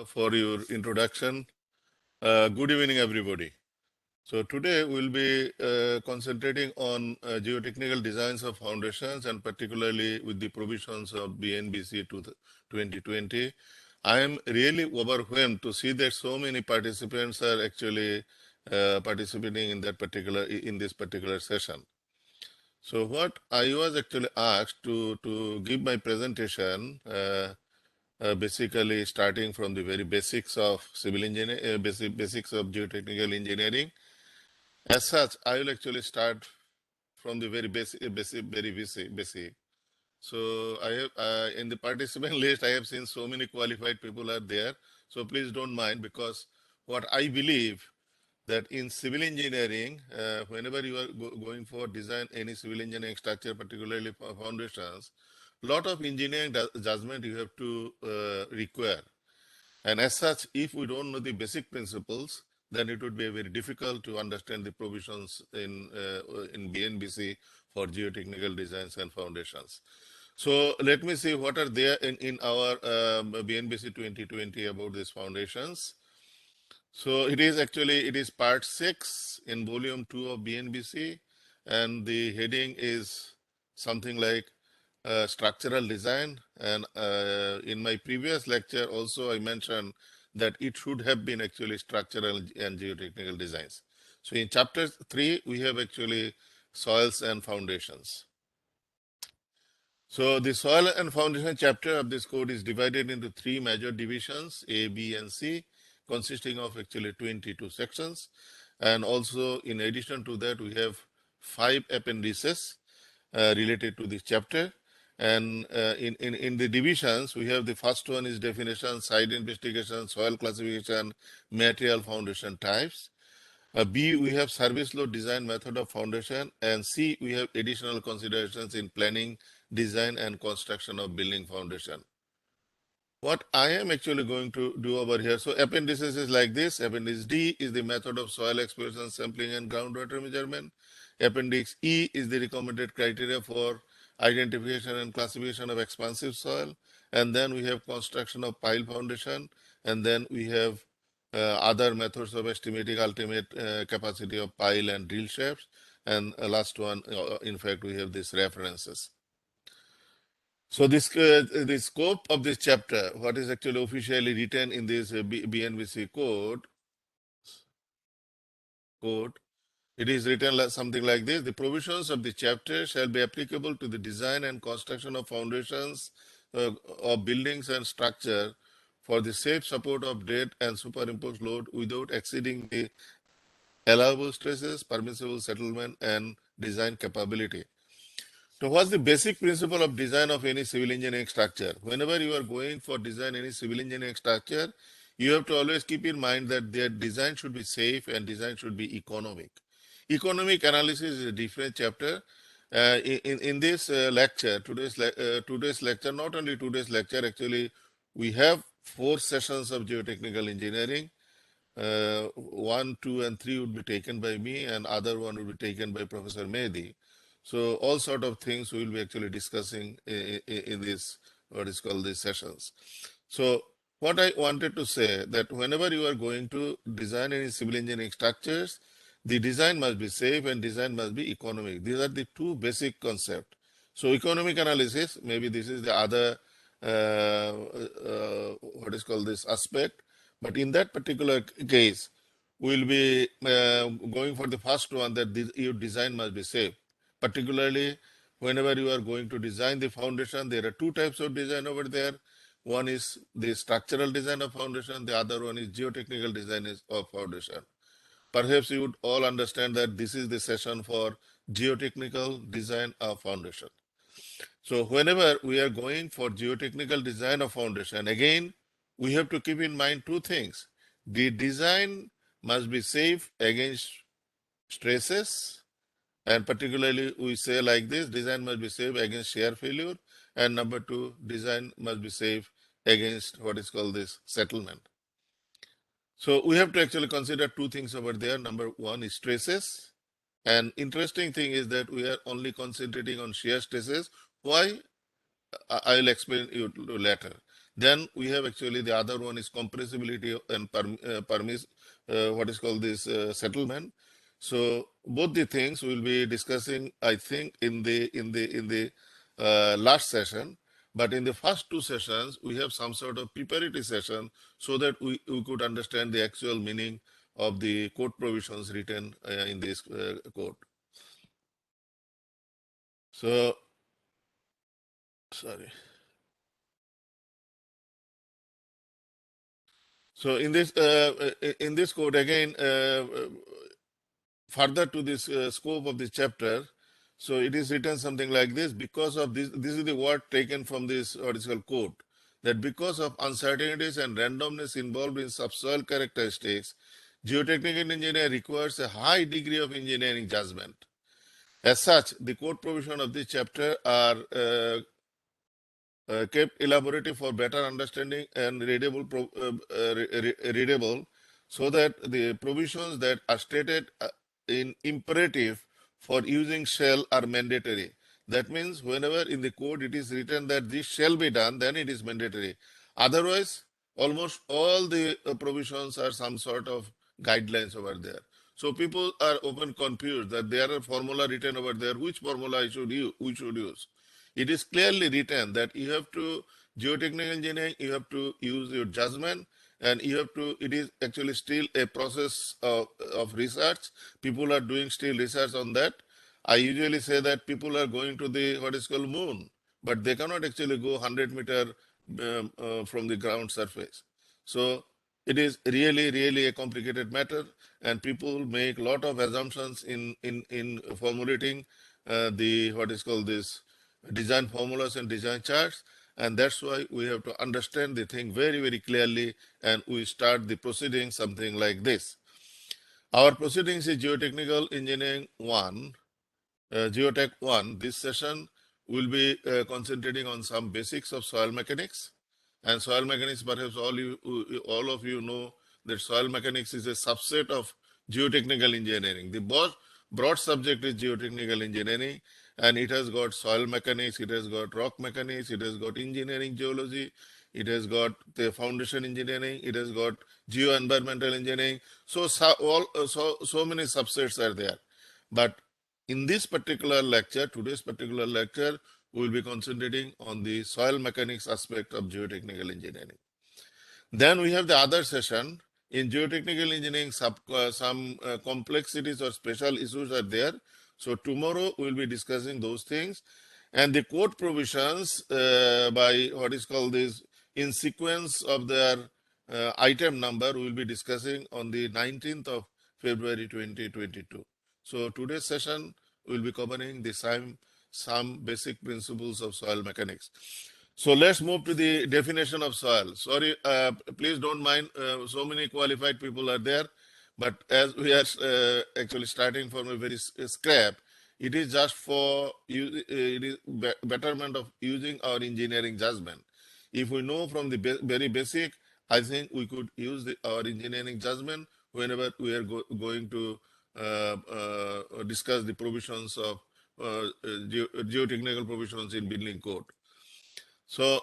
for your introduction. Good evening, everybody. So today we'll be concentrating on geotechnical designs of foundations and particularly with the provisions of BNBC 2020. I am really overwhelmed to see that so many participants are actually participating in this particular session. So what I was actually asked to give my presentation. Basically starting from the very basics of civil engineering, basics of geotechnical engineering. As such, I will actually start from the very basic. So I have in the participant list, I have seen so many qualified people are there. So please don't mind, because what I believe that in civil engineering, whenever you are going for design any civil engineering structure, particularly for foundations, lot of engineering judgment you have to require. And as such, if we don't know the basic principles, then it would be very difficult to understand the provisions in BNBC for geotechnical designs and foundations. So let me see what are there in our BNBC 2020 about these foundations. So it is part 6 in volume 2 of BNBC, and the heading is something like structural design. And in my previous lecture also I mentioned that it should have been actually structural and geotechnical designs. So in chapter 3 we have actually soils and foundations. So the soil and foundation chapter of this code is divided into 3 major divisions, A, B, and C, consisting of actually 22 sections. And also in addition to that, we have 5 appendices related to this chapter. And in the divisions, we have the first one is definition, site investigation, soil classification, material foundation types. B, we have service load design method of foundation, and C, we have additional considerations in planning, design, and construction of building foundation. What I am actually going to do over here, so appendices is like this. Appendix D is the method of soil exploration, sampling, and groundwater measurement. Appendix E is the recommended criteria for identification and classification of expansive soil. And then we have construction of pile foundation, and then we have other methods of estimating ultimate capacity of pile and drill shafts. And last one, in fact, we have these references. So this the scope of this chapter, what is actually officially written in this BNBC code, it is written something like this: the provisions of the chapter shall be applicable to the design and construction of foundations of buildings and structure for the safe support of dead and superimposed load without exceeding the allowable stresses, permissible settlement, and design capability. So what's the basic principle of design of any civil engineering structure? Whenever you are going for design any civil engineering structure, you have to always keep in mind that their design should be safe and design should be economic. Economic analysis is a different chapter. In this lecture, today's lecture, not only today's lecture, actually, we have 4 sessions of geotechnical engineering. 1, 2, and 3 would be taken by me, and other one would be taken by Professor Mehdi. So all sort of things we will be actually discussing in this, what is called these sessions. So what I wanted to say that whenever you are going to design any civil engineering structures, the design must be safe and design must be economic. These are the 2 basic concepts. So economic analysis, maybe this is the other, what is called this aspect. But in that particular case, we'll be going for the first one, that your design must be safe. Particularly, whenever you are going to design the foundation, there are 2 types of design over there. One is the structural design of foundation, the other one is geotechnical design of foundation. Perhaps you would all understand that this is the session for geotechnical design of foundation. So whenever we are going for geotechnical design of foundation, again, we have to keep in mind 2 things. The design must be safe against stresses, and particularly we say like this: design must be safe against shear failure, and number 2, design must be safe against what is called this settlement. So we have to actually consider 2 things over there. Number 1 is stresses, and interesting thing is that we are only concentrating on shear stresses. Why? I will explain you later. Then we have actually the other one is compressibility and what is called this settlement. So both the things we'll be discussing, I think, in the last session. But in the first two sessions, we have some sort of preparatory session so that we could understand the actual meaning of the code provisions written in this code. So, sorry. So in this code again, further to this scope of this chapter, so it is written something like this: because of this is the word taken from this what is called code, that because of uncertainties and randomness involved in subsoil characteristics, geotechnical engineering requires a high degree of engineering judgment. As such, the code provision of this chapter are kept elaborative for better understanding and readable, so that the provisions that are stated in imperative for using shall are mandatory. That means whenever in the code it is written that this shall be done, then it is mandatory. Otherwise, almost all the provisions are some sort of guidelines over there. So people are often confused that there are formula written over there. Which formula we should use? It is clearly written that you have to, geotechnical engineering, you have to use your judgment, and you have to, it is actually still a process of research. People are doing still research on that. I usually say that people are going to the what is called moon, but they cannot actually go 100-meter from the ground surface. So it is really, really a complicated matter, and people make a lot of assumptions in formulating the what is called this design formulas and design charts, and that's why we have to understand the thing very, very clearly, and we start the proceeding something like this. Our proceedings is Geotechnical Engineering 1, Geotech 1. This session will be concentrating on some basics of soil mechanics. And soil mechanics, perhaps all of you know that soil mechanics is a subset of geotechnical engineering. The broad subject is geotechnical engineering, and it has got soil mechanics, it has got rock mechanics, it has got engineering geology, it has got the foundation engineering, it has got geo-environmental engineering. So many subsets are there. But in this particular lecture, today's particular lecture, we will be concentrating on the soil mechanics aspect of geotechnical engineering. Then we have the other session. In geotechnical engineering, some complexities or special issues are there. So tomorrow we will be discussing those things. And the code provisions by what is called this in sequence of their item number, we will be discussing on the 19th of February 2022. So today's session will be covering the some basic principles of soil mechanics. So let's move to the definition of soil. Sorry, please don't mind, so many qualified people are there, but as we are actually starting from a very scrap, it is just for it is betterment of using our engineering judgment. If we know from the very basic, I think we could use our engineering judgment whenever we are going to discuss the provisions of geotechnical provisions in building code. So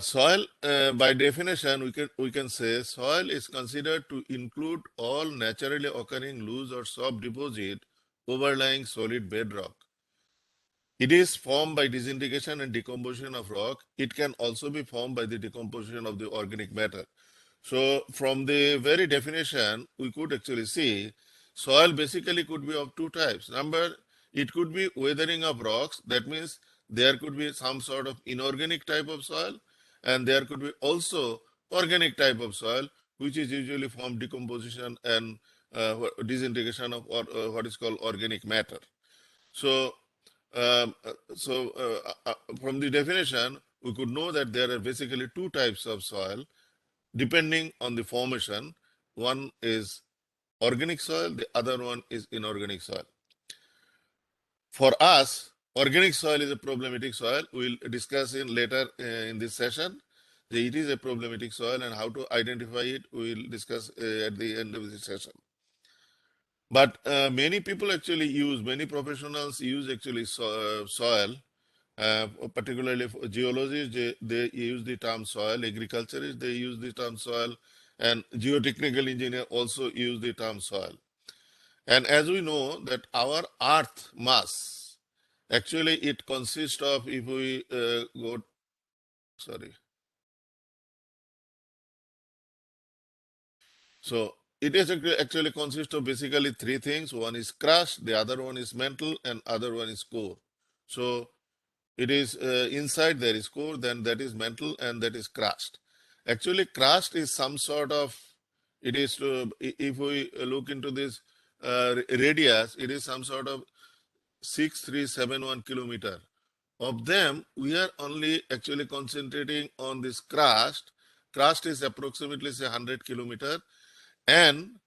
soil, by definition, we can say soil is considered to include all naturally occurring loose or soft deposit overlying solid bedrock. It is formed by disintegration and decomposition of rock. It can also be formed by the decomposition of the organic matter. So from the very definition, we could actually see soil basically could be of two types. Number, it could be weathering of rocks. That means there could be some sort of inorganic type of soil, and there could be also organic type of soil, which is usually from decomposition and disintegration of what is called organic matter. So, from the definition, we could know that there are basically two types of soil depending on the formation. One is organic soil, the other one is inorganic soil. For us, organic soil is a problematic soil. We'll discuss in later in this session. It is a problematic soil, and how to identify it, we'll discuss at the end of this session. But many people actually use, many professionals use actually soil particularly for geologists, they use the term soil. Agriculturists, they use the term soil. And geotechnical engineer also use the term soil. And as we know that our earth mass, actually it consists of, if we sorry. So it is actually consists of basically three things. One is crust, the other one is mantle, and other one is core. So it is inside there is core, then that is mantle, and that is crust. Actually, crust is some sort of, it is, if we look into this radius, it is some sort of 6371 kilometer. Of them, we are only actually concentrating on this crust. Crust is approximately say 100 kilometer, and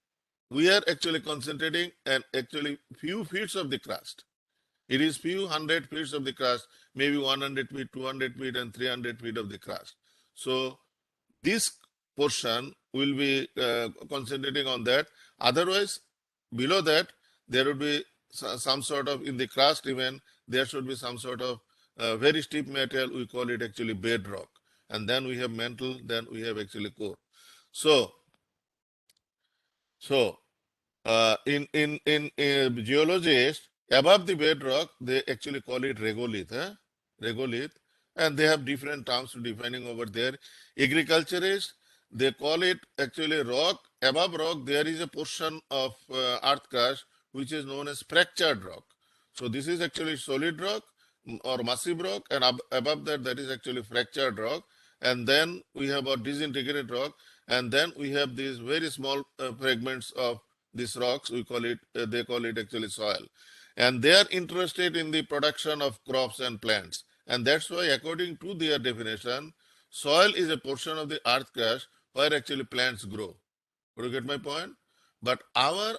we are actually concentrating and actually few feet of the crust. It is few hundred feet of the crust, maybe 100 feet, 200 feet, and 300 feet of the crust. So this portion will be concentrating on that. Otherwise, below that, there would be some sort of, in the crust even, there should be some sort of very steep material. We call it actually bedrock. And then we have mantle, then we have actually core. So, so in geologists, above the bedrock, they actually call it regolith, regolith, and they have different terms defining over there. Agriculturists, they call it actually rock. Above rock, there is a portion of earth crust which is known as fractured rock. So this is actually solid rock or massive rock, and above that, that is actually fractured rock. And then we have a disintegrated rock, and then we have these very small fragments of these rocks. We call it, they call it actually soil. And they are interested in the production of crops and plants. And that's why, according to their definition, soil is a portion of the earth crust where actually plants grow. Do you get my point? But our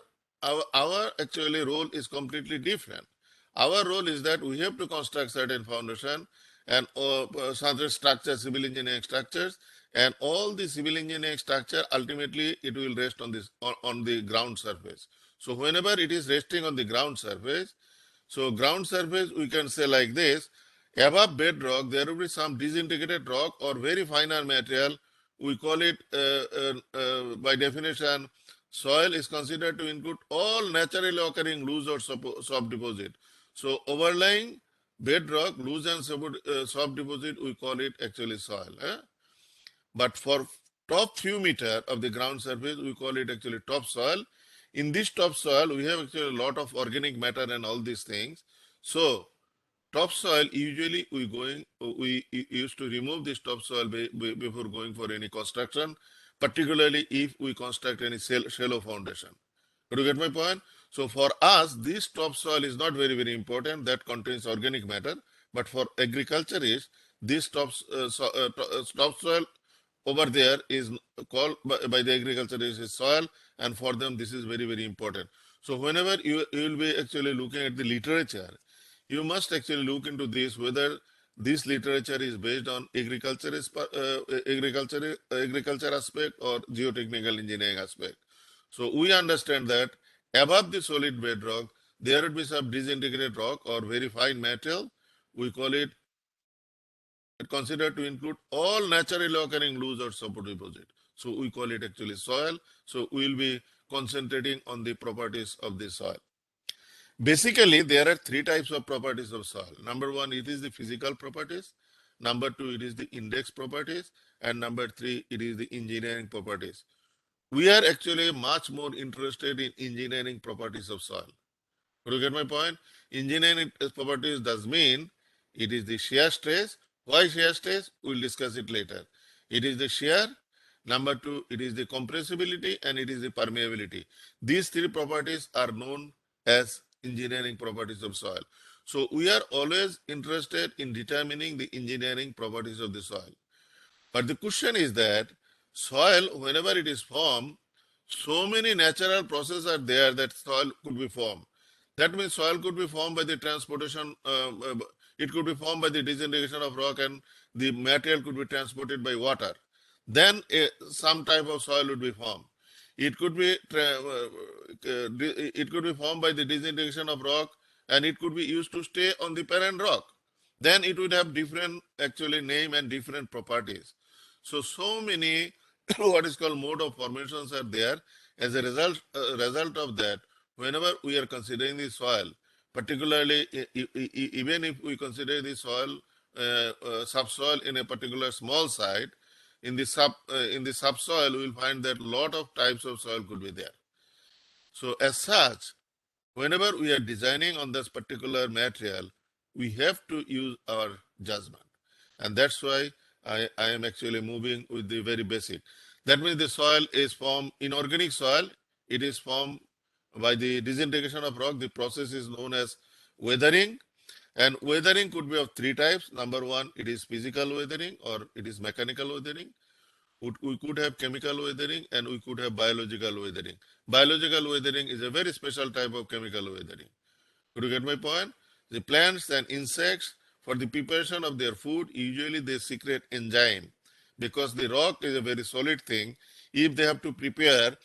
actually role is completely different. Our role is that we have to construct certain foundation and certain structures, civil engineering structures, and all the civil engineering structure ultimately it will rest on this on the ground surface. So whenever it is resting on the ground surface, so ground surface we can say like this: above bedrock there will be some disintegrated rock or very finer material. We call it by definition, soil is considered to include all naturally occurring loose or soft deposit. So overlying bedrock, loose and soft deposit, we call it actually soil. But for top few meter of the ground surface, we call it actually topsoil. In this topsoil, we have actually a lot of organic matter and all these things. So topsoil, usually we used to remove this topsoil before going for any construction, particularly if we construct any shallow foundation. Do you get my point? So for us, this topsoil is not very, very important. That contains organic matter. But for agriculturists, this topsoil over there is called by the agriculturists is soil, and for them this is very, very important. So whenever you will be actually looking at the literature, you must actually look into this, whether this literature is based on agriculture aspect or geotechnical engineering aspect. So we understand that above the solid bedrock, there would be some disintegrated rock or very fine metal. We call it considered to include all naturally occurring loose or soft deposit. So we call it actually soil. So we will be concentrating on the properties of the soil. Basically, there are three types of properties of soil. Number one, it is the physical properties. Number two, it is the index properties. And number three, it is the engineering properties. We are actually much more interested in engineering properties of soil. Do you get my point? Engineering properties does mean it is the shear stress. Why shear stress? We'll discuss it later. It is the shear. Number two, it is the compressibility, and it is the permeability. These three properties are known as engineering properties of soil. So we are always interested in determining the engineering properties of the soil. But the question is that soil, whenever it is formed, so many natural processes are there that soil could be formed. That means soil could be formed by the transportation, it could be formed by the disintegration of rock, and the material could be transported by water. Then some type of soil would be formed. It could be it could be formed by the disintegration of rock, and it could be used to stay on the parent rock. then it would have different actually name and different properties. So many what is called mode of formations are there. As a result of that, whenever we are considering the soil, particularly even if we consider the soil subsoil in a particular small site, in the subsoil we will find that lot of types of soil could be there. So as such, whenever we are designing on this particular material, we have to use our judgment. And that's why I am actually moving with the very basic. That means the soil is formed, inorganic soil, it is formed by the disintegration of rock. The process is known as weathering. And weathering could be of three types. Number one, it is physical weathering or it is mechanical weathering. We could have chemical weathering and we could have biological weathering. Biological weathering is a very special type of chemical weathering. Could you get my point? The plants and insects, for the preparation of their food, usually they secrete enzyme because the rock is a very solid thing. If they have to prepare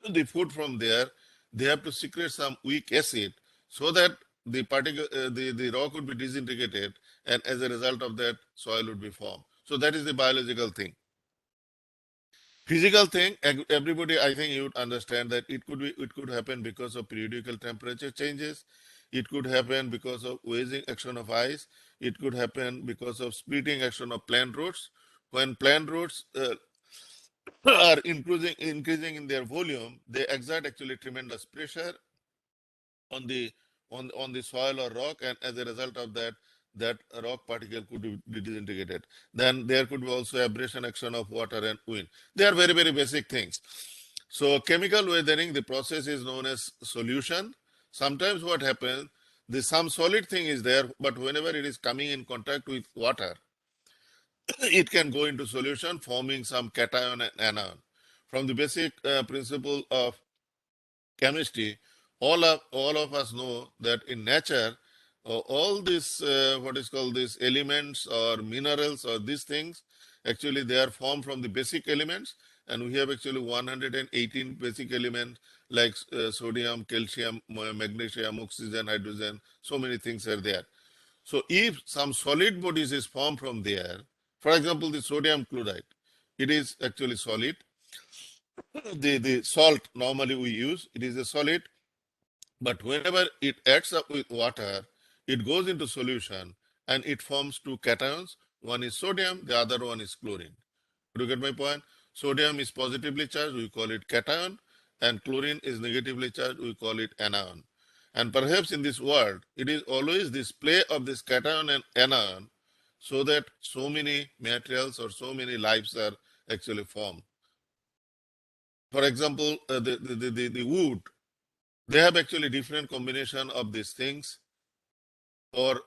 the food from there, they have to secrete some weak acid so that the rock would be disintegrated, and as a result of that, soil would be formed. So that is the biological thing. Physical thing, everybody, I think you would understand that it could happen because of periodical temperature changes. It could happen because of weighing action of ice. It could happen because of splitting action of plant roots. When plant roots are increasing in their volume, they exert actually tremendous pressure on the on the soil or rock, and as a result of that, that rock particle could be disintegrated. Then there could be also abrasion action of water and wind. They are very, very basic things. So chemical weathering, the process is known as solution. Sometimes what happens, the some solid thing is there, but whenever it is coming in contact with water, it can go into solution, forming some cation and anion. From the basic principle of chemistry, all of us know that in nature, all these what is called these elements or minerals or these things, actually they are formed from the basic elements, and we have actually 118 basic elements like sodium, calcium, magnesium, oxygen, hydrogen. So many things are there. So if some solid bodies is formed from there, for example, the sodium chloride, it is actually solid. The salt normally we use, it is a solid, but whenever it adds up with water, it goes into solution and it forms two cations. One is sodium, the other one is chlorine. Do you get my point? Sodium is positively charged, we call it cation, and chlorine is negatively charged, we call it anion. And perhaps in this world, it is always this play of this cation and anion so that so many materials or so many lives are actually formed. For example, the wood, they have actually different combination of these things. For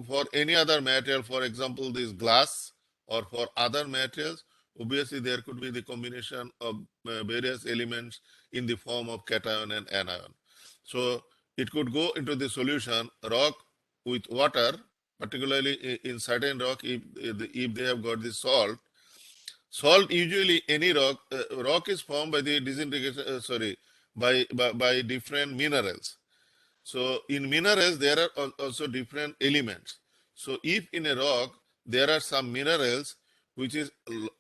for any other material, for example, this glass, or for other materials, obviously there could be the combination of various elements in the form of cation and anion. So it could go into the solution, rock with water, particularly in certain rock, if they have got the salt. Salt, usually any rock is formed by the disintegration, sorry, by different minerals. So in minerals, there are also different elements. So if in a rock, there are some minerals which is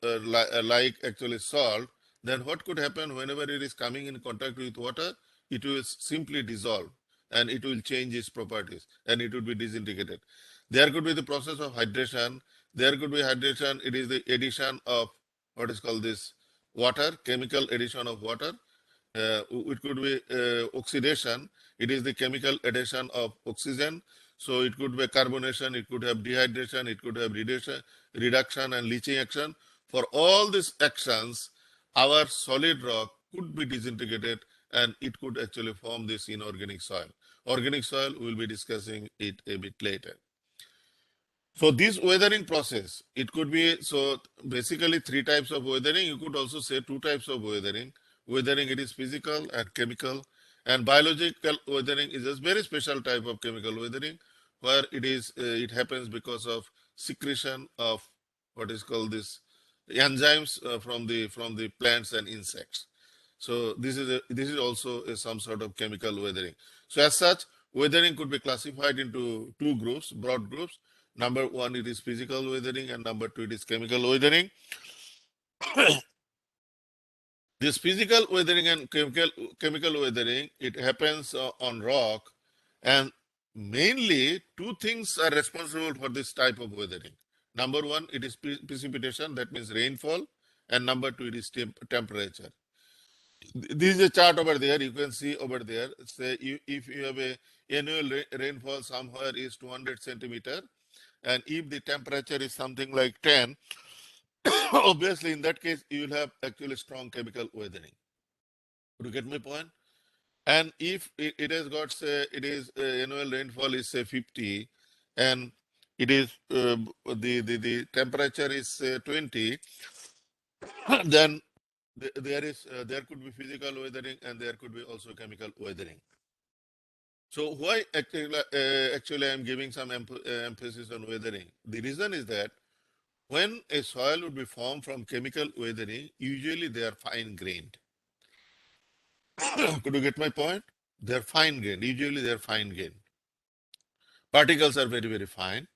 like actually salt, then what could happen whenever it is coming in contact with water? It will simply dissolve and it will change its properties and it would be disintegrated. There could be the process of hydration. There could be hydration. It is the addition of what is called this water, chemical addition of water. It could be oxidation. It is the chemical addition of oxygen. So it could be carbonation, it could have dehydration, it could have reduction and leaching action. For all these actions, our solid rock could be disintegrated and it could actually form this inorganic soil. Organic soil, we'll be discussing it a bit later. So this weathering process, it could be, so basically three types of weathering. You could also say two types of weathering. Weathering, it is physical and chemical, and biological weathering is a very special type of chemical weathering where it happens because of secretion of what is called this enzymes from the plants and insects. So this is also some sort of chemical weathering. So as such, weathering could be classified into two groups, broad groups. Number one, it is physical weathering, and number two, it is chemical weathering. This physical weathering and chemical weathering, it happens on rock, and mainly two things are responsible for this type of weathering. Number one, it is precipitation, that means rainfall, and number two, it is temperature. This is a chart over there. You can see over there. Say if you have a annual rainfall somewhere is 200 centimeter, and if the temperature is something like 10, obviously in that case you will have actually strong chemical weathering. Do you get my point? And if it has got, say, it is annual rainfall is say 50, and it is the temperature is 20, then there could be physical weathering and there could be also chemical weathering. So why actually I'm giving some emphasis on weathering? The reason is that when a soil would be formed from chemical weathering, usually they are fine grained. Could you get my point? They're fine grained. Usually they're fine grained. Particles are very, very fine.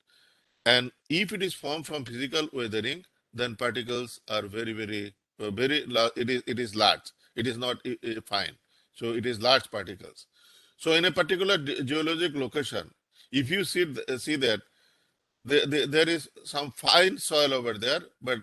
And if it is formed from physical weathering, then particles are very, very, it is large. It is not fine. So it is large particles. So in a particular geologic location, if you see that there is some fine soil over there, but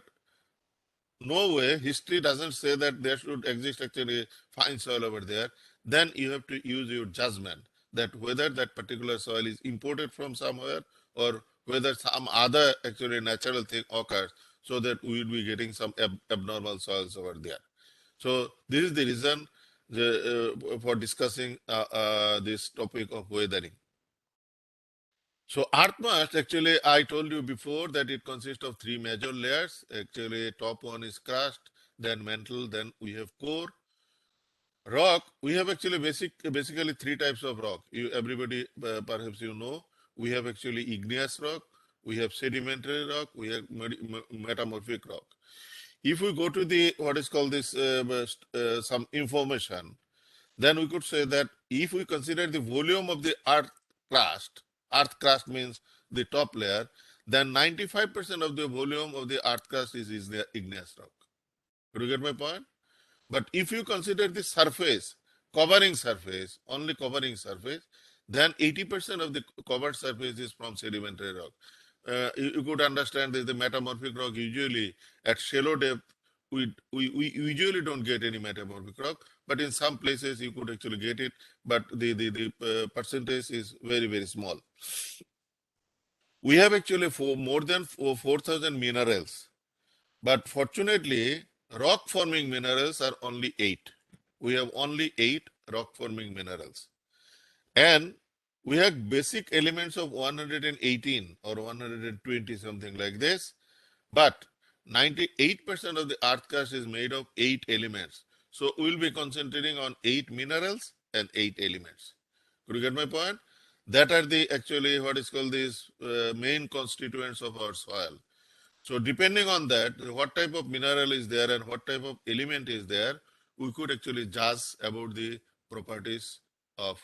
no way, history doesn't say that there should exist actually fine soil over there. Then you have to use your judgment that whether that particular soil is imported from somewhere or whether some other actually natural thing occurs, so that we will be getting some abnormal soils over there. So this is the reason for discussing this topic of weathering. So earth mass, actually, I told you before that it consists of three major layers. Actually, top one is crust, then mantle, then we have core. Rock, we have actually basically three types of rock. Everybody, perhaps you know, we have actually igneous rock, we have sedimentary rock, we have metamorphic rock. If we go to the what is called this some information, then we could say that if we consider the volume of the earth crust means the top layer, then 95% of the volume of the earth crust is the igneous rock. Could you get my point? But if you consider the surface, covering surface, only covering surface, then 80% of the covered surface is from sedimentary rock. You could understand that the metamorphic rock usually at shallow depth, we usually don't get any metamorphic rock, but in some places you could actually get it, but the percentage is very, very small. We have actually more than 4,000 minerals, but fortunately, rock forming minerals are only 8. We have only 8 rock forming minerals. And we have basic elements of 118 or 120, something like this. But 98% of the earth crust is made of 8 elements. So we'll be concentrating on 8 minerals and 8 elements. Could you get my point? That are the actually what is called these main constituents of our soil. So depending on that, what type of mineral is there and what type of element is there, we could actually judge about the properties of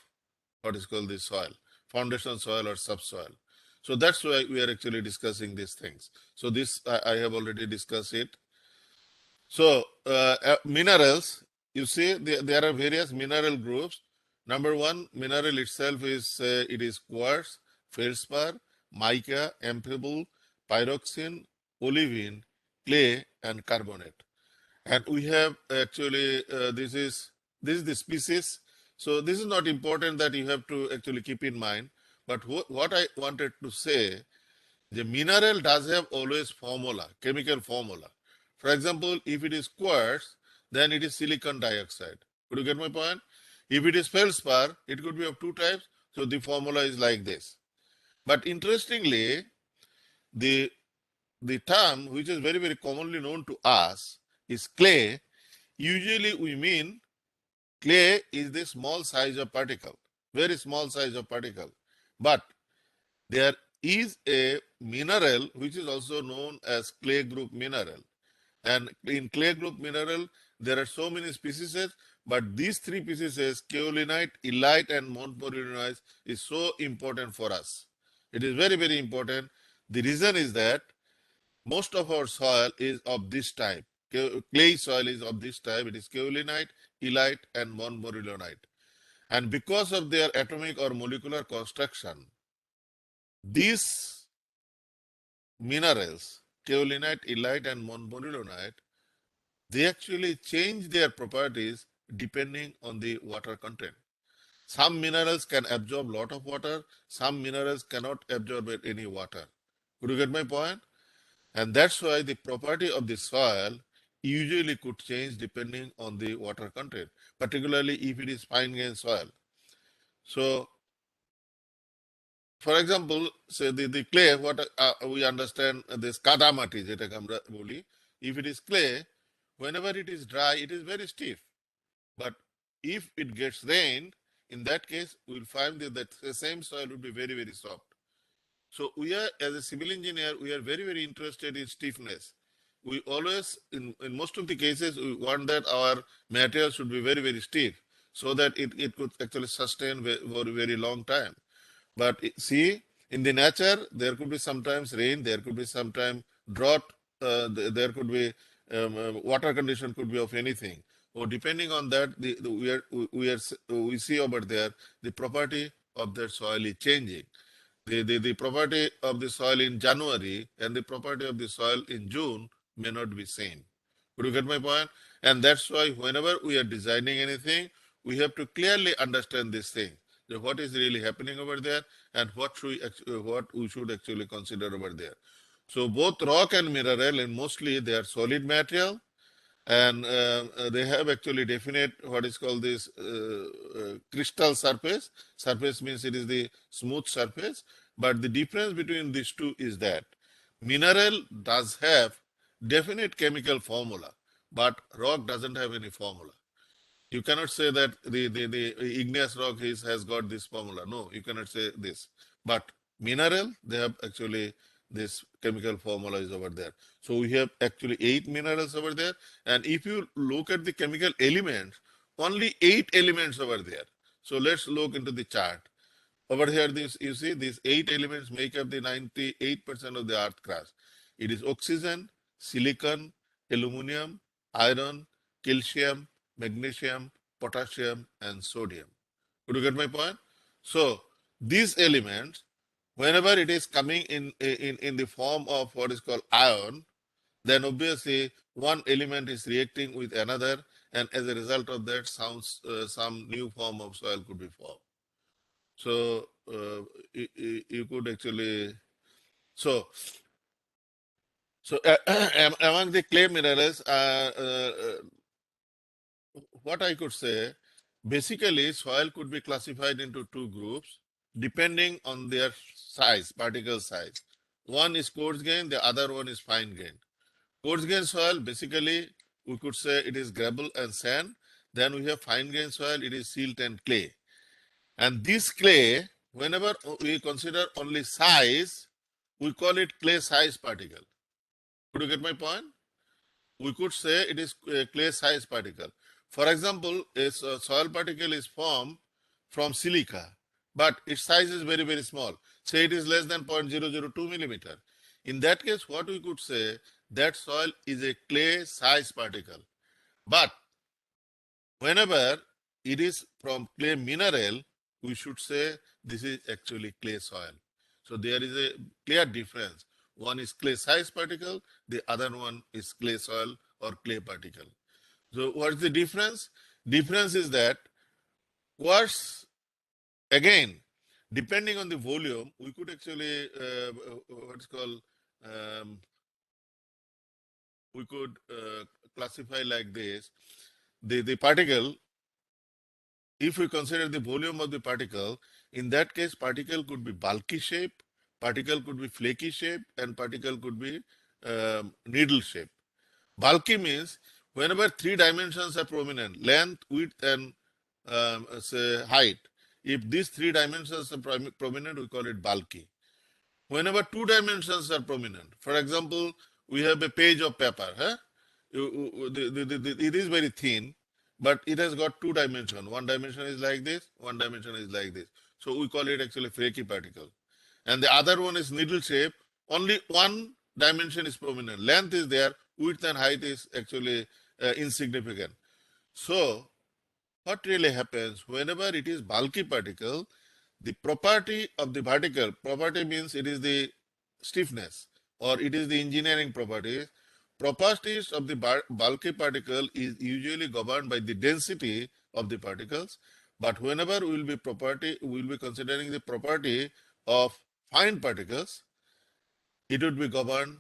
what is called the soil, foundation soil or subsoil. So that's why we are actually discussing these things. So this I have already discussed it. So minerals, you see there are various mineral groups. Number one, mineral itself is it is quartz, feldspar, mica, amphibole, pyroxene, olivine, clay, and carbonate. And we have actually this is the species. So this is not important that you have to actually keep in mind. But what I wanted to say, the mineral does have always formula, chemical formula. For example, if it is quartz, then it is silicon dioxide. Could you get my point? If it is feldspar, it could be of two types. So the formula is like this. But interestingly, the the term which is very, very commonly known to us is clay. Usually we mean clay is the small size of particle, very small size of particle. But there is a mineral which is also known as clay group mineral. And in clay group mineral, there are so many species, but these three species, kaolinite, illite, and montmorillonite, is so important for us. It is very, very important The reason is that most of our soil is of this type. Clay soil is of this type. It is kaolinite, illite, and montmorillonite. And because of their atomic or molecular construction, these minerals, kaolinite, illite, and montmorillonite, they actually change their properties depending on the water content. Some minerals can absorb a lot of water, some minerals cannot absorb any water. Could you get my point? And that's why the property of the soil usually could change depending on the water content, particularly if it is fine grained soil. So, for example, say the clay, what we understand this kadamati, jeta আমরা বলি, if it is clay, whenever it is dry, it is very stiff. But if it gets rain, in that case, we'll find that the same soil will be very, very soft. So we are, as a civil engineer, we are very, very interested in stiffness. We always, in most of the cases, we want that our material should be very, very stiff so that it could actually sustain for a very long time. But see, in the nature, there could be sometimes rain, there could be sometimes drought, there could be water condition could be of anything. Or depending on that, we see over there the property of that soil is changing. The property of the soil in January and the property of the soil in June may not be same. Could you get my point? And that's why whenever we are designing anything, we have to clearly understand this thing. What is really happening over there and what we should actually consider over there. So both rock and mineral, and mostly they are solid material, and they have actually definite what is called this crystal surface. Surface means it is the smooth surface, but the difference between these two is that mineral does have definite chemical formula, but rock doesn't have any formula. You cannot say that the igneous rock has got this formula. No, you cannot say this. But mineral, they have actually this chemical formula is over there. So we have actually 8 minerals over there. And if you look at the chemical elements, only 8 elements over there. So let's look into the chart. Over here, this you see these 8 elements make up the 98% of the earth crust. It is oxygen, silicon, aluminum, iron, calcium, magnesium, potassium, and sodium. Could you get my point? So these elements, whenever it is coming in the form of what is called ion, then obviously one element is reacting with another, and as a result of that, some new form of soil could be formed. So you could actually so among the clay minerals, what I could say, basically soil could be classified into two groups depending on their size, particle size. One is coarse grain, the other one is fine grain. Coarse grain soil, basically we could say it is gravel and sand. Then we have fine grain soil, it is silt and clay. And this clay, whenever we consider only size, we call it clay size particle. Could you get my point? We could say it is a clay size particle. For example, a soil particle is formed from silica, but its size is very, very small. Say it is less than 0.002 millimeter. In that case, what we could say, that soil is a clay size particle. But whenever it is from clay mineral, we should say this is actually clay soil. So there is a clear difference. One is clay size particle, the other one is clay soil or clay particle. So what's the difference? Difference is that quartz, again, depending on the volume, we could actually, what's called, we could classify like this. The particle, if we consider the volume of the particle, in that case, particle could be bulky shape, particle could be flaky shape, and particle could be needle shape. Bulky means whenever 3 dimensions are prominent, length, width, and say height. If these 3 dimensions are prominent, we call it bulky. Whenever 2 dimensions are prominent, for example, we have a page of paper. Huh? It is very thin, but it has got 2 dimensions. One dimension is like this, one dimension is like this. So we call it actually flaky particle. And the other one is needle shape. only one dimension is prominent. Length is there, width and height is actually insignificant. So what really happens whenever it is bulky particle, the property of the particle, property means it is the stiffness or it is the engineering properties. Properties of the bulky particle is usually governed by the density of the particles. But whenever we will be considering the property of fine particles, it would be governed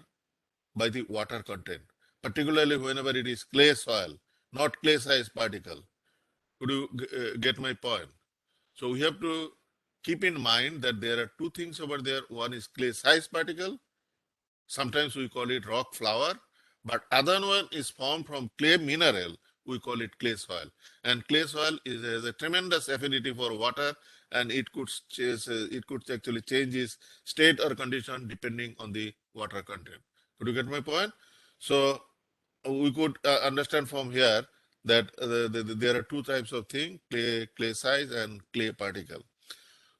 by the water content, particularly whenever it is clay soil, not clay size particle. Could you get my point? So we have to keep in mind that there are two things over there. One is clay size particle. Sometimes we call it rock flour, but other one is formed from clay mineral. We call it clay soil. And clay soil has a tremendous affinity for water, and it could actually change its state or condition depending on the water content. Could you get my point? So we could understand from here that there are two types of thing: clay size and clay particle.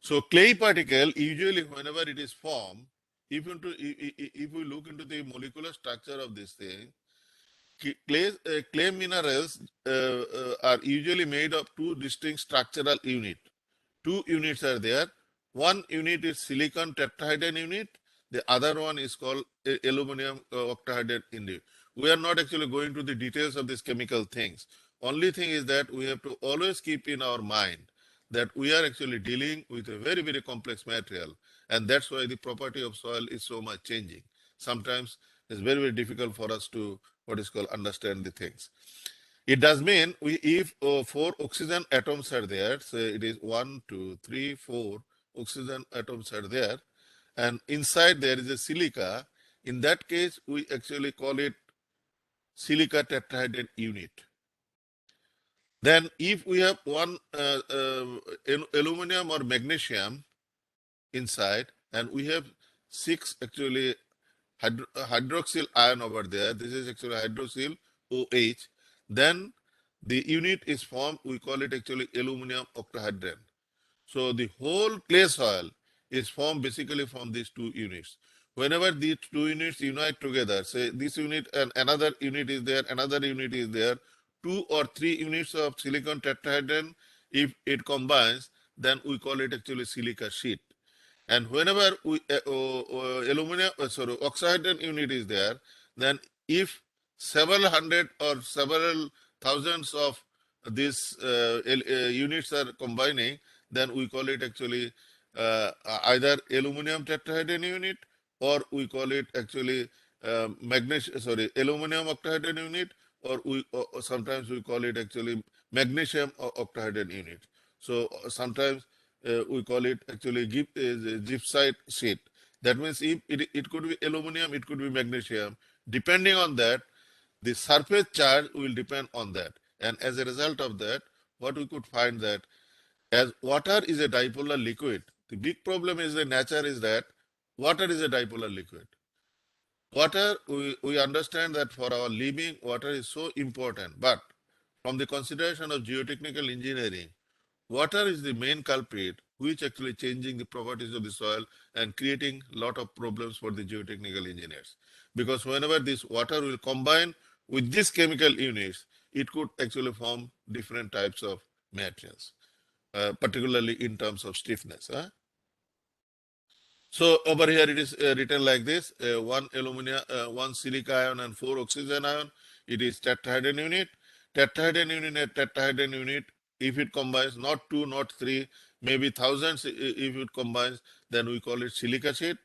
So clay particle usually whenever it is formed, if we look into the molecular structure of this thing, clay minerals are usually made of two distinct structural units. Two units are there. One unit is silicon tetrahedron unit. The other one is called aluminum octahedron unit. We are not actually going to the details of these chemical things. Only thing is that we have to always keep in our mind that we are actually dealing with a very, very complex material. And that's why the property of soil is so much changing. Sometimes it's very, very difficult for us to what is called understand the things. It does mean if four oxygen atoms are there, so it is 1, 2, 3, 4 oxygen atoms are there, and inside there is a silica. In that case, we actually call it silica tetrahedron unit. Then, if we have one aluminum or magnesium inside, and we have six actually hydroxyl ion over there. This is actually hydroxyl OH. Then the unit is formed, we call it actually aluminum octahedron. So the whole clay soil is formed basically from these two units. Whenever these two units unite together, say this unit and another unit is there, another unit is there, two or three units of silicon tetrahedron, if it combines, then we call it actually silica sheet. And whenever aluminum, oxyhedron unit is there, then if several hundred or several thousands of these units are combining, then we call it actually either aluminum tetrahedron unit, or we call it actually aluminum octahedron unit, or sometimes we call it actually magnesium octahedron unit. So sometimes we call it actually gypsite sheet. That means if it could be aluminum, it could be magnesium. Depending on that, the surface charge will depend on that. And as a result of that, what we could find that as water is a dipolar liquid, the big problem is the nature is that water is a dipolar liquid. Water, we understand that for our living, water is so important. But from the consideration of geotechnical engineering, water is the main culprit, which actually changing the properties of the soil and creating a lot of problems for the geotechnical engineers. Because whenever this water will combine with these chemical units, it could actually form different types of materials, particularly in terms of stiffness. So over here it is written like this: one alumina, one silica ion, and four oxygen ion. It is tetrahedron unit. Tetrahedron unit and tetrahedron unit. If it combines, not two, not three, maybe thousands. If it combines, then we call it silica sheet.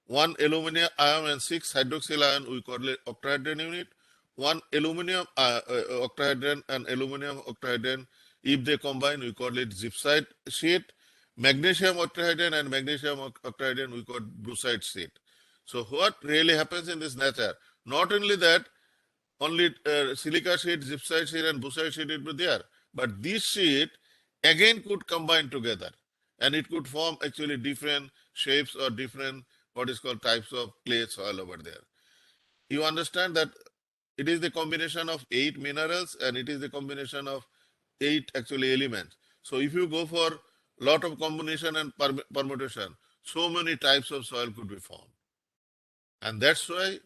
One aluminium ion and six hydroxyl ion, we call it octahedron unit. One aluminum octahedron and aluminum octahedron, if they combine, we call it gypsite sheet. Magnesium octahedron and magnesium octahedron we call brucite sheet. So what really happens in this nature? Not only that, only silica sheet, gypsite sheet, and brucite sheet will be there, but this sheet again could combine together, and it could form actually different shapes or different what is called types of clay soil over there. You understand that it is the combination of 8 minerals and it is the combination of 8 actually elements. So if you go for lot of combination and permutation, so many types of soil could be formed. And that's why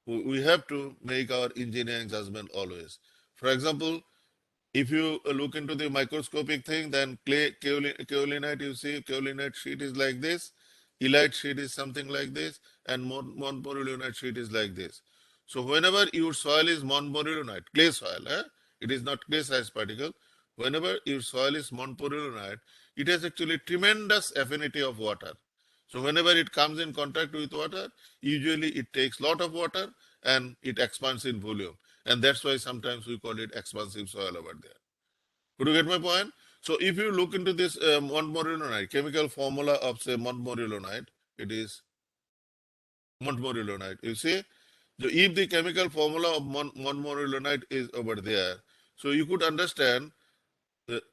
we have to make our engineering judgment always. For example, if you look into the microscopic thing, then kaolinite, you see, kaolinite sheet is like this, elite sheet is something like this, and montmorillonite sheet is like this. So whenever your soil is montmorillonite, clay soil, it is not clay size particle. Whenever your soil is montmorillonite, it has actually tremendous affinity of water. So whenever it comes in contact with water, usually it takes lot of water and it expands in volume. And that's why sometimes we call it expansive soil over there. Could you get my point? So if you look into this montmorillonite, chemical formula of say montmorillonite, it is montmorillonite. You see, so if the chemical formula of montmorillonite is over there, so you could understand that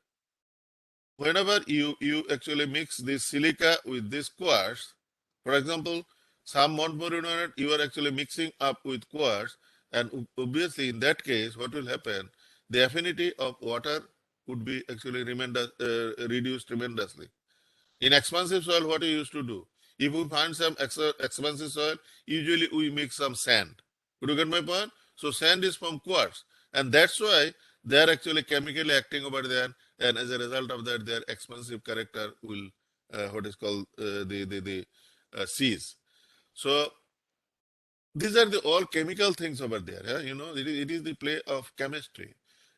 whenever you actually mix this silica with this quartz, for example, some montmorillonite you are actually mixing up with quartz, and obviously in that case, what will happen? The affinity of water would be actually reduced tremendously. In expansive soil, what we used to do? If we find some expansive soil, usually we mix some sand. Could you get my point? So sand is from quartz, and that's why they are actually chemically acting over there, and as a result of that, their expansive character will what is called the cease. So these are the all chemical things over there. Yeah? You know, it is the play of chemistry.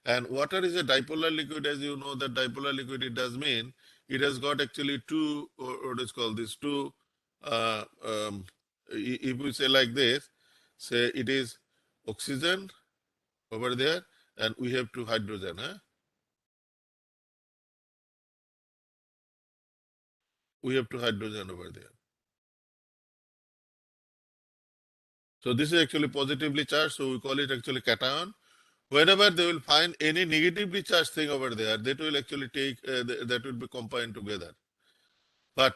And water is a dipolar liquid, as you know, that dipolar liquid, it does mean it has got actually two, or what is called this, two, if we say like this, say it is oxygen over there, and we have two hydrogen. We have two hydrogen over there. So this is actually positively charged, so we call it actually cation. Whenever they will find any negatively charged thing over there, that will actually take, that will be combined together. But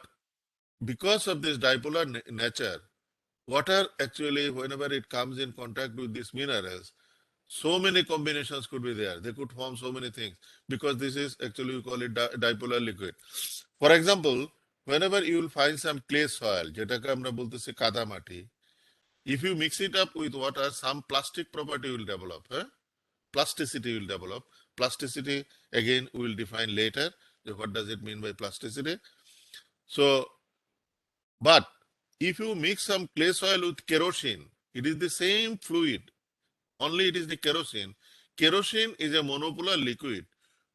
because of this dipolar nature, water actually, whenever it comes in contact with these minerals, so many combinations could be there. They could form so many things because this is actually, we call it dipolar liquid. For example, whenever you will find some clay soil, যেটাকে আমরা বলতেছি কাদা মাটি, if you mix it up with water, some plastic property will develop. Plasticity will develop. Plasticity, again, we will define later. What does it mean by plasticity? So, but if you mix some clay soil with kerosene, it is the same fluid, only it is the kerosene. Kerosene is a monopolar liquid.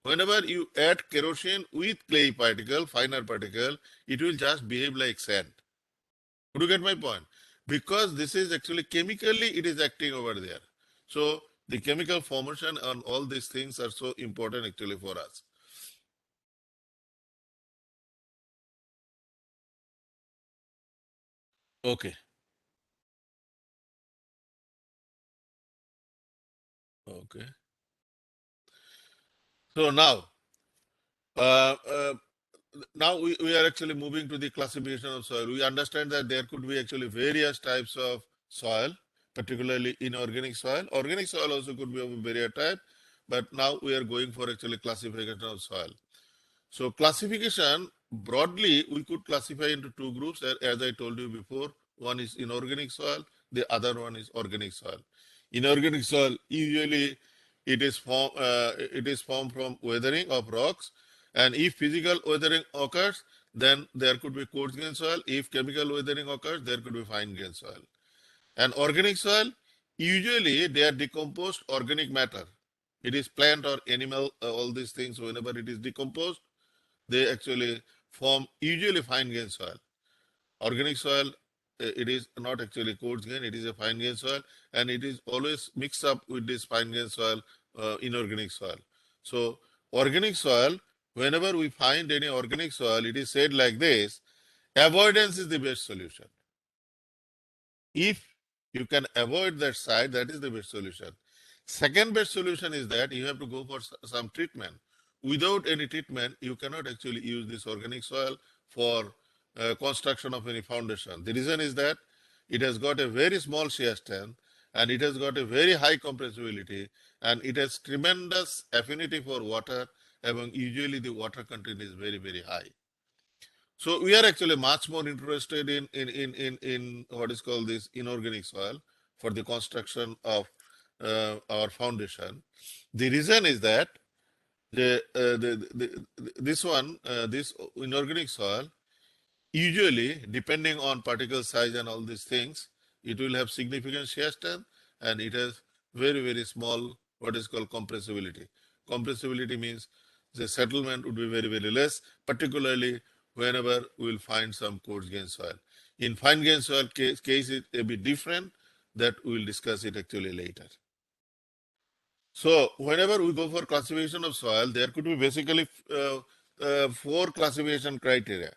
Whenever you add kerosene with clay particle, finer particle, it will just behave like sand. Could you get my point? Because this is actually chemically it is acting over there. So the chemical formation and all these things are so important actually for us. Okay. Okay. So uh, uh, now we are actually moving to the classification of soil. We understand that there could be actually various types of soil, particularly inorganic soil. Organic soil also could be of a various type, but now we are going for actually classification of soil. So classification, broadly, we could classify into two groups, as I told you before. One is inorganic soil, the other one is organic soil. Inorganic soil, usually it is formed from weathering of rocks, and if physical weathering occurs, then there could be coarse grain soil. If chemical weathering occurs, there could be fine grain soil. And organic soil, usually they are decomposed organic matter. It is plant or animal, all these things, whenever it is decomposed, they actually form usually fine grain soil. Organic soil, it is not actually coarse grain, it is a fine grain soil, and it is always mixed up with this fine grain soil, inorganic soil. So organic soil, whenever we find any organic soil, it is said like this: avoidance is the best solution. If you can avoid that site, that is the best solution. Second best solution is that you have to go for some treatment. Without any treatment, you cannot actually use this organic soil for construction of any foundation. The reason is that it has got a very small shear strength, and it has got a very high compressibility, and it has tremendous affinity for water, and usually the water content is very, very high. So we are actually much more interested in what is called this inorganic soil for the construction of our foundation. The reason is that this inorganic soil, usually depending on particle size and all these things, it will have significant shear strength, and it has very small what is called compressibility. Compressibility means the settlement would be very less, particularly whenever we will find some coarse grain soil. In fine grain soil case it a bit different, that we will discuss it actually later. So whenever we go for classification of soil, there could be basically four classification criteria.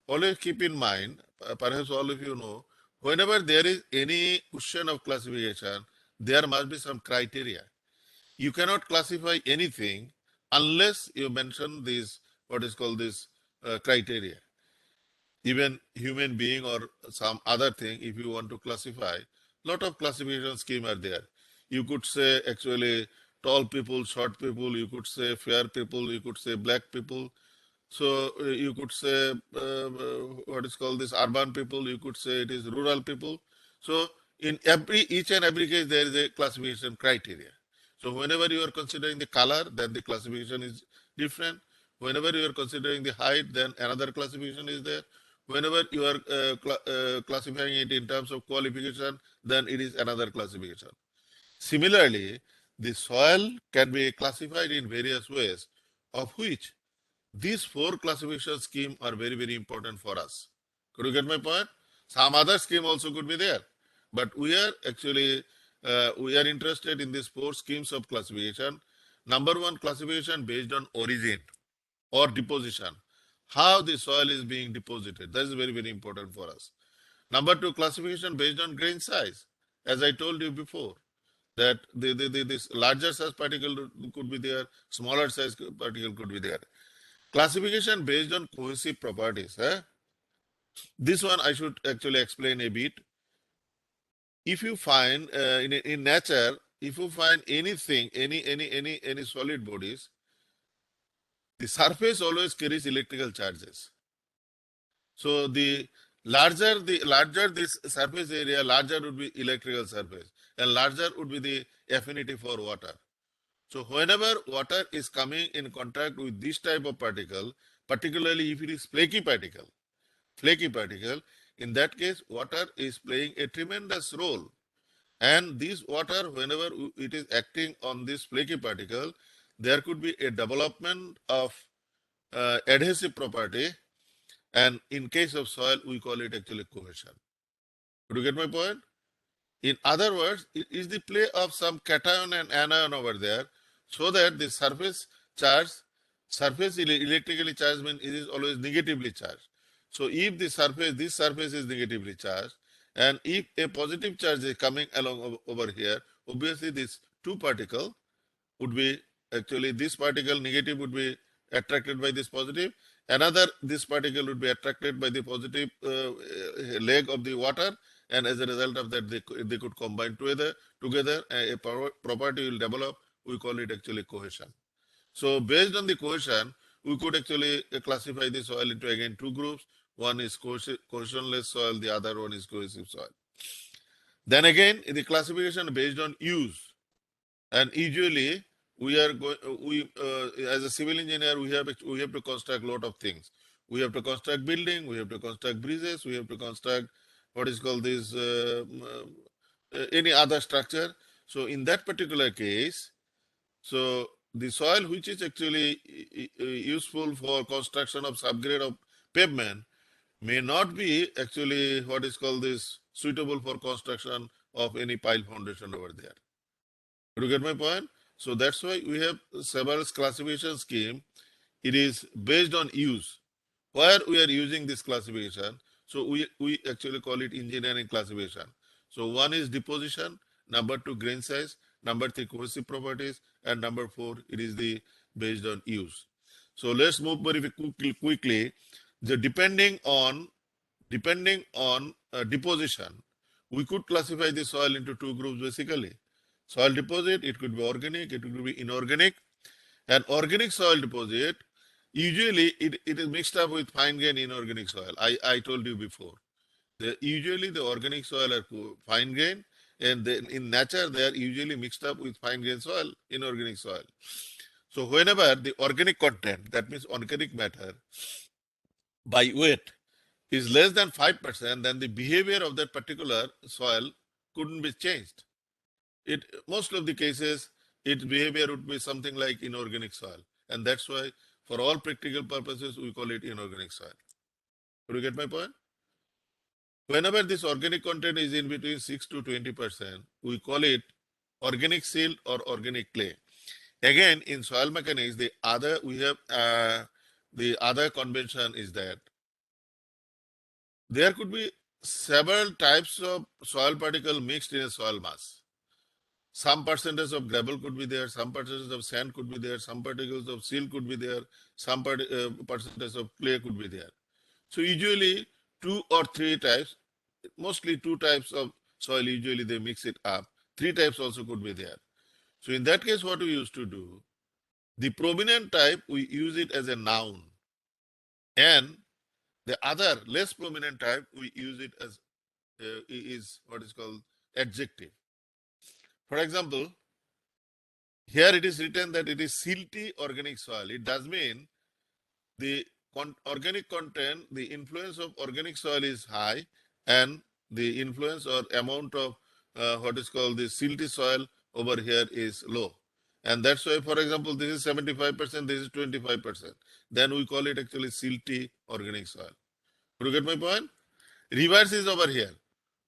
Always keep in mind, perhaps all of you know, whenever there is any question of classification, there must be some criteria. You cannot classify anything unless you mention this, what is called this criteria. Even human being or some other thing, if you want to classify, lot of classification scheme are there. You could say actually tall people, short people, you could say fair people, you could say black people. So you could say what is called this urban people, you could say it is rural people. So in each and every case there is a classification criteria. So whenever you are considering the color, then the classification is different. Whenever you are considering the height, then another classification is there. Whenever you are classifying it in terms of qualification, then it is another classification. Similarly, the soil can be classified in various ways, of which these four classification schemes are very important for us. Could you get my point? Some other scheme also could be there, but we are actually we are interested in these four schemes of classification. Number one, classification based on origin or deposition, how the soil is being deposited. That is very important for us. Number two, classification based on grain size. As I told you before, that this larger size particle could be there, smaller size particle could be there. Classification based on cohesive properties. This one I should actually explain a bit. If you find in nature, if you find anything, any solid bodies, the surface always carries electrical charges. So the larger this surface area, larger would be electrical surface, and larger would be the affinity for water. So whenever water is coming in contact with this type of particle, particularly if it is flaky particle, in that case, water is playing a tremendous role. And this water, whenever it is acting on this flaky particle, there could be a development of adhesive property. And in case of soil, we call it actually cohesion. Could you get my point? In other words, it is the play of some cation and anion over there, so that the surface electrically charged means it is always negatively charged. So if this surface is negatively charged, and if a positive charge is coming along over here, obviously these two particles would be actually, this particle negative would be attracted by this positive, another this particle would be attracted by the positive leg of the water, and as a result of that they could combine together a property will develop. We call it actually cohesion. So based on the cohesion, we could actually classify the soil into again two groups. One is cohesionless soil, the other one is cohesive soil. Then again, the classification based on use. And usually we are going, as a civil engineer, we have to construct a lot of things. We have to construct building, we have to construct bridges, we have to construct what is called this any other structure. So in that particular case, so the soil which is actually useful for construction of subgrade of pavement may not be actually what is called this suitable for construction of any pile foundation over there. Do you get my point? So that's why we have several classification scheme. It is based on use. Where we are using this classification, so we actually call it engineering classification. So one is deposition, number two grain size, number three cohesive properties, and number four it is the based on use. So let's move very quickly. The depending on deposition, we could classify the soil into two groups basically. Soil deposit, it could be organic, it could be inorganic. An organic soil deposit Usually, it is mixed up with fine grain inorganic soil. I told you before. Usually, the organic soil are fine grain, and then in nature, they are usually mixed up with fine grain soil, inorganic soil. So, whenever the organic content, that means organic matter, by weight is less than 5%, then the behavior of that particular soil couldn't be changed. Most of the cases, its behavior would be something like inorganic soil. And that's why, for all practical purposes, we call it inorganic soil. Do you get my point? Whenever this organic content is in between 6 to 20%, we call it organic silt or organic clay. Again, in soil mechanics, the other convention is that there could be several types of soil particle mixed in a soil mass. Some percentage of gravel could be there, some percentage of sand could be there, some particles of silt could be there, some percentage of clay could be there. So usually 2 or 3 types, mostly 2 types of soil, usually they mix it up. 3 types also could be there. So in that case, what we used to do, the prominent type, we use it as a noun. And the other less prominent type, we use it as is what is called adjective. For example, here it is written that it is silty organic soil. It does mean the organic content, the influence of organic soil is high, and the influence or amount of what is called the silty soil over here is low. And that's why, for example, this is 75%, this is 25%. Then we call it actually silty organic soil. Do you get my point? Reverse is over here.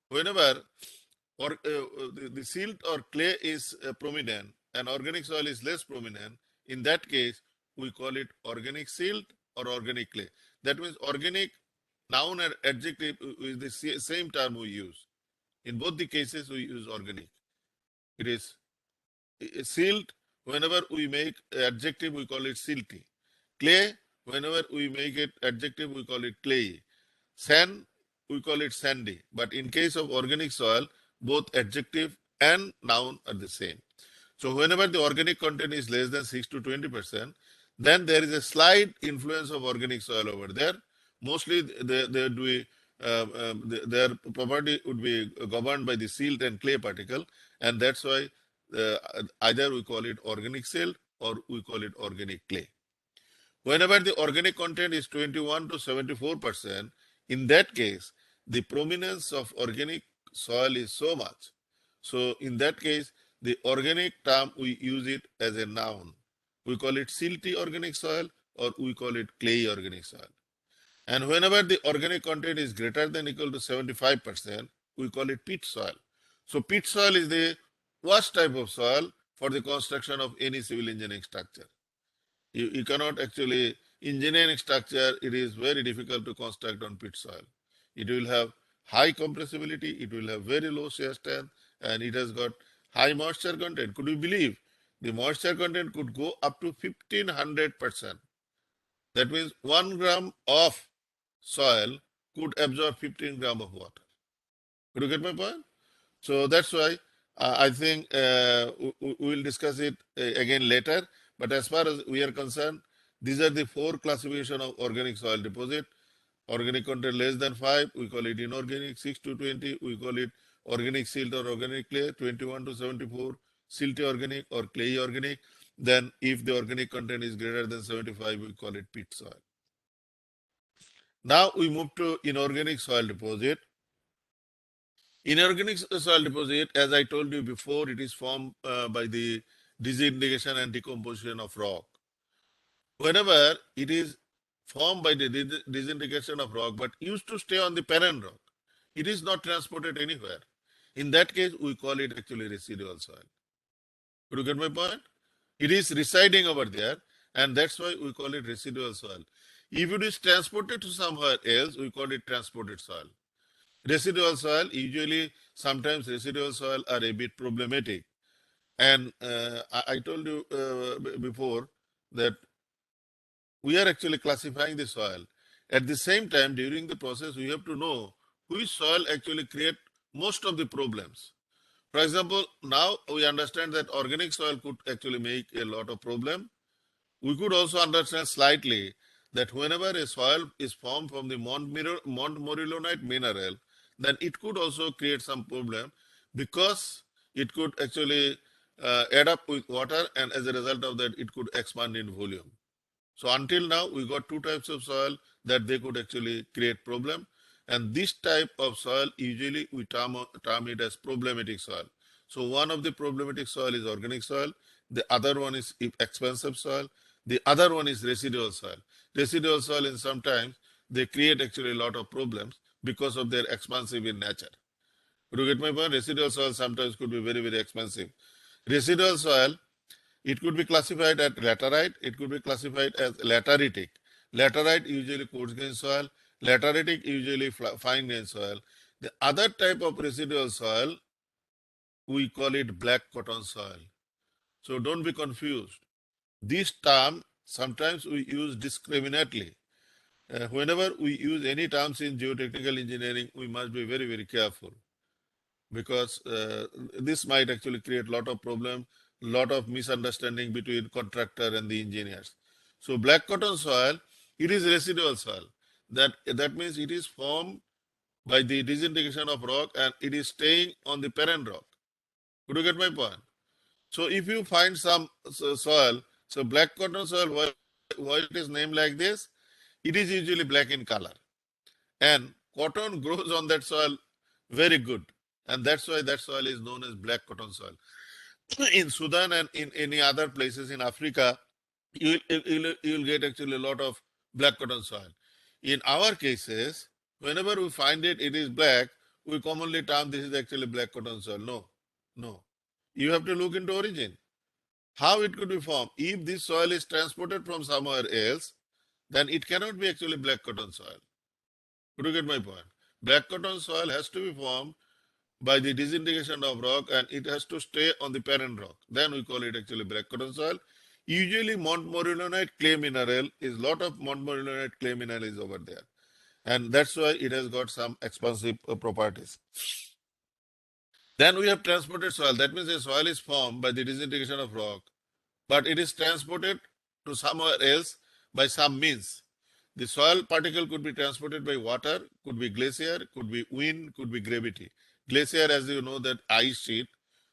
Whenever the silt or clay is prominent and organic soil is less prominent, in that case, we call it organic silt or organic clay. That means organic noun and adjective is the same term we use. In both the cases, we use organic. It is silt, whenever we make adjective, we call it silty. Clay, whenever we make it adjective, we call it clayey. Sand, we call it sandy. But in case of organic soil, both adjective and noun are the same. So whenever the organic content is less than 6 to 20%, then there is a slight influence of organic soil over there. Mostly their property would be governed by the silt and clay particle, and that's why uh, either we call it organic silt or we call it organic clay. Whenever the organic content is 21 to 74%, in that case, the prominence of organic soil is so much. So in that case, the organic term, we use it as a noun. We call it silty organic soil or we call it clay organic soil. And whenever the organic content is greater than equal to 75%, we call it peat soil. So peat soil is the worst type of soil for the construction of any civil engineering structure. You cannot actually engineering structure, it is very difficult to construct on pit soil. It will have high compressibility, it will have very low shear strength, and it has got high moisture content. Could you believe the moisture content could go up to 1500%? That means 1 gram of soil could absorb 15 gram of water. Could you get my point? So that's why I think we will discuss it again later. But as far as we are concerned, these are the 4 classification of organic soil deposit. Organic content less than 5, we call it inorganic. 6 to 20, we call it organic silt or organic clay. 21 to 74, silty organic or clay organic. Then if the organic content is greater than 75, we call it peat soil. Now we move to inorganic soil deposit. Inorganic soil deposit, as I told you before, it is formed by the disintegration and decomposition of rock. Whenever it is formed by the disintegration of rock, but used to stay on the parent rock, it is not transported anywhere. In that case, we call it actually residual soil. Could you get my point? It is residing over there, and that's why we call it residual soil. If it is transported to somewhere else, we call it transported soil. Residual soil, usually sometimes residual soil are a bit problematic. And I told you before that we are actually classifying the soil. At the same time, during the process, we have to know which soil actually create most of the problems. For example, now we understand that organic soil could actually make a lot of problem. We could also understand slightly that whenever a soil is formed from the Montmorillonite mineral, then it could also create some problem because it could actually add up with water, and as a result of that, it could expand in volume. So until now, we got two types of soil that they could actually create problem. And this type of soil, usually we term it as problematic soil. So one of the problematic soil is organic soil. The other one is expensive soil. The other one is residual soil. Residual soil in sometimes they create actually a lot of problems because of their expansive in nature. Do you get my point? Residual soil sometimes could be very, very expensive. Residual soil, it could be classified as laterite, it could be classified as lateritic. Laterite usually coarse grain soil, lateritic usually fine grain soil. The other type of residual soil, we call it black cotton soil. So don't be confused. This term sometimes we use discriminately. Whenever we use any terms in geotechnical engineering, we must be very, very careful because this might actually create a lot of problem, lot of misunderstanding between contractor and the engineers. So black cotton soil, it is residual soil. That means it is formed by the disintegration of rock and it is staying on the parent rock. Could you get my point? So if you find some soil, so black cotton soil, why it is named like this? It is usually black in color. And cotton grows on that soil very good. And that's why that soil is known as black cotton soil. In Sudan and in any other places in Africa, you'll get actually a lot of black cotton soil. In our cases, whenever we find it, it is black, we commonly term this is actually black cotton soil. No, no. You have to look into origin. How it could be formed? If this soil is transported from somewhere else, then it cannot be actually black cotton soil. Could you get my point? Black cotton soil has to be formed by the disintegration of rock and it has to stay on the parent rock. Then we call it actually black cotton soil. Usually Montmorillonite clay mineral is lot of Montmorillonite clay mineral is over there. And that's why it has got some expansive properties. Then we have transported soil. That means a soil is formed by the disintegration of rock, but it is transported to somewhere else by some means. The soil particle could be transported by water, could be glacier, could be wind, could be gravity. Glacier, as you know, that ice sheet.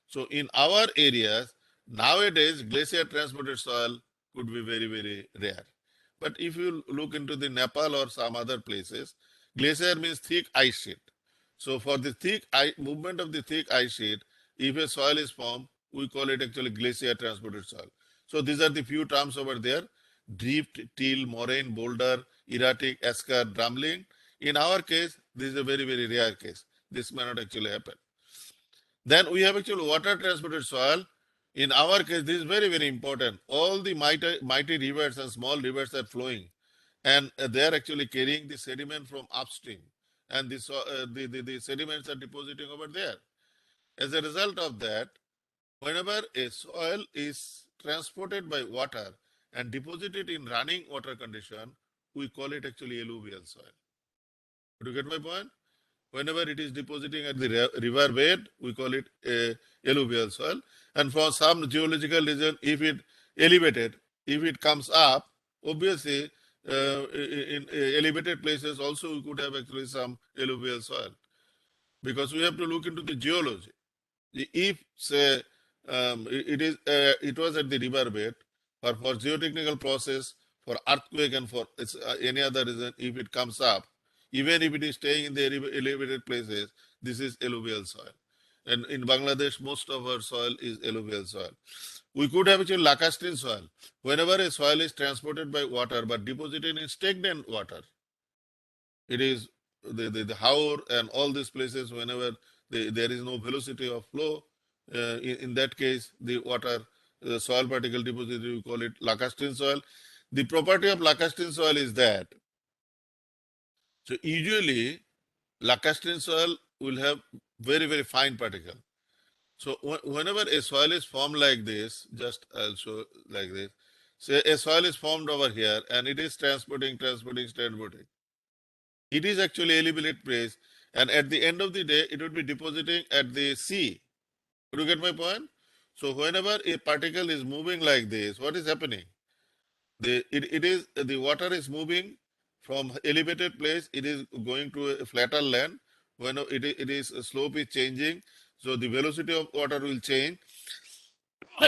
So in our areas, nowadays, glacier transported soil could be very, very rare. But if you look into the Nepal or some other places, glacier means thick ice sheet. So for the movement of the thick ice sheet, if a soil is formed, we call it actually glacier transported soil. So these are the few terms over there: drift, till, moraine, boulder, erratic, esker, drumbling. In our case, this is a very, very rare case. This may not actually happen. Then we have actually water transported soil. In our case, this is very, very important. All the mighty rivers and small rivers are flowing, and they are actually carrying the sediment from upstream, and the sediments are depositing over there. As a result of that, whenever a soil is transported by water and deposited in running water condition, we call it actually alluvial soil. Do you get my point? Whenever it is depositing at the river bed, we call it a alluvial soil. And for some geological reason, if it elevated, if it comes up, obviously in elevated places also we could have actually some alluvial soil because we have to look into the geology. If say it was at the river bed, or for geotechnical process, for earthquake and for any other reason, if it comes up, even if it is staying in the elevated places, this is alluvial soil. And in Bangladesh, most of our soil is alluvial soil. We could have actually lacustrine soil. Whenever a soil is transported by water but deposited in stagnant water, it is the Haur and all these places, whenever there is no velocity of flow, in that case, the water, the soil particle deposit, we call it lacustrine soil. The property of lacustrine soil is that, so usually lacustrine soil will have very, very fine particle. So whenever a soil is formed like this, just I'll show like this. Say a soil is formed over here and it is transporting. It is actually elevated place, and at the end of the day, it would be depositing at the sea. Do you get my point? So whenever a particle is moving like this, what is happening? The water is moving from elevated place. It is going to a flatter land. When it is slope is changing, so the velocity of water will change.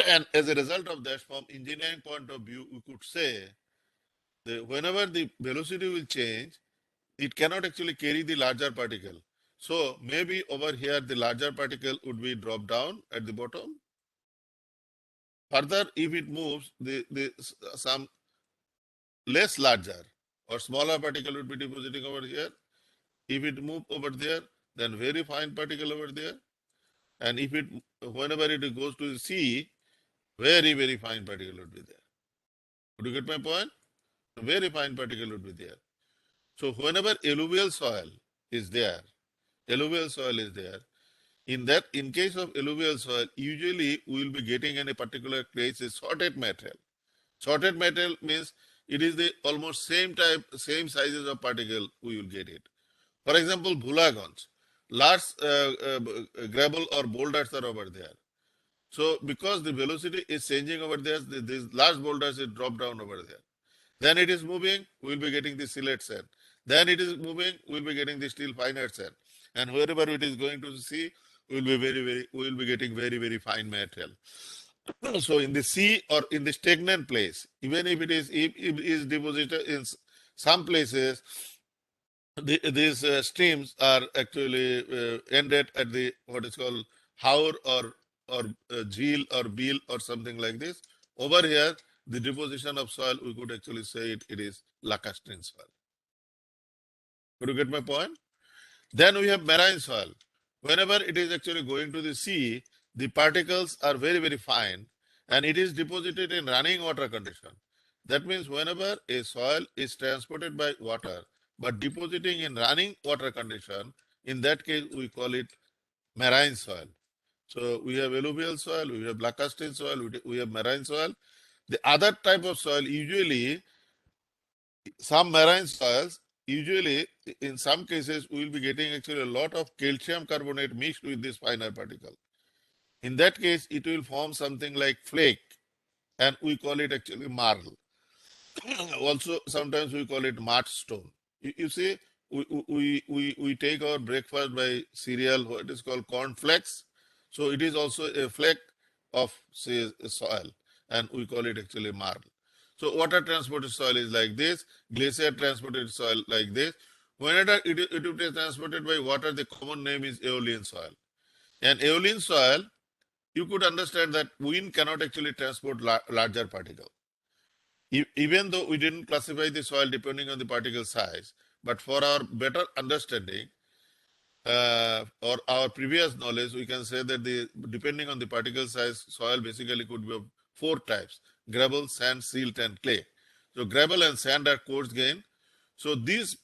And as a result of that, from engineering point of view, we could say that whenever the velocity will change, it cannot actually carry the larger particle. So maybe over here the larger particle would be dropped down at the bottom. Further, if it moves, some less larger or smaller particle would be depositing over here. If it move over there, then very fine particle over there. And if it, whenever it goes to the sea, very, very fine particle would be there. Would you get my point? Very fine particle would be there. So whenever alluvial soil is there, alluvial soil is there, in case of alluvial soil, usually we will be getting in a particular case a sorted material. Sorted material means it is the almost same type, same sizes of particle we will get it. For example, Bhulagans, large gravel or boulders are over there. So because the velocity is changing over there, these large boulders is drop down over there. Then it is moving, we will be getting the sillet sand. Then it is moving, we will be getting the steel finer sand. And wherever it is going to the sea, we will be we will be getting very, very fine material. So in the sea or in the stagnant place, even if it is deposited in some places, these streams are actually ended at the what is called haur or jheel or beel or something like this. Over here, the deposition of soil, we could actually say it is lacustrine soil. Could you get my point? Then we have marine soil. Whenever it is actually going to the sea, the particles are very, very fine and it is deposited in running water condition. That means whenever a soil is transported by water but depositing in running water condition, in that case we call it marine soil. So we have alluvial soil, we have lacustrine soil, we have marine soil. The other type of soil, usually some marine soils, usually in some cases we will be getting actually a lot of calcium carbonate mixed with this finer particle. In that case, it will form something like flake and we call it actually marl. Also, sometimes we call it mud stone. You see, we take our breakfast by cereal, what is called corn flakes. So it is also a flake of say soil, and we call it actually marl. So water transported soil is like this, glacier transported soil like this. Whenever it is transported by water, the common name is aeolian soil. And aeolian soil, you could understand that wind cannot actually transport larger particle. Even though we didn't classify the soil depending on the particle size, but for our better understanding or our previous knowledge, we can say that depending on the particle size, soil basically could be of four types: gravel, sand, silt, and clay. So gravel and sand are coarse grain. So these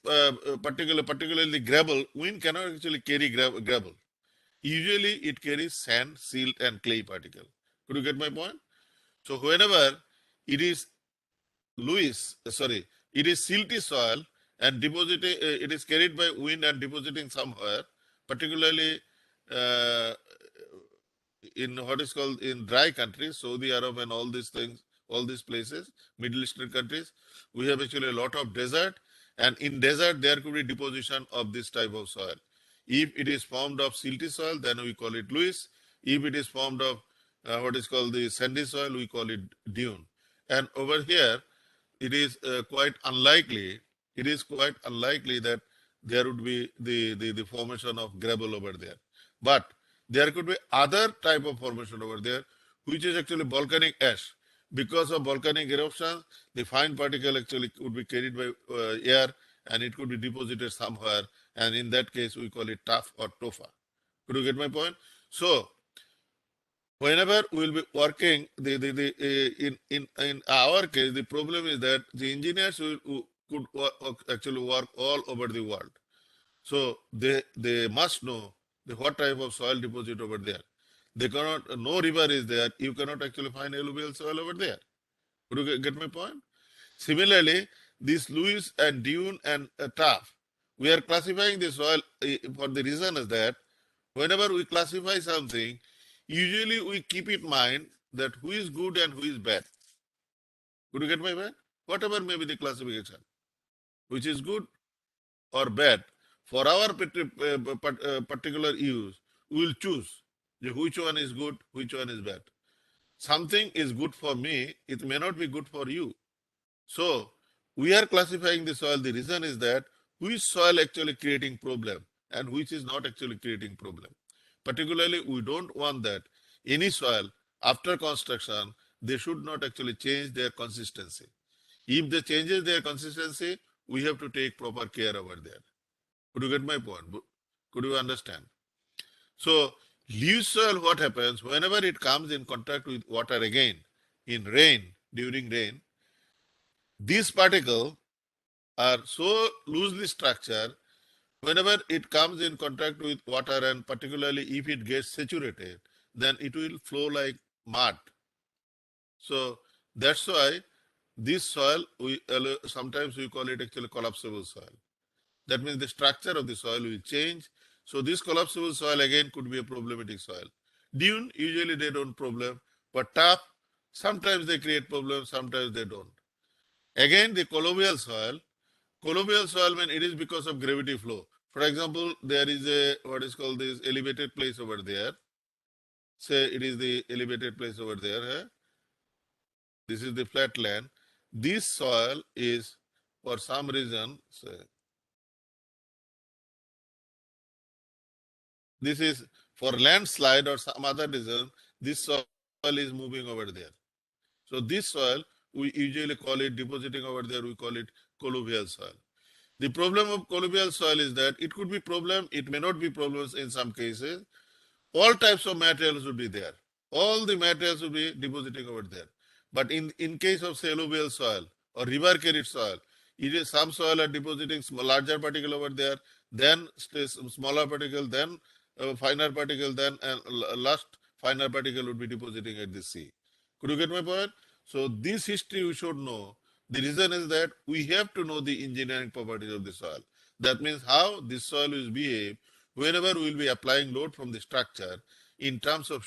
particularly gravel, wind cannot actually carry gravel. Usually it carries sand, silt, and clay particle. Could you get my point? So whenever it is it is silty soil and it is carried by wind and depositing somewhere, particularly uh, in what is called in dry countries, Saudi Arab and all these things, all these places, Middle Eastern countries, we have actually a lot of desert, and in desert there could be deposition of this type of soil. If it is formed of silty soil, then we call it Lewis. If it is formed of what is called the sandy soil, we call it dune. And over here, it is quite unlikely. It is quite unlikely that there would be the formation of gravel over there. But there could be other type of formation over there, which is actually volcanic ash. Because of volcanic eruption, the fine particle actually would be carried by air and it could be deposited somewhere. And in that case, we call it tuff or tufa. Could you get my point? So whenever we will be working in our case, the problem is that the engineers who could actually work all over the world. So they must know what type of soil deposit over there. They cannot, no river is there, you cannot actually find alluvial soil over there. Could you get my point? Similarly, this Lewis and dune and tuff, we are classifying the soil for the reason is that whenever we classify something, usually we keep in mind that who is good and who is bad. Could you get my point? whatever may be the classification, which is good or bad. For our particular use, we will choose which one is good, which one is bad. Something is good for me, it may not be good for you. So we are classifying the soil. The reason is that which soil actually creating problem and which is not actually creating problem. Particularly, we don't want that any soil after construction, they should not actually change their consistency. If they changes their consistency, we have to take proper care over there. Could you get my point? Could you understand? So loose soil, what happens whenever it comes in contact with water again, in rain, during rain, these particles are so loosely structured, whenever it comes in contact with water and particularly if it gets saturated, then it will flow like mud. So that's why this soil, sometimes we call it actually collapsible soil. That means the structure of the soil will change. So this collapsible soil again could be a problematic soil. Dune, usually they don't problem, but tuff, sometimes they create problems, sometimes they don't. Again, the colloquial soil means it is because of gravity flow. For example, there is a, what is called this elevated place over there. Say it is the elevated place over there. This is the flat land. This soil is, for some reason, say, this is for landslide or some other reason, this soil is moving over there. So this soil, we usually call it depositing over there, we call it colluvial soil. The problem of colluvial soil is that it could be problem, it may not be problems in some cases. All types of materials would be there. All the materials would be depositing over there. But in case of say alluvial soil or river carried soil, it is some soil are depositing larger particle over there, then smaller particle, then finer particle, then last finer particle would be depositing at the sea. Could you get my point? So this history we should know. The reason is that we have to know the engineering properties of the soil. That means how this soil will behave whenever we will be applying load from the structure in terms of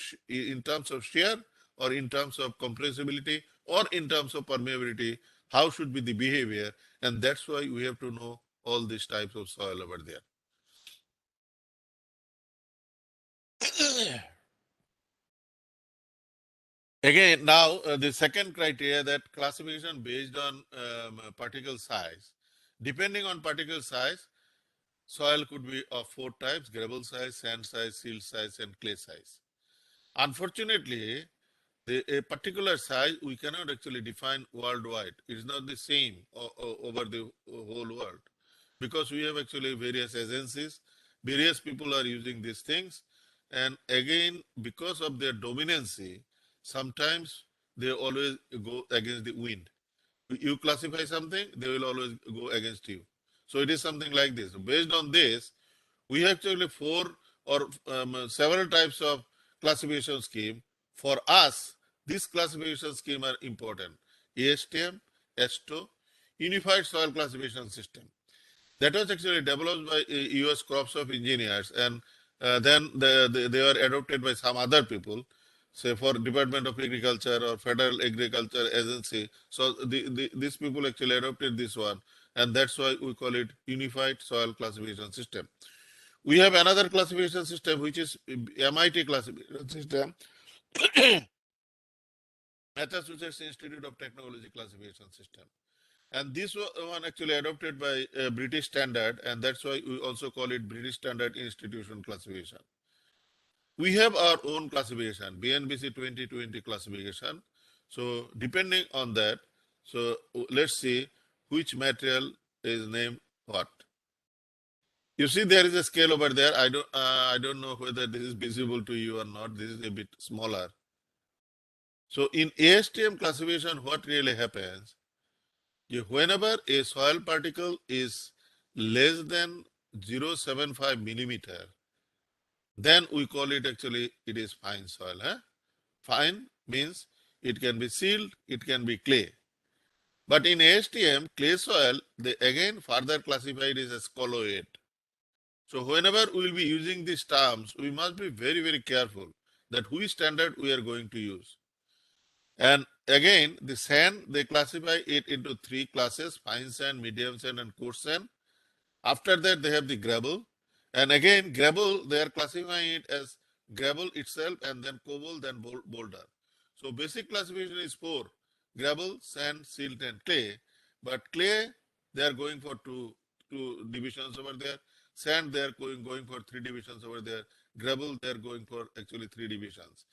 shear or in terms of compressibility or in terms of permeability, how should be the behavior, and that's why we have to know all these types of soil over there. Again, now the second criteria, that classification based on particle size. Depending on particle size, soil could be of four types: gravel size, sand size, silt size, and clay size. Unfortunately, a particular size we cannot actually define worldwide. It is not the same over the whole world, because we have actually various agencies, various people are using these things, and again, because of their dominancy, sometimes they always go against the wind. You classify something, they will always go against you. So it is something like this. Based on this, we have actually four or several types of classification scheme. For us, these classification scheme are important: ASTM, ESTO, Unified Soil Classification System. That was actually developed by US crops of engineers, and then they were adopted by some other people, say for Department of Agriculture or Federal Agriculture Agency. So these people actually adopted this one, and that's why we call it Unified Soil Classification System. We have another classification system, which is MIT classification system, Massachusetts Institute of Technology classification system. And this one actually adopted by British standard, and that's why we also call it British Standard Institution classification. We have our own classification, BNBC 2020 classification. So depending on that, so let's see which material is named what. You see, there is a scale over there. I don't know whether this is visible to you or not. This is a bit smaller. So in ASTM classification, what really happens? Whenever a soil particle is less than 0.75 millimeter, then we call it actually it is fine soil. Fine means it can be silt, it can be clay. But in ASTM, clay soil, they again further classified as colloid. So whenever we will be using these terms, we must be very, very careful that which standard we are going to use. And again, the sand, they classify it into three classes: fine sand, medium sand, and coarse sand. After that, they have the gravel. And again, gravel, they are classifying it as gravel itself, and then cobble, then boulder. So basic classification is four: gravel, sand, silt, and clay. But clay, they are going for two divisions over there. Sand, they are going for three divisions over there. Gravel, they are going for actually three divisions.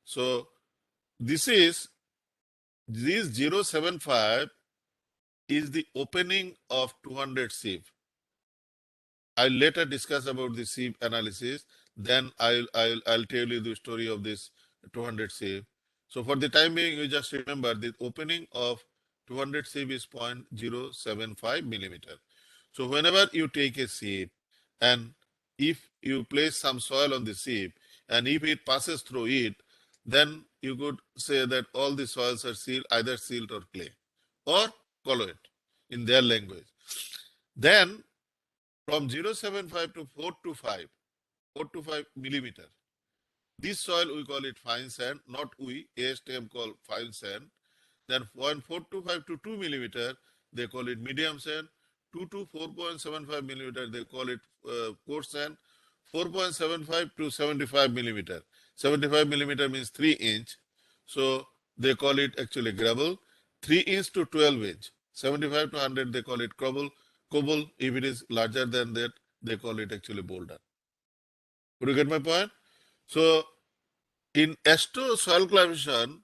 So this 0.75 is the opening of 200 sieve. I'll later discuss about the sieve analysis. Then I'll tell you the story of this 200 sieve. So for the time being, you just remember the opening of 200 sieve is 0.075 millimeter. So whenever you take a sieve, and if you place some soil on the sieve, and if it passes through it, then you could say that all the soils are sealed, either silt or clay, or colloid in their language. Then from 0.75 to 4 to 5 millimeter, this soil we call it fine sand, not we, ASTM call fine sand. Then 0.425 to 2 millimeter, they call it medium sand. 2 to 4.75 millimeter, they call it coarse sand. 4.75 to 75 millimeter. 75 millimeter means 3 inch. So they call it actually gravel. 3 inch to 12 inch. 75 to 100, they call it cobble. Cobble, if it is larger than that, they call it actually boulder. Could you get my point? So in Astro soil classification,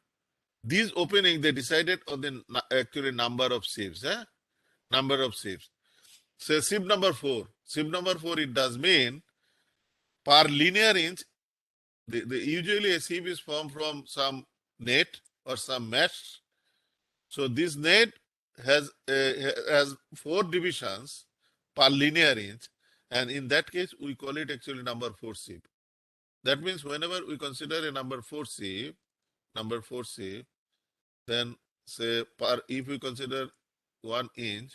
these opening, they decided on the actually number of sieves. Number of sieves. So sieve number 4. Sieve number 4, it does mean per linear inch, usually a sieve is formed from some net or some mesh. So this net has 4 divisions per linear inch, and in that case we call it actually number 4 sieve. That means whenever we consider a number 4 sieve, then say if we consider 1 inch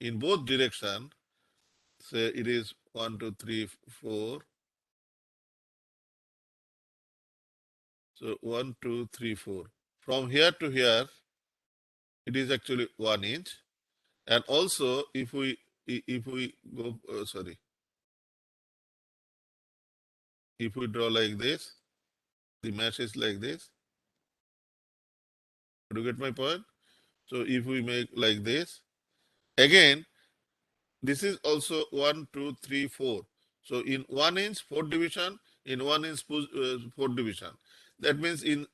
in both direction, say it is 1, 2, 3, 4. So 1, 2, 3, 4. From here to here, it is actually 1 inch. And also, if we go, if we draw like this, the mesh is like this. Do you get my point? So if we make like this, again, this is also 1, 2, 3, 4. So in 1 inch, 4 division, in 1 inch, 4 division. That means in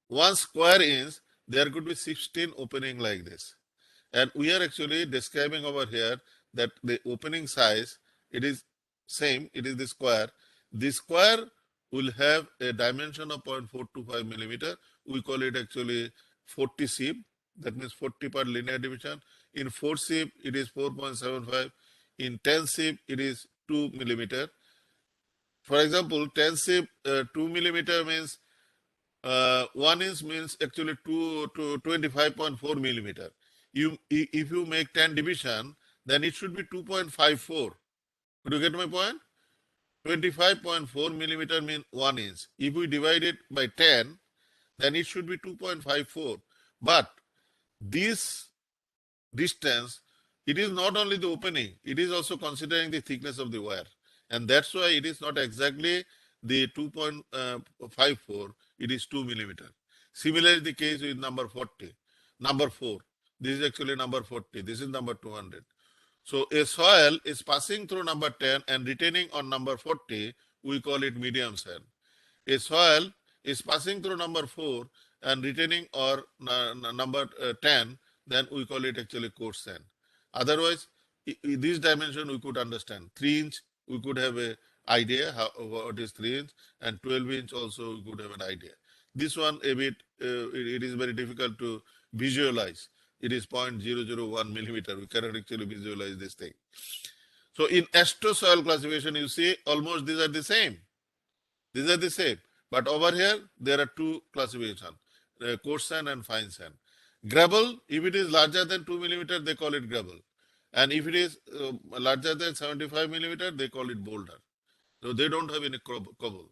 1 square inch, there could be 16 opening like this. And we are actually describing over here that the opening size, it is same, it is the square. The square will have a dimension of 0.425 millimeter. We call it actually 40 sieve. That means 40 per linear division. In 4 sieve, it is 4.75. In 10 sieve, it is 2 millimeter. For example, 10 sieve, 2 millimeter means 1 inch means actually 2 to 25.4 millimeter. If you make 10 division, then it should be 2.54. Could you get my point? 25.4 millimeter means 1 inch. If we divide it by 10, then it should be 2.54. But this distance, it is not only the opening, it is also considering the thickness of the wire. And that's why it is not exactly the 2.54, it is 2 millimeter. Similarly, the case with number 40, number 4. This is actually number 40, this is number 200. So a soil is passing through number 10 and retaining on number 40, we call it medium sand. A soil is passing through number 4 and retaining or number 10, then we call it actually coarse sand. Otherwise, this dimension we could understand. 3 inch, we could have a idea what is 3 inch, and 12 inch also we could have an idea. This one a bit, it is very difficult to visualize. It is 0.001 millimeter. We cannot actually visualize this thing. So in astro soil classification, you see almost these are the same. These are the same. But over here, there are two classifications, coarse sand and fine sand. Gravel, if it is larger than 2 millimeter, they call it gravel. And if it is larger than 75 millimeter, they call it boulder. So they don't have any cobble.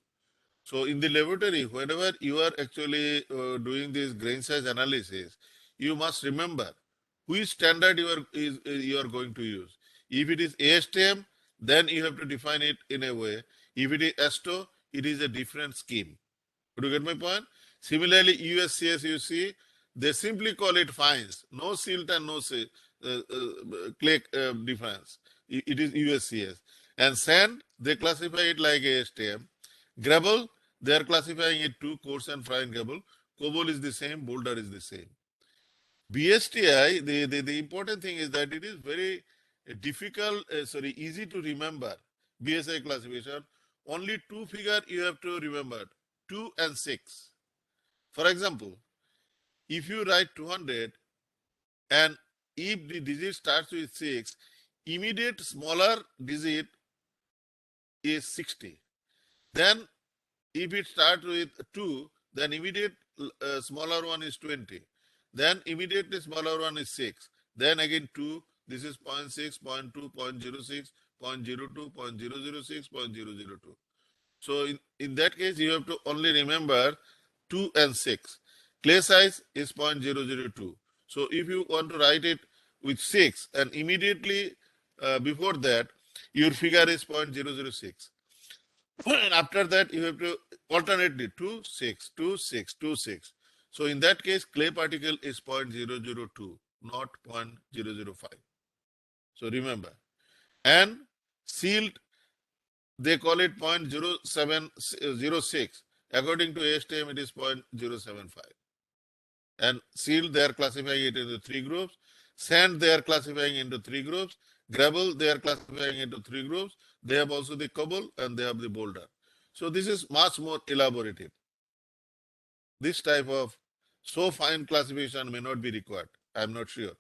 So in the laboratory, whenever you are actually doing this grain size analysis, you must remember which standard you are going to use. If it is ASTM, then you have to define it in a way. If it is ASTO, it is a different scheme. Do you get my point? Similarly, USCS, you see, they simply call it fines. No silt and no clay difference. It is USCS. And sand, they classify it like ASTM. Gravel, they are classifying it to coarse and fine gravel. Cobble is the same, boulder is the same. BSTI, the important thing is that it is very easy to remember. BSI classification, only two figure you have to remember, 2 and 6. For example, if you write 200 and if the digit starts with 6, immediate smaller digit is 60. Then if it starts with 2, then immediate smaller one is 20. Then immediately smaller one is 6. Then again 2, this is 0 0.6, 0.2, 0.06, 0.02, 0.006, 0.002. So in that case, you have to only remember 2 and 6. Clay size is 0.002. So if you want to write it with 6 and immediately before that, your figure is 0.006. And after that, you have to alternately 2, 6, 2, 6, 2, 6. So in that case, clay particle is 0.002, not 0.005. So remember. And sealed, they call it 0.0706. According to ASTM, it is 0.075. And sealed, they are classifying it into three groups. Sand, they are classifying into three groups. Gravel, they are classifying into three groups. They have also the cobble and they have the boulder. So this is much more elaborative. This type of so fine classification may not be required. I am not sure.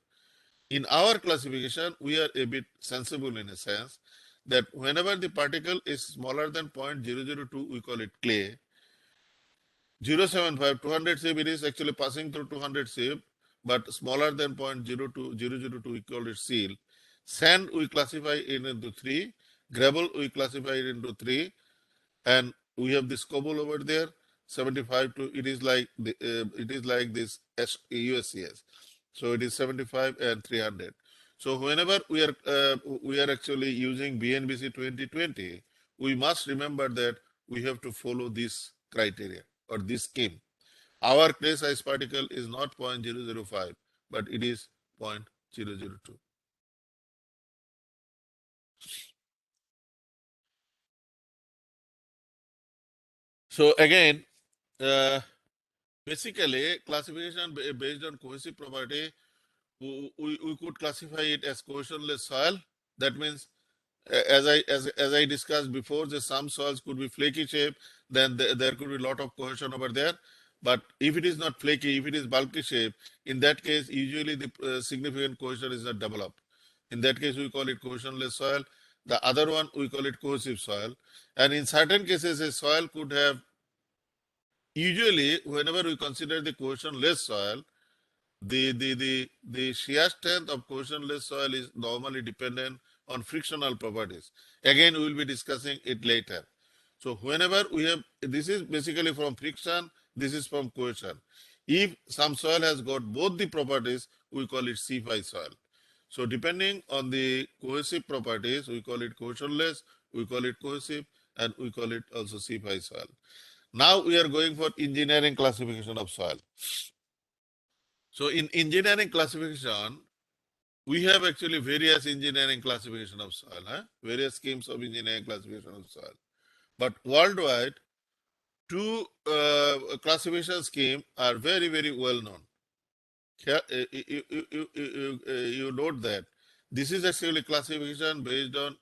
In our classification, we are a bit sensible in a sense that whenever the particle is smaller than 0.002, we call it clay. 0.075, 200 SIP, it is actually passing through 200 SIP, but smaller than 0.002, we call it seal. Sand, we classify it into three. Gravel, we classify it into three. And we have this cobble over there, 75 to, it is like this USCS. So it is 75 and 300. So whenever we are actually using BNBC 2020, we must remember that we have to follow this criteria or this scheme. Our clay size particle is not 0.005, but it is 0.002. So again, basically classification based on cohesive property, we could classify it as cohesionless soil. That means, as I discussed before, the some soils could be flaky shape, then there could be a lot of cohesion over there. But if it is not flaky, if it is bulky shape, in that case, usually the significant cohesion is not developed. In that case, we call it cohesionless soil. The other one, we call it cohesive soil. And in certain cases, a soil could have, usually, whenever we consider the cohesionless soil, the shear strength of cohesionless soil is normally dependent on frictional properties. Again, we will be discussing it later. So whenever we have, this is basically from friction, this is from cohesion. If some soil has got both the properties, we call it C5 soil. So depending on the cohesive properties, we call it cohesionless, we call it cohesive, and we call it also C5 soil. Now we are going for engineering classification of soil. So in engineering classification, we have actually various engineering classification of soil, various schemes of engineering classification of soil. But worldwide, two classification schemes are very, very well known. You note that this is actually classification based on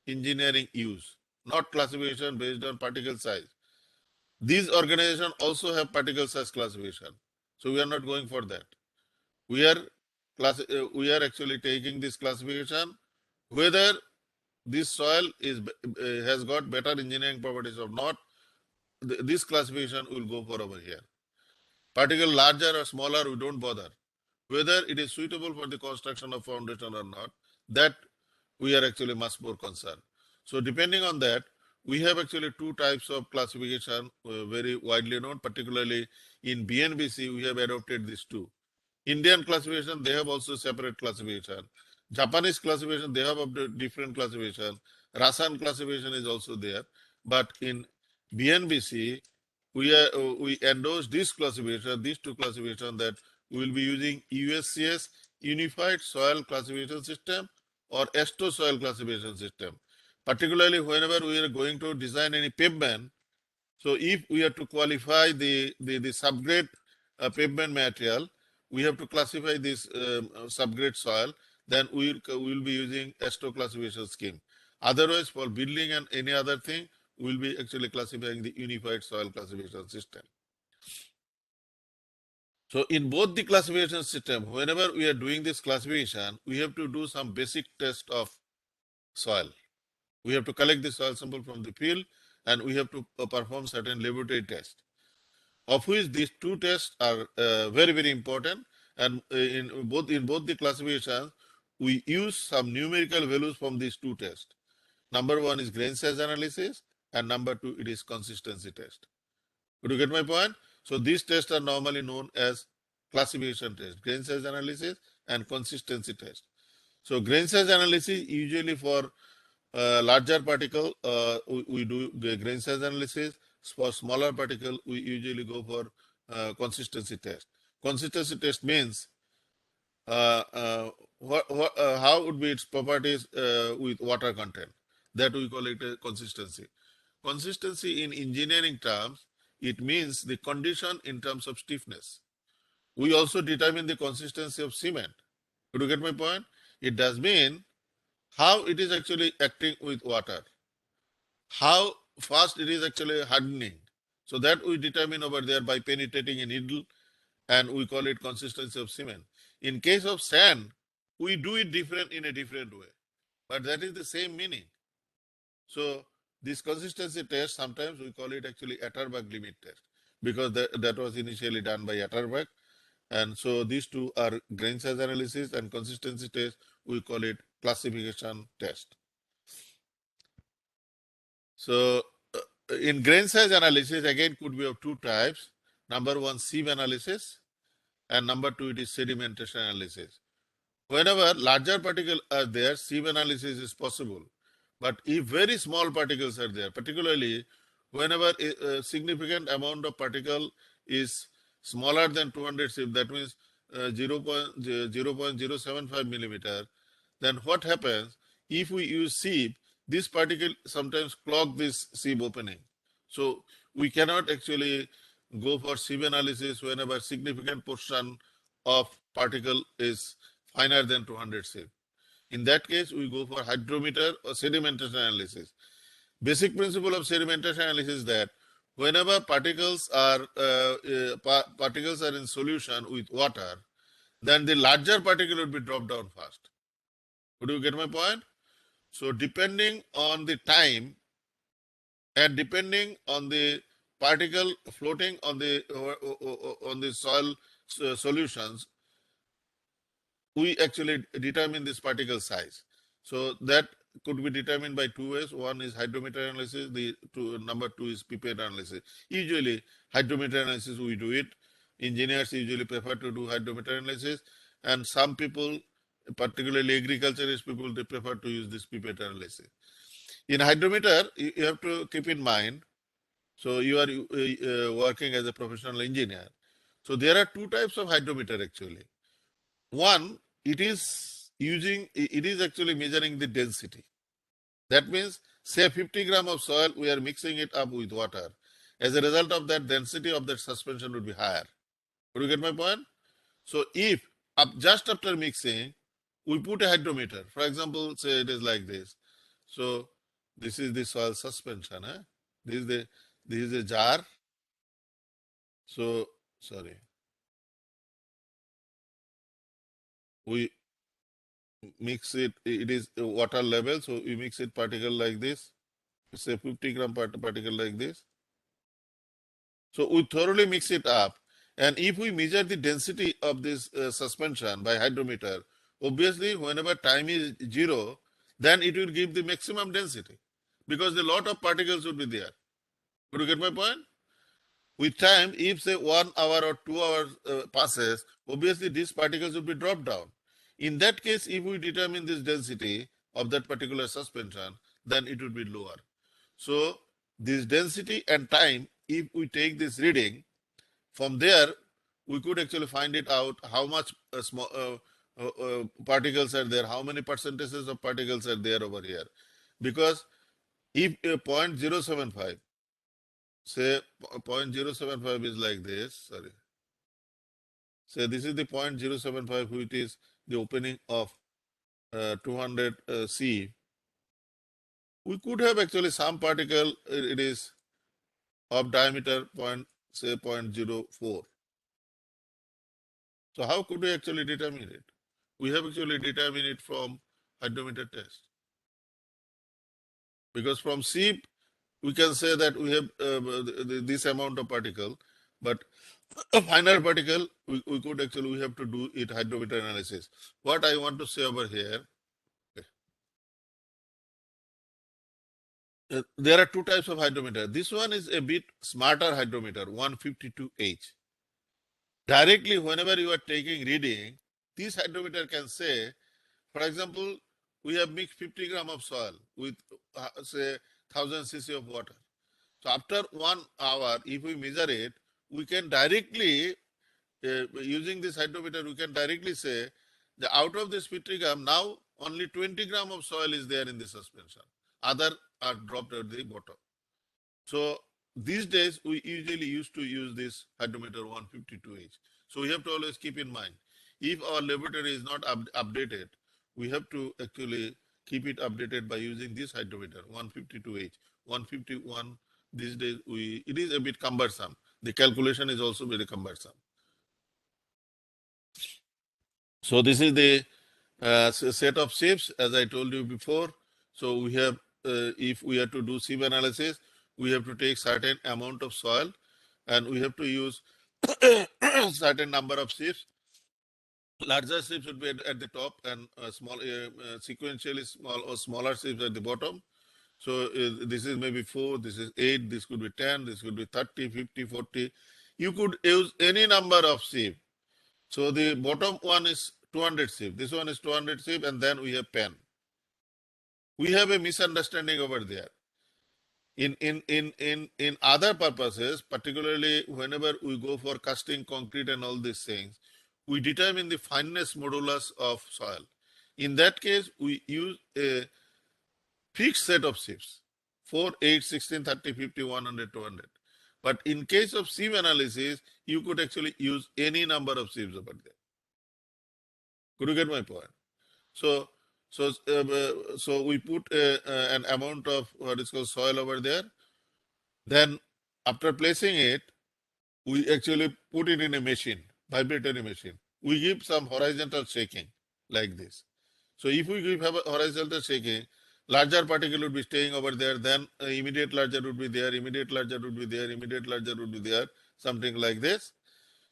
engineering use, not classification based on particle size. These organizations also have particle size classification. So we are not going for that. We are we are actually taking this classification whether this soil is has got better engineering properties or not. This classification will go for over here. Particle larger or smaller, we don't bother. Whether it is suitable for the construction of foundation or not, that we are actually much more concerned. So depending on that, we have actually two types of classification very widely known, particularly in BNBC, we have adopted these two. Indian classification, they have also separate classification. Japanese classification, they have a different classification. Russian classification is also there. But in BNBC, we endorse this classification, these two classification, that we will be using USCS, Unified Soil Classification System, or ESTO Soil Classification System. Particularly whenever we are going to design any pavement, so if we are to qualify the subgrade pavement material, we have to classify this subgrade soil, then we will be using ESTO classification scheme. Otherwise, for building and any other thing, we will be actually classifying the Unified Soil Classification System. So in both the classification system, whenever we are doing this classification, we have to do some basic test of soil. We have to collect the soil sample from the field, and we have to perform certain laboratory tests, of which these two tests are very, very important. And in both the classifications, we use some numerical values from these two tests. Number one is grain size analysis, and number two, it is consistency test. Could you get my point? So these tests are normally known as classification test, grain size analysis and consistency test. So grain size analysis usually for larger particle, we do the grain size analysis. For smaller particle, we usually go for consistency test. Consistency test means how would be its properties with water content. That we call it a consistency. Consistency in engineering terms, it means the condition in terms of stiffness. We also determine the consistency of cement. Could you get my point? It does mean how it is actually acting with water, how fast it is actually hardening. So that we determine over there by penetrating a needle, and we call it consistency of cement. In case of sand, we do it different in a different way, but that is the same meaning. So this consistency test, sometimes we call it actually Atterberg limit test, because that was initially done by Atterberg. And so these two are grain size analysis and consistency test. We call it classification test. So in grain size analysis, again, could be of two types. Number one, sieve analysis, and number two, it is sedimentation analysis. Whenever larger particles are there, sieve analysis is possible. But if very small particles are there, particularly whenever a significant amount of particle is smaller than 200 sieve, that means 0.075 millimeter, then what happens? If we use sieve, this particle sometimes clog this sieve opening. So we cannot actually go for sieve analysis whenever significant portion of particle is finer than 200 sieve. In that case, we go for hydrometer or sedimentation analysis. Basic principle of sedimentation analysis is that whenever particles are in solution with water, then the larger particle would be dropped down fast. Would you get my point? So depending on the time and depending on the particle floating on the soil solutions, we actually determine this particle size. So that could be determined by two ways. One is hydrometer analysis, number two is pipette analysis. Usually hydrometer analysis we do it. Engineers usually prefer to do hydrometer analysis, and some people, particularly agriculturist people, they prefer to use this pipette analysis. In hydrometer, you have to keep in mind, so you are working as a professional engineer. So there are two types of hydrometer actually. One, it is actually measuring the density. That means, say 50 gram of soil, we are mixing it up with water. As a result of that, density of that suspension would be higher. Would you get my point? So if just after mixing, we put a hydrometer, for example, say it is like this. So this is the soil suspension. This is a jar. So sorry. We mix it, it is water level, so we mix it particle like this, say 50 gram particle like this. So we thoroughly mix it up, and if we measure the density of this suspension by hydrometer, obviously whenever time is 0, then it will give the maximum density. because a lot of particles would be there. Could you get my point? With time, if say 1 hour or 2 hours passes, obviously these particles would be dropped down. In that case, if we determine this density of that particular suspension, then it would be lower. So this density and time, if we take this reading, from there, we could actually find it out how much small particles are there, how many percentages of particles are there over here. Because if 0.075, say 0.075 is like this, sorry. Say this is the 0.075, which is the opening of 200 C. We could have actually some particle, it is of diameter say 0.04. So how could we actually determine it? We have actually determined it from hydrometer test. Because from sieve, we can say that we have this amount of particle, but a finer particle, we could actually, we have to do it hydrometer analysis. What I want to say over here, there are two types of hydrometer. This one is a bit smarter hydrometer, 152H. Directly, whenever you are taking reading, this hydrometer can say, for example, we have mixed 50 gram of soil with, say, 1000 cc of water. So after 1 hour, if we measure it, we can directly, using this hydrometer, we can directly say that out of this 50 gram, now only 20 gram of soil is there in the suspension. Other are dropped at the bottom. So these days, we usually used to use this hydrometer 152H. So we have to always keep in mind, if our laboratory is not updated, we have to actually keep it updated by using this hydrometer 152H. 151 these days, it is a bit cumbersome. The calculation is also very cumbersome. So this is the set of shapes, as I told you before. So we have, if we have to do sieve analysis, we have to take certain amount of soil and we have to use certain number of sieves. Larger sieves would be at the top and small, sequentially small or smaller sieves at the bottom. So this is maybe 4, this is 8, this could be 10, this could be 30, 50, 40. You could use any number of sieve. So the bottom one is 200 sieve, this one is 200 sieve, and then we have pen. We have a misunderstanding over there. In other purposes, particularly whenever we go for casting concrete and all these things, we determine the fineness modulus of soil. In that case, we use a fixed set of sieves, 4, 8, 16, 30, 50, 100, 200. But in case of sieve analysis, you could actually use any number of sieves over there. Could you get my point? So, so we put an amount of what is called soil over there. Then after placing it, we actually put it in a machine, vibratory machine. We give some horizontal shaking like this. So if we give a horizontal shaking, larger particle would be staying over there, then immediate larger would be there, immediate larger would be there, immediate larger would be there, something like this.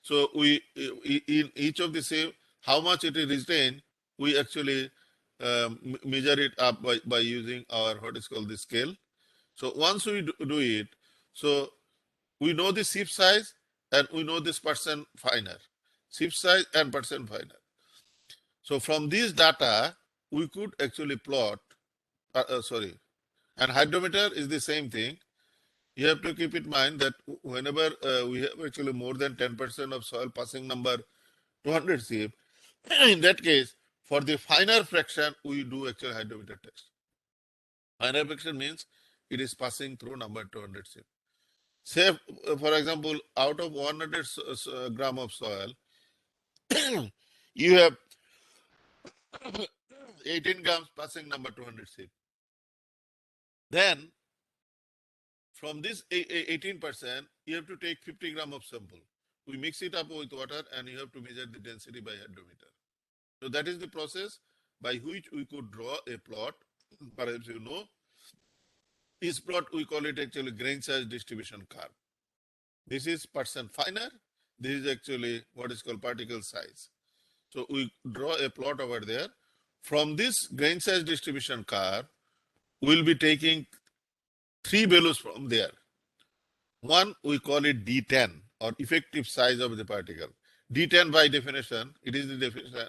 So we, in each of the same, how much it is retained, we actually measure it up by using our what is called the scale. So once we do it, so we know the sieve size and we know this percent finer, sieve size and percent finer. So from these data, we could actually plot, sorry, and hydrometer is the same thing. You have to keep in mind that whenever we have actually more than 10% of soil passing number 200 sieve, in that case, for the finer fraction, we do actual hydrometer test. Finer fraction means it is passing through number 200 sieve. Say, for example, out of 100 gram of soil, you have 18 grams passing number 200 sieve. Then, from this 18%, you have to take 50 gram of sample. We mix it up with water and you have to measure the density by hydrometer. So that is the process by which we could draw a plot. Perhaps you know, this plot we call it actually grain size distribution curve. This is percent finer. This is actually what is called particle size. So we draw a plot over there. From this grain size distribution curve, we'll be taking three values from there. One, we call it D10 or effective size of the particle. D10 by definition, it is the definition.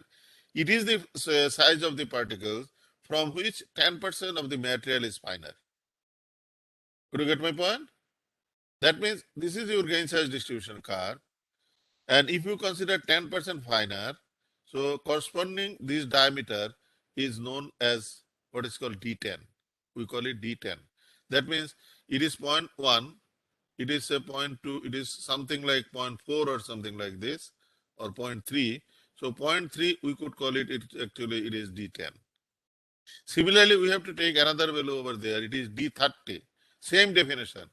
It is the size of the particles from which 10% of the material is finer. Could you get my point? That means this is your grain size distribution curve. And if you consider 10% finer, so corresponding this diameter is known as what is called D10. We call it D10. That means it is 0.1, it is a 0.2, it is something like 0.4 or something like this, or 0.3. So 0.3, we could call it, actually it is D10. Similarly, we have to take another value over there. It is D30. Same definition.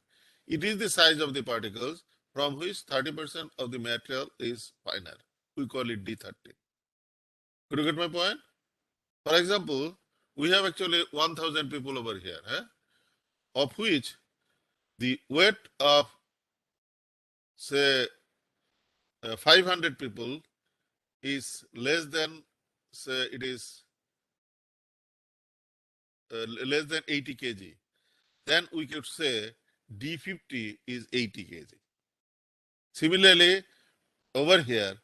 It is the size of the particles from which 30% of the material is finer. We call it D30. Could you get my point? For example, we have actually 1,000 people over here, of which the weight of, say, 500 people is less than, say, it is less than 80 kg. Then we could say D50 is 80 kg. Similarly, over here,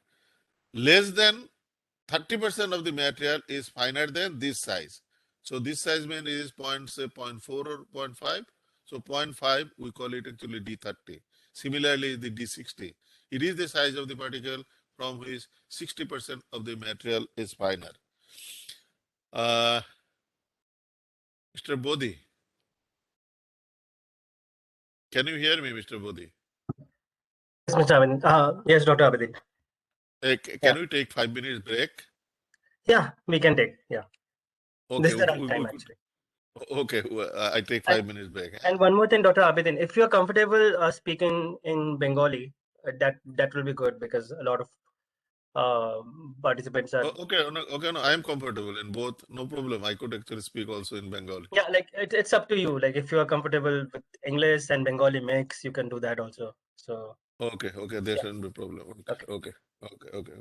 less than 30% of the material is finer than this size. So this size means is point, say 0.4 or zero point 0.5. So 0.5, we call it actually D30. Similarly, the D60. It is the size of the particle from which 60% of the material is finer. Uh, Mr. Bodhi, can you hear me, Mr. Bodhi? Yes, Mr. Abedin. Yes, Dr. Abedin. Can we take 5 minutes break? Yeah, we can take. Yeah. Okay, This is the right time, could, actually. okay. I take And, 5 minutes break. and one more thing, Dr. Abedin, if you're comfortable speaking in Bengali, that will be good because a lot of participants are. Okay, okay, no, I am comfortable in both. No problem. I could actually speak also in Bengali. Yeah, like it's up to you. Like if you are comfortable with English and Bengali mix, you can do that also. So Okay, there yeah, shouldn't be a problem. okay. Okay.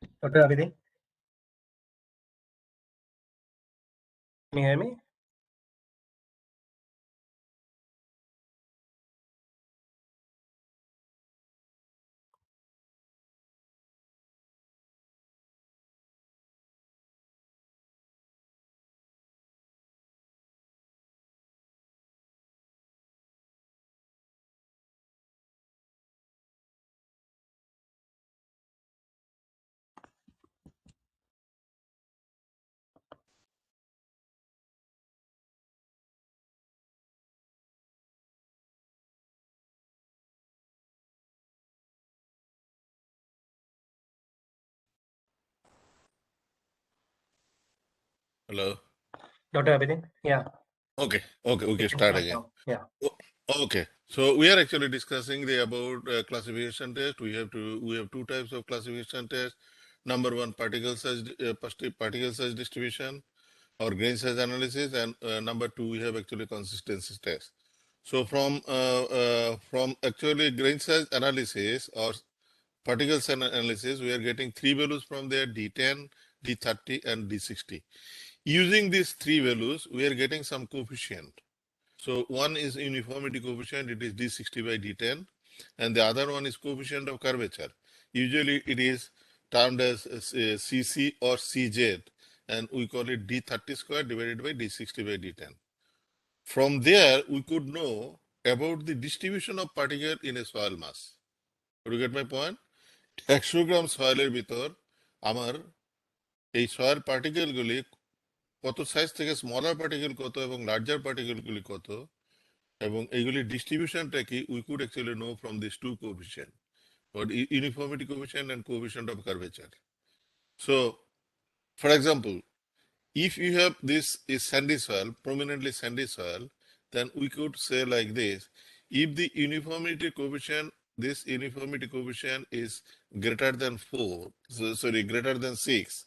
Dr. Abhidin, can you hear me? Hello. Dr. Abhidin, yeah, Okay, we you can can start start again. now. Yeah. Okay, so we are actually discussing the about classification test. We have two types of classification test. Number one, particle size distribution or grain size analysis, and number two, we have actually consistency test. So from actually grain size analysis or particle size analysis, we are getting three values from there: D10, D30, and D60. Using these three values, we are getting some coefficient. So one is uniformity coefficient, it is D60 by D10, and the other one is coefficient of curvature. Usually it is termed as CC or CZ, and we call it D30 square divided by D60 by D10. From there, we could know about the distribution of particle in a soil mass. Do you get my point? 100 গ্রাম সয়েলের ভিতর আমার এই soil পার্টিকেলগুলি কত size থেকে smaller particle কত এবং larger পার্টিকেলগুলি কত এবং এইগুলির ডিস্ট্রিবিউশনটা কি we could actually know from this two coefficient or uniformity coefficient and coefficient of curvature. So, for example, if you have this is sandy soil, prominently sandy soil, then we could say like this: if the uniformity coefficient, this uniformity coefficient is greater than 4, greater than 6,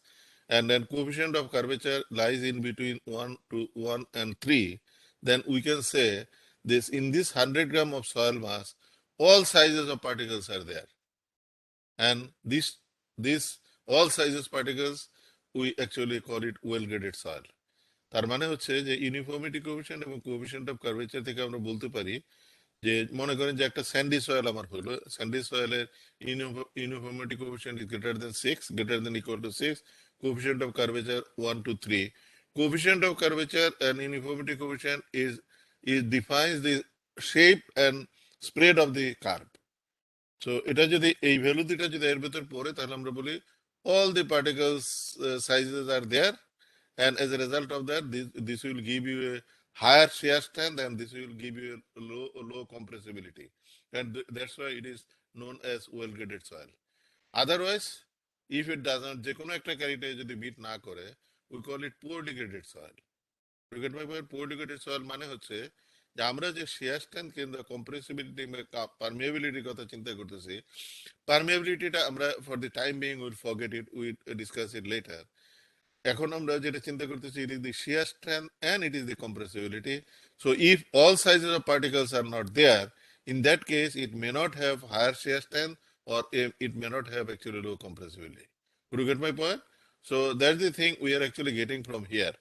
and then coefficient of curvature lies in between 1 to 1 and 3, then we can say this in this 100 gram of soil mass, all sizes of particles are there. And this all sizes particles, we actually call it well graded soil. তার মানে হচ্ছে যে uniformity coefficient এবং coefficient of curvature থেকে আমরা বলতে পারি যে মনে করেন যে একটা স্যান্ডি সয়েল আমার হলো, স্যান্ডি সয়েলের uniformity coefficient is greater than 6, greater than equal to 6, coefficient of curvature 1 to 3. Coefficient of curvature and uniformity coefficient is defines the shape and spread of the curve. So এটা যদি এই value দুটা যদি এর ভেতর পড়ে তাহলে আমরা বলি all the particles sizes are there, and as a result of that this will give you a higher shear strength and this will give you a low compressibility, and that's why it is known as well graded soil. Otherwise, if it doesn't, যে কোনো একটা character যদি meet না করে, we call it poorly graded soil. Poorly graded soil মানে হচ্ছে যে আমরা যে শেয়ার স্ট্রেংথ কিংবা কম্প্রেসিবিলিটি পারমিয়াবিলিটির কথা চিন্তা করতেছি, পারমিয়াবিলিটিটা আমরা for the time being will forget it, will discuss it later. এখন আমরা যেটা চিন্তা করতেছি, it is the shear strength and it is the compressibility. So if all sizes of particles are not there, in that case it may not have higher shear strength or it may not have actually low compressibility. Could you get my point? So that's the thing we are actually getting from here.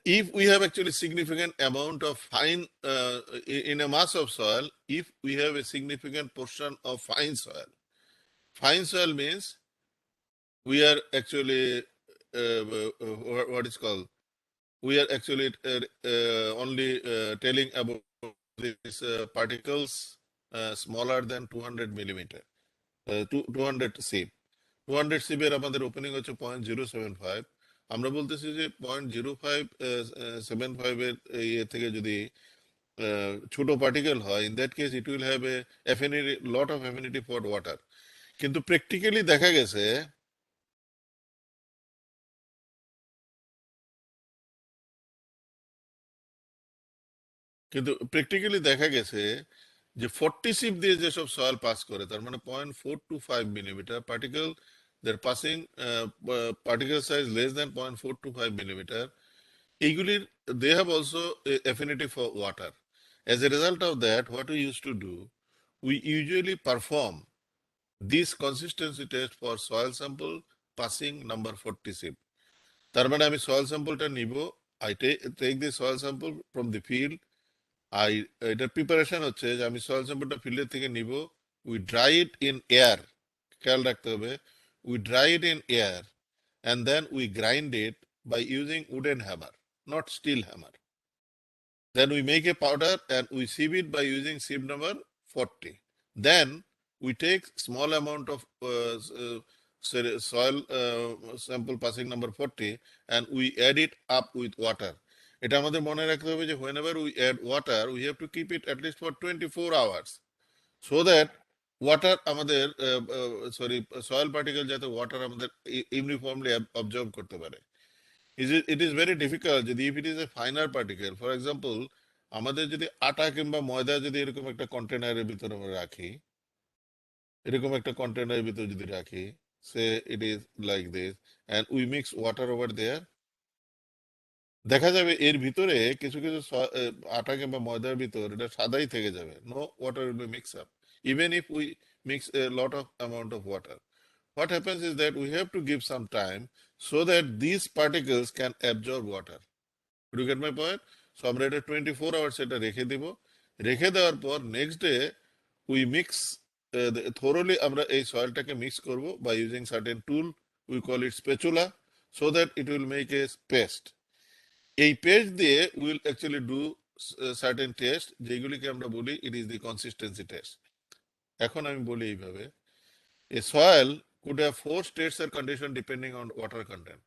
If we have actually significant amount of fine in a mass of soil, if we have a significant portion of fine soil means we are actually what is called, we are actually only telling about these particles smaller than 200 millimeter, 200 cm. 200 CB এর আমাদের opening হচ্ছে 0.075। আমরা বলতেছি যে 0.0575 এর ইয়ে থেকে যদি ছোট পার্টিকেল হয়, in that case it will have a affinity, lot of affinity for water. কিন্তু প্র্যাকটিক্যালি দেখা গেছে যে 40 সিপ দিয়ে যেসব সয়েল পাস করে, তার মানে 0.425 millimetre particle, they're passing particle size less than 0.425 millimeter, এইগুলির they have also a affinity for water. As a result of that, what we used to do, we usually perform this consistency test for soil sample passing number 40 SIP. তার মানে আমি soil sampleটা নিব, I take the soil sample from the field, এটা preparation হচ্ছে যে আমি soil sampleটা ফিল্ডের থেকে নিব, we dry it in air, খেয়াল রাখতে হবে, we dry it in air and then we grind it by using wooden hammer, not steel hammer. Then we make a powder and we sieve it by using sieve number 40. Then we take small amount of soil sample passing number 40 and we add it up with water. এটা আমাদের মনে রাখতে হবে যে whenever we add water, we have to keep it at least for 24 hours so that water আমাদের soil particle যাতে water আমাদের uniformly absorb করতে পারে. It is very difficult যদি if it is a finer particle, for example, আমাদের যদি আটা কিংবা ময়দা যদি এরকম একটা কন্টেনারের ভিতরে আমরা রাখি, এরকম একটা কন্টেনারের ভিতরে যদি রাখি, say it is like this and we mix water over there, দেখা যাবে এর ভিতরে কিছু কিছু আটা কিংবা ময়দার ভিতর এটা সাদাই থেকে যাবে, no water will be mix up even if we mix a lot of amount of water. What happens is that we have to give some time so that these particles can absorb water. You get my point? So আমরা এটা 24 hours এটা রেখে দিব, রেখে দেওয়ার পর next day we mix thoroughly আমরা এই সয়েলটাকে মিক্স করব by using certain tool, we call it spatula, so that it will make a paste. এই পেস্ট দিয়ে we will actually do certain test যেগুলিকে আমরা বলি it is the consistency test. এখন আমি বলি এইভাবে, a soil could have four states or condition depending on water content.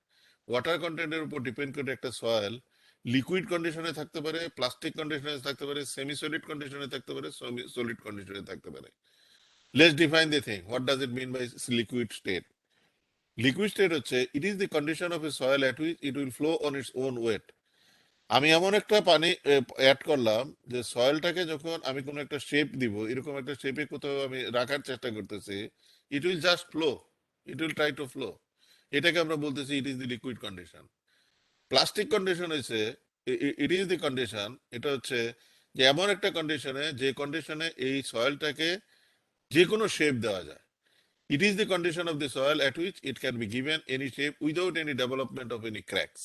Water কন্টেন্টের উপর ডিপেন্ড করে একটা সয়েল লিকুইড কন্ডিশনে থাকতে পারে, প্লাস্টিক কন্ডিশনে থাকতে পারে, সেমি সলিড কন্ডিশনে থাকতে পারে, সলিড কন্ডিশনে থাকতে পারে. Let's define the thing, what does it mean by liquid state? Liquid state হচ্ছে it is the condition of a soil at which it will flow on its own weight. আমি এমন একটা পানি অ্যাড করলাম যে সয়েলটাকে যখন আমি কোনো একটা শেপ দিব, এরকম একটা শেপে কোথাও আমি রাখার চেষ্টা করতেছি, it will just flow, it will try to flow. এটাকে আমরা বলতেছি it is the liquid condition. Plastic condition হচ্ছে ইট ইজ দি কন্ডিশন, এটা হচ্ছে যে এমন একটা কন্ডিশনে যে কন্ডিশনে এই সয়েলটাকে যে কোনো শেপ দেওয়া যায়. It is the condition of the soil at which it can be given any shape without any development of any cracks.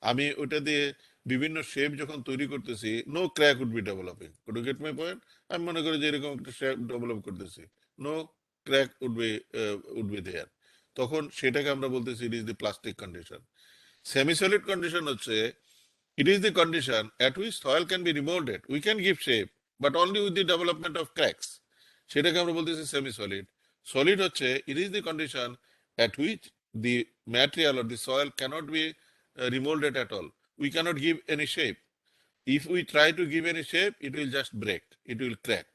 আমি ওটা দিয়ে বিভিন্ন শেপ যখন তৈরি করতেছি, no crack would be developing. Could you get my point? আমি মনে করি যে এরকম একটা শেপ ডেভেলপ করতেছি, no crack would be there, তখন সেটাকে আমরা বলতেছি it is the plastic condition. Semi solid condition হচ্ছে it is the condition at which soil can be remolded. We can give shape, but only with the development of cracks. সেটাকে আমরা বলতেছি semi-solid. Solid হচ্ছে it is the condition at which the material or the soil cannot be remolded at all. We cannot give any shape. If we try to give any shape, it will just break. It will crack.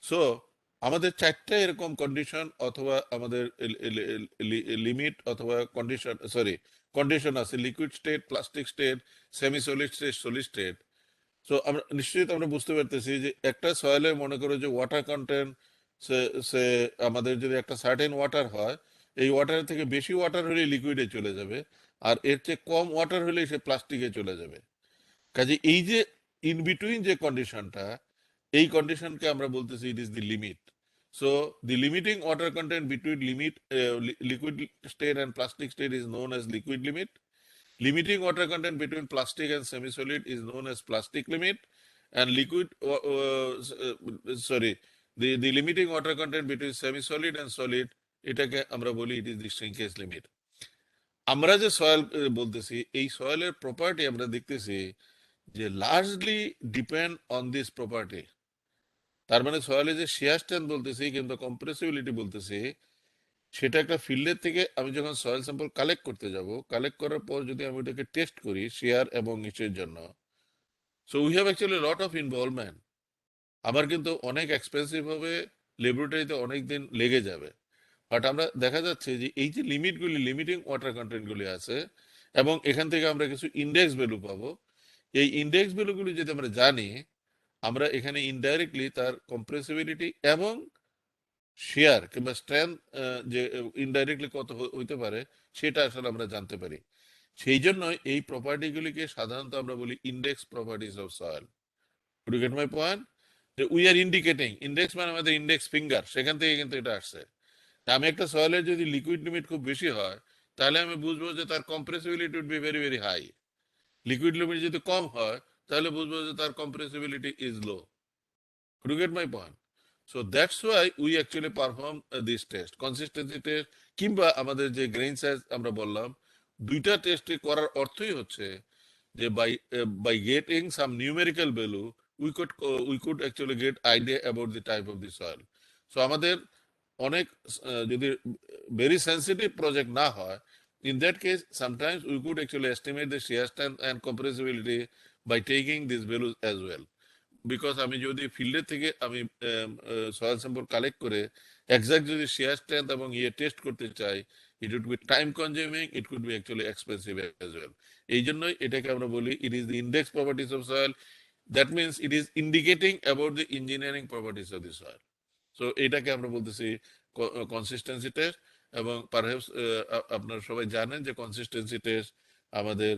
So আমাদের চারটা এরকম condition অথবা আমাদের limit অথবা condition আছে, liquid state, plastic state, semi solid state, solid state. So আমরা নিশ্চিত আমরা বুঝতে পারতেছি যে একটা সয়েলে মনে করো যে ওয়াটার কন্টেন্ট সে আমাদের যদি একটা সার্টেন ওয়াটার হয়, এই ওয়াটারের থেকে বেশি ওয়াটার হলে লিকুইডে চলে যাবে, আর এর চেয়ে কম ওয়াটার হলে সে প্লাস্টিকে চলে যাবে. কাজে এই যে ইন বিটুইন যে কন্ডিশনটা, এই কন্ডিশনকে আমরা বলতেছি it is the limit. So the limiting water content between liquid state and plastic state is known as liquid limit. Limiting water content between plastic and semi-solid is known as plastic limit, and the limiting water content between semi-solid and solid, এটাকে আমরা বলি it is the shrinkage limit. আমরা যে soil বলতেছি, এই সয়েলের property আমরা দেখতেছি যে largely depend on this property. তার মানে সয়েলে যে শিয়ার স্ট্রেন্থ বলতেছি কিন্তু কম্প্রেসিবিলিটি বলতেছি, সেটা একটা ফিল্ডের থেকে আমি যখন সয়েল স্যাম্পল কালেক্ট করতে যাব, কালেক্ট করার পর যদি আমি ওটাকে টেস্ট করি শিয়ার এবং ইসের জন্য, so we have actually lot of involvement. আমার কিন্তু অনেক এক্সপেন্সিভ হবে, ল্যাবরেটরিতে অনেক দিন লেগে যাবে. বাট আমরা দেখা যাচ্ছে যে এই যে লিমিটগুলি, লিমিটিং ওয়াটার কন্টেন্টগুলি আছে, এবং এখান থেকে আমরা কিছু ইন্ডেক্স ভ্যালু পাবো. এই ইন্ডেক্স ভ্যালুগুলি যদি আমরা জানি, আমরা এখানে ইনডাইরেক্টলি তার কম্প্রেসিবিলিটি এবং শেয়ার কিংবা স্ট্রেংথ যে ইনডাইরেক্টলি কত হইতে পারে সেটা আসলে আমরা জানতে পারি. সেই জন্য এই প্রপার্টিগুলিকে সাধারণত আমরা বলি index properties of soil. Do you get my point? যে উই আর ইন্ডিকেটিং, ইন্ডেক্স মানে আমাদের ইন্ডেক্স ফিঙ্গার, সেখান থেকে কিন্তু এটা আসছে. আমি একটা সয়েলের যদি লিকুইড লিমিট খুব বেশি হয়, তাহলে আমি বুঝবো যে তার compressibility would be very very high. Liquid limit যদি কম হয়, তাহলে বুঝবো যে তার compressibility is low. You get my point? So that's why we actually perform this test, consistency test, কিংবা আমাদের যে গ্রেইন সাইজ আমরা বললাম, দুইটা টেস্টে করার অর্থই হচ্ছে যে by getting some numerical value we could actually get idea about the type of the soil. So আমাদের অনেক যদি very sensitive project না হয়, in that case sometimes we could actually estimate the shear strength and compressibility by taking these values as well. Because আমি যদি ফিল্ডের থেকে আমি সয়েল স্যাম্পল কালেক্ট করে এক্সাক্ট যদি শেয়ার স্ট্রেংথ এবং ইয়ে টেস্ট করতে চাই, it would be time consuming, it could be actually expensive as well. এই জন্যই এটাকে আমরা বলি it is the index properties of soil. That means it is indicating about the engineering properties of the soil. So এটাকে আমরা বলতেছি consistency test. এবং perhaps আপনারা সবাই জানেন যে কনসিস্টেন্সি টেস্ট আমাদের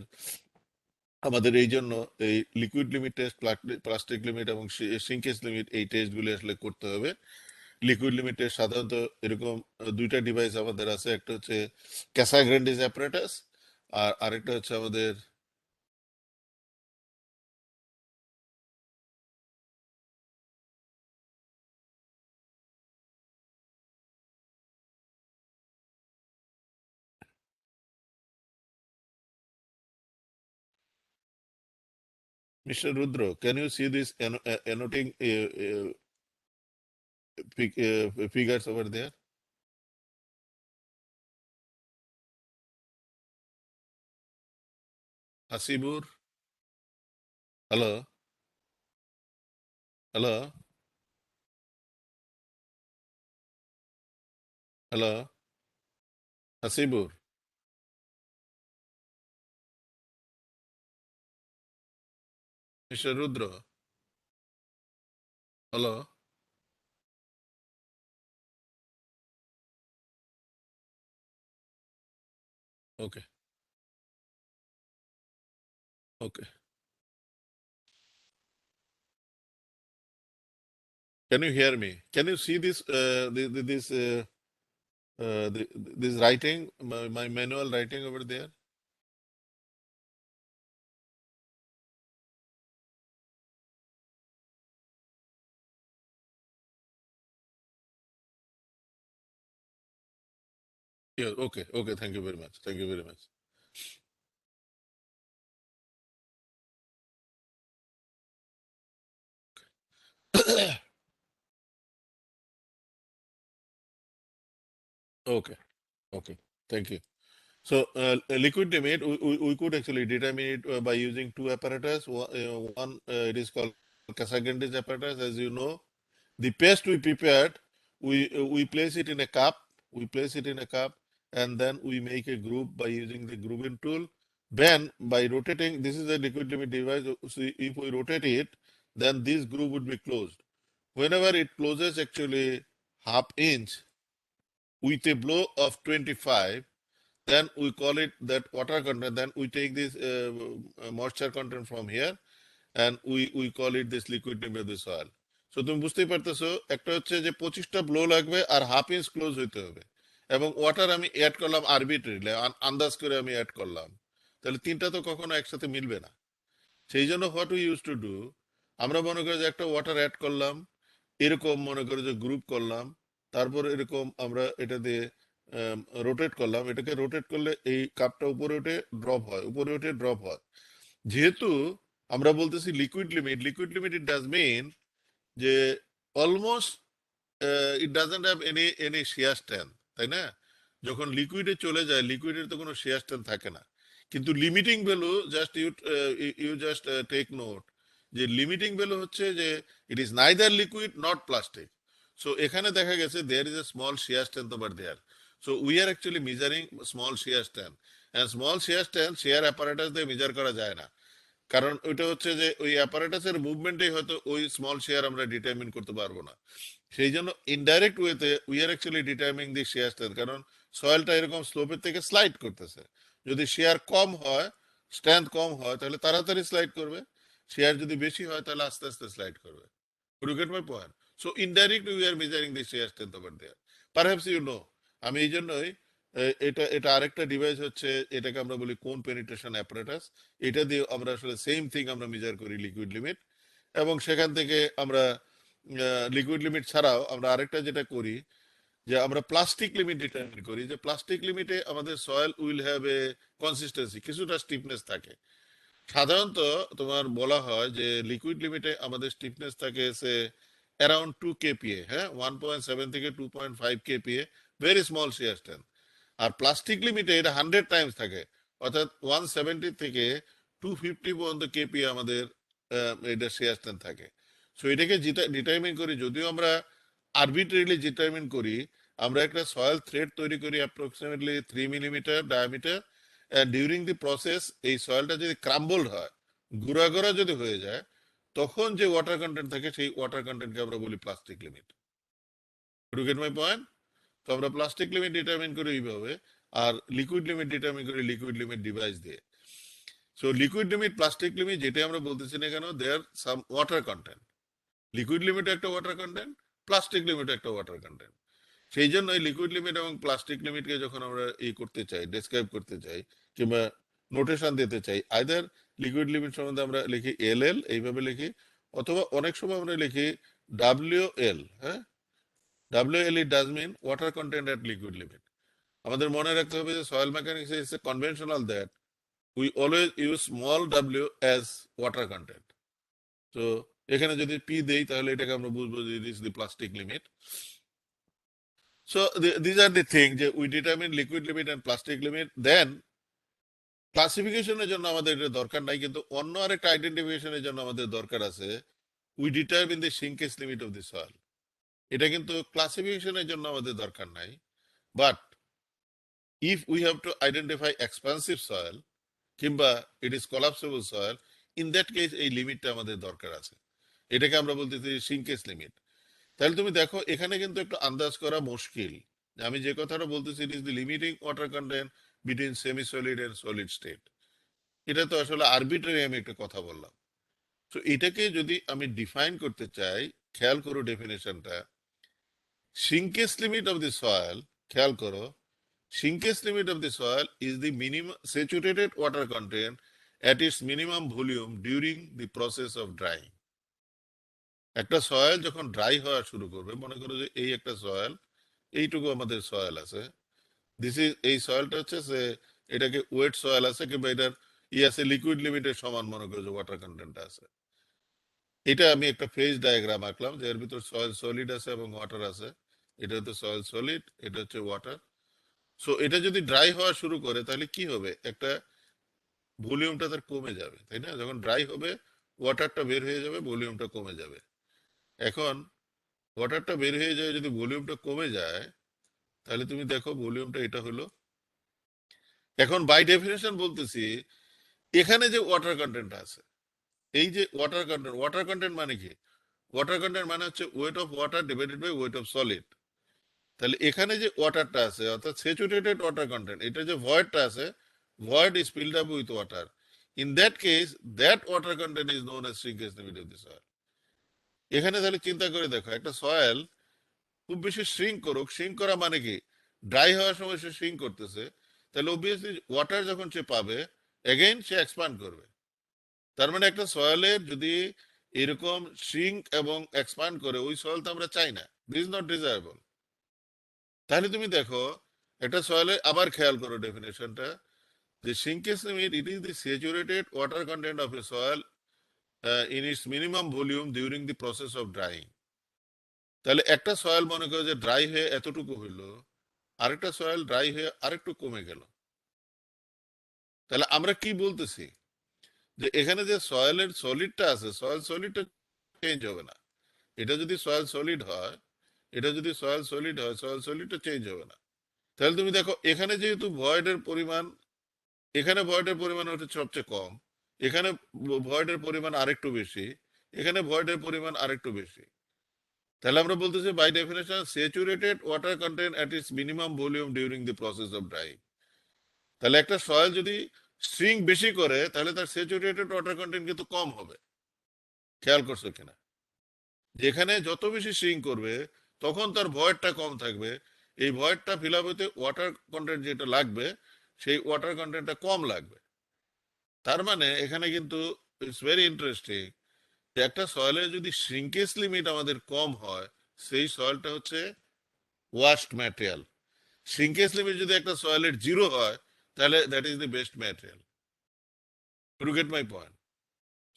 আমাদের এই জন্য এই liquid limit test, plastic limit এবং সিঙ্কেজ লিমিট, এই টেস্টগুলি আসলে করতে হবে। লিকুইড লিমিট টেস্ট সাধারণত এরকম দুইটা ডিভাইস আমাদের আছে, একটা হচ্ছে ক্যাসাগ্রেন্ডিস অ্যাপারেটাস, আর আরেকটা হচ্ছে আমাদের mister Rudra, can you see this annotating figures over there? Hasibur, hello, hello, hello, Hasibur, mister Rudra, hello, okay, okay, can you hear me? Can you see this this writing, my manual writing over there? Yeah, okay, okay, thank you very much. Thank you very much. Okay, okay, thank you. So, liquid limit, we could actually determine it by using two apparatus. One, it is called Casagrande apparatus, as you know. The paste we prepared, we place it in a cup, we place it in a cup, and then we make a group by using the grooving tool. Then, by rotating, this is a liquid limit device. So, if we rotate it, then this groove would be closed. Whenever it closes actually half inch with a blow of 25, then we call it that water content. Then we take this moisture content from here, and we call it this liquid limit of the soil. So তুমি বুঝতেই পারতেছো, একটা হচ্ছে যে 25টা blow লাগবে আর half inch close হইতে হবে, এবং ওয়াটার আমি অ্যাড করলাম আরবিট্রিলি, আন্দাজ করে আমি অ্যাড করলাম, তাহলে তিনটা তো কখনো একসাথে মিলবে না। সেই জন্য what we use to do, আমরা মনে করি যে একটা ওয়াটার অ্যাড করলাম, এরকম মনে করে যে গ্রুপ করলাম, তারপর এরকম আমরা এটা দিয়ে রোটেট করলাম, এটাকে রোটেট করলে এই কাপটা উপরে উঠে ড্রপ হয়, উপরে উঠে ড্রপ হয়। যেহেতু আমরা বলতেছি liquid limit, liquid limit it does mean যে almost it doesn't have any shear strength, তাই না? যখন লিকুইডে চলে যায়, লিকুইডের তো কোনো শেয়ার স্ট্রেন্থ থাকে না। কিন্তু limiting value just you just take note যে লিমিটিং ভ্যালু হচ্ছে যে it is neither liquid not plastic. So এখানে দেখা গেছে there is a small shear strength over there. So we are actually measuring small shear strength, and small shear strength shear apparatus দিয়ে measure করা যায় না। কারণ ওইটা হচ্ছে যে ওই অ্যাপারেটাসের মুভমেন্টেই হয়তো ওই স্মল শেয়ার আমরা ডিটারমিন করতে পারবো না। সেই জন্য ইনডাইরেক্ট ওয়েতে we are actually determining the shear strength, কারণ সয়েলটা এরকম স্লোপের থেকে স্লাইড করতেছে। যদি শেয়ার কম হয়, স্ট্রেংথ কম হয়, তাহলে তাড়াতাড়ি স্লাইড করবে। শেয়ার যদি বেশি হয়, তাহলে আস্তে আস্তে স্লাইড করবে। You get my point? So indirectly we are measuring the shear strength over there. Perhaps you know. আমি এই জন্যই এটা এটা আরেকটা ডিভাইস হচ্ছে, এটাকে আমরা বলি কোন পেনিট্রেশন অ্যাপারেটাস। এটা দিয়ে আমরা আসলে সেম থিং আমরা মেজার করি লিকুইড লিমিট, এবং সেখান থেকে আমরা লিকুইড লিমিট ছাড়াও আমরা আরেকটা যেটা করি, যে আমরা প্লাস্টিক লিমিট ডিটারমিন করি, যে প্লাস্টিক লিমিটে আমাদের soil will have a consistency, কিছুটা স্টিফনেস থাকে। সাধারণত তোমার বলা হয় যে লিকুইড লিমিটে আমাদের স্টিফনেস থাকে সে অ্যারাউন্ড 2 kPa, হ্যাঁ, 1.7 থেকে 2.5 kPa, ভেরি স্মল শিয়ার স্ট্রেন্থ। আর প্লাস্টিক লিমিটে এটা 100 টাইমস থাকে, অর্থাৎ 170 থেকে 250 পর্যন্ত কেপিএ আমাদের এটা শিয়ার স্ট্রেন্থ থাকে। সো এটাকে ডিটারমিন করি, যদিও আমরা আরবিট্রারিলি ডিটারমিন করি, আমরা একটা সয়েল থ্রেড তৈরি করি approximately 3 millimetre diameter, during the process এই সয়েলটা যদি ক্রাম্বলড হয়, গুঁড়া গুঁড়া যদি হয়ে যায়, তখন যে ওয়াটার কন্টেন্ট থাকে সেই ওয়াটার কন্টেন্টকে আমরা বলি plastic limit. To get my point? তো আমরা প্লাস্টিক লিমিট ডিটারমিন করি এইভাবে, আর লিকুইড লিমিট ডিটারমিন করি লিকুইড লিমিট ডিভাইস দিয়ে। So liquid limit, plastic limit যেটা আমরা বলতেছি না কেন, there some water content. Liquid limit একটা ওয়াটার কন্টেন্ট, প্লাস্টিক লিমিট একটা ওয়াটার কন্টেন্ট। সেই জন্য লিকুইড লিমিট এবং প্লাস্টিক লিমিটকে যখন আমরা করতে চাই, ডেসক্রাইব করতে চাই, কিংবা নোটেশন দিতে চাই, আইদার লিকুইড লিমিট সম্বন্ধে আমরা লিখি এল এইভাবে লিখি, অথবা অনেক সময় আমরা লিখি WL, হ্যাঁ, WL, it does mean water content at liquid limit. আমাদের মনে রাখতে হবে যে soil mechanics is conventional that we always use small W as water content. তো এখানে যদি পি দেই তাহলে এটাকে আমরা বুঝবো যে this the plastic limit. So this are the thing, যে we determine liquid limit and plastic limit. Then ক্লাসিফিকেশনের জন্য আমাদের এটা দরকার নাই, কিন্তু অন্য আরেকটা আইডেন্টিফিকেশনের জন্য আমাদের দরকার আছে। We determine the shrinkage limit of the soil. এটা কিন্তু ক্লাসিফিকেশনের জন্য আমাদের দরকার নাই, but if we have to identify expansive soil কিংবা it is collapsible soil, in that case এই লিমিটটা আমাদের দরকার আছে। এটাকে আমরা বলতেছি সিঙ্কেজ লিমিট। তাহলে তুমি দেখো এখানে কিন্তু একটু আন্দাজ করা মুশকিল, যে আমি যে কথাটা বলতেছি, it is the limiting water content between semi solid and solid state. এটা তো আসলে আরবিট্রারি আমি একটা কথা বললাম। তো এটাকে যদি আমি ডিফাইন করতে চাই, খেয়াল করো ডেফিনেশনটা, shrinkage limit of the soil, খেয়াল করো, shrinkage limit of the soil is the minimum saturated water content at its minimum volume during the process of drying. একটা সয়েল যখন ড্রাই হওয়া শুরু করবে, মনে করো যে এই একটা সয়েল, এইটুকু আমাদের সয়েল আছে, দিস ইজ, এই সয়েলটা হচ্ছে যে এটাকে ওয়েট সয়েল আছে, কিংবা এটার আছে লিকুইড লিমিটের সমান, মনে করো যে ওয়াটার কন্টেন্ট আছে। এটা আমি একটা ফেজ ডায়াগ্রাম আঁকলাম, যে এর ভিতর সয়েল সলিড আছে এবং ওয়াটার আছে। এটা হচ্ছে সয়েল সলিড, এটা হচ্ছে ওয়াটার। সো এটা যদি ড্রাই হওয়া শুরু করে তাহলে কি হবে, একটা ভলিউমটা তার কমে যাবে, তাই না? যখন ড্রাই হবে ওয়াটারটা বের হয়ে যাবে, ভলিউমটা কমে যাবে। এখন ওয়াটারটা বের হয়ে যায়, যদি ভলিউমটা কমে যায়, তাহলে তুমি দেখো ভলিউমটা এটা হলো। এখন বাই ডেফিনেশন বলতেছি, এখানে যে ওয়াটার কন্টেন্ট আছে, এই যে ওয়াটার কন্টেন্ট মানে কি? ওয়াটার কন্টেন্ট মানে হচ্ছে weight of water divided by weight of solid. তাহলে এখানে যে ওয়াটারটা আছে, অর্থাৎ স্যাচুরেটেড ওয়াটার কন্টেন্ট, এটা যে ভয়েডটা আছে, void is filled up with water. In that case, that water content is known as shrinkage limit of the soil. এখানে তাহলে চিন্তা করে দেখো, একটা সয়েল খুব বেশি শ্রিঙ্ক করুক, শ্রিঙ্ক করা মানে কি, ড্রাই হওয়ার সময় সে শ্রিঙ্ক করতেছে, তাহলে অবভিয়াসলি ওয়াটার যখন সে পাবে, এগেইন সে এক্সপান্ড করবে। তার মানে একটা সয়েলের যদি এরকম শ্রিঙ্ক এবং এক্সপান্ড করে, ওই সয়েল তো আমরা চাই না, দিস ইজ নট ডিজায়ারেবল। তাহলে তুমি দেখো একটা সয়েলের, আবার খেয়াল করো ডেফিনেশনটা, যে shrinkage limit, it is the saturated water content of a soil in its minimum volume during the process of drying. তাহলে একটা সয়েল মনে করো যে ড্রাই হয়ে এতটুকু হইলো, আরেকটা সয়েল ড্রাই হয়ে আরেকটু কমে গেল, তাহলে আমরা কি বলতেছি, যে এখানে যে সয়েলের সলিডটা আছে, সয়েল সলিডটা চেঞ্জ হবে না। এটা যদি সয়েল সলিড হয়, এটা যদি সয়েল সলিড হয়, সয়েল সলিডটা চেঞ্জ হবে না। তাহলে তুমি দেখো এখানে যেহেতু ভয়েডের পরিমাণ, এখানে ভয়েডের পরিমাণ হচ্ছে সবচেয়ে কম, এখানে ভয়েডের পরিমাণ আরেকটু বেশি, এখানে ভয়েডের পরিমাণ আরেকটু বেশি। তাহলে আমরা বলতেছি by definition saturated water content at its minimum volume during the process of drying. তাহলে একটা সয়েল যদি স্ট্রিং বেশি করে, তাহলে তার স্যাচুরেটেড ওয়াটার কন্টেন্ট কিন্তু কম হবে। খেয়াল করছো কিনা? যেখানে যত বেশি স্ট্রিং করবে, তখন তার ভয়েডটা কম থাকবে, এই ভয়েডটা ফিল আপ হতে ওয়াটার কন্টেন্ট যেটা লাগবে সেই ওয়াটার কন্টেন্টটা কম লাগবে। তার মানে এখানে কিন্তু ইটস ভেরি ইন্টারেস্টিং যে একটা সয়েলের যদি শ্রিঙ্কেজ লিমিট আমাদের কম হয়, সেই সয়েলটা হচ্ছে ওয়াস্ট ম্যাটেরিয়াল। শ্রিঙ্কেজ লিমিট যদি একটা সয়েলের জিরো হয়, তাহলে that is the best material. Two get my point?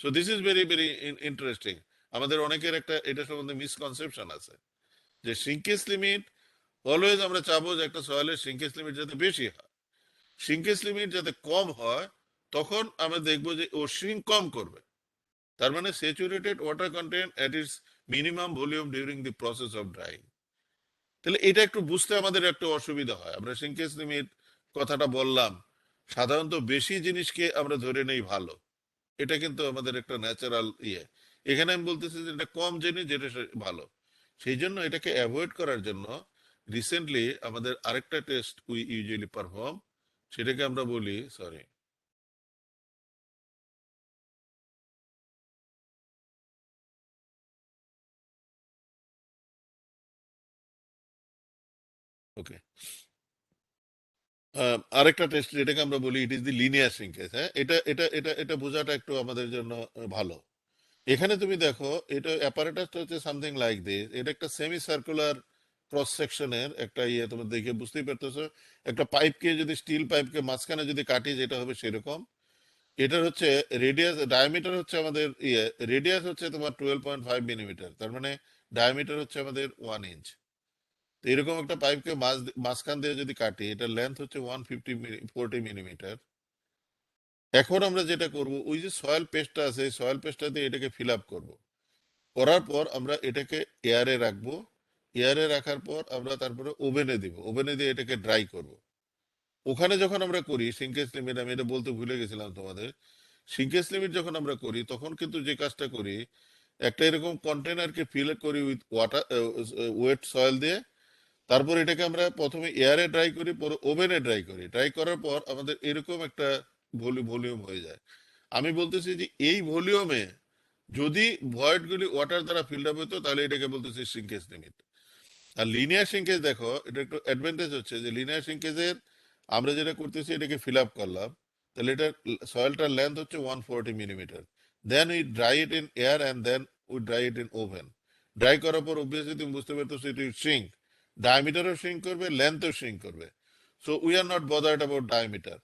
So this is very very interesting. আমাদের অনেকের একটা এটা সম্বন্ধে মিসকনসেপশন আছে যে শ্রিঙ্কেজ লিমিট, অলওয়েজ আমরা চাবো যে একটা সয়েলের শ্রিঙ্কেজ লিমিট যাতে বেশি হয়, শ্রিঙ্কেজ লিমিট যাতে কম হয়, তখন আমরা দেখবো যে ও শ্রিঙ্ক কম করবে। তার মানে saturated water content at its minimum volume during the process of drying. তাহলে এটা একটু বুঝতে আমাদের একটু অসুবিধা হয়। আমরা সিঙ্কেজ লিমিট কথাটা বললাম, সাধারণত বেশি জিনিসকে আমরা ধরে নেই ভালো, এটা কিন্তু আমাদের একটা ন্যাচারাল ইয়ে। এখানে আমি বলতেছি যে এটা কম জিনিস যেটা ভালো। সেই জন্য এটাকে অ্যাভয়েড করার জন্য রিসেন্টলি আমাদের আরেকটা টেস্ট উই ইউজুয়ালি পারফর্ম, সেটাকে আমরা বলি, সরি, ওকে, আরেকটা টেস্ট যেটাকে আমরা বলি ইট ইজ দি লিনিয়ার সিঙ্কেজ। হ্যাঁ, এটা এটা এটা এটা বোঝাটা একটু আমাদের জন্য ভালো। এখানে তুমি দেখো, এটা অ্যাপারেটাসটা হচ্ছে সামথিং লাইক দিস। এটা একটা সেমি সার্কুলার ক্রস সেকশনের একটা ইয়ে, তুমি দেখে বুঝতেই পারতেছো। একটা পাইপকে যদি, স্টিল পাইপকে মাঝখানে যদি কাটি, যেটা হবে সেরকম। এটার হচ্ছে রেডিয়াস, ডায়ামিটার হচ্ছে আমাদের ইয়ে, রেডিয়াস হচ্ছে তোমার 12.5 মিলিমিটার, তার মানে ডায়ামিটার হচ্ছে আমাদের 1 ইঞ্চ। তো এরকম একটা পাইপকে মাঝখান দিয়ে যদি কাটি, এটার লেন্থ হচ্ছে 140 মিলিমিটার। এখন আমরা যেটা করব, ওই যে সয়েল পেস্টটা আছে, সয়েল পেস্টটা দিয়ে এটাকে ফিল আপ করবো। করার পর আমরা এটাকে এয়ারে রাখবো। এয়ারে রাখার পর আমরা তারপরে ওভেনে দিব, ওভেনে দিয়ে এটাকে ড্রাই করব। ওখানে যখন আমরা করি সিঙ্কেজ লিমিট, আমি এটা বলতে ভুলে গেছিলাম তোমাদের, সিঙ্কেজ লিমিট যখন আমরা করি তখন কিন্তু যে কাজটা করি, একটা এরকম কন্টেনারকে ফিল করি উইথ ওয়াটার, ওয়েট সয়েল দিয়ে। তারপর এটাকে আমরা প্রথমে এয়ারে ড্রাই করি, পরে ওভেনে ড্রাই করি। ড্রাই করার পর আমাদের এরকম একটা ভলিউম হয়ে যায়। আমি বলতেছি যে এই ভলিউমে যদি ভয়েড গুলি ওয়াটার দ্বারা ফিল্ড আপ হতো, তাহলে এটাকে বলতেছি সিঙ্কেজ লিমিট। আর লিনিয়ার সিঙ্কেজ দেখো, এটা একটু অ্যাডভান্টেজ হচ্ছে যে লিনিয়ার সিঙ্কেজের আমরা যেটা করতেছি, এটাকে ফিল আপ করলাম, তাহলে এটা সয়েলটার লেন্থ হচ্ছে 140 millimetre. Then we dry it in air and then we dry it in oven. Dry করার পর অবভিয়াসলি তুমি বুঝতে পারতেছো এটি শ্রিঙ্ক, ডায়ামিটারও শ্রিঙ্ক করবে, লেন্থও শ্রিঙ্ক করবে। So we are not bothered about diameter.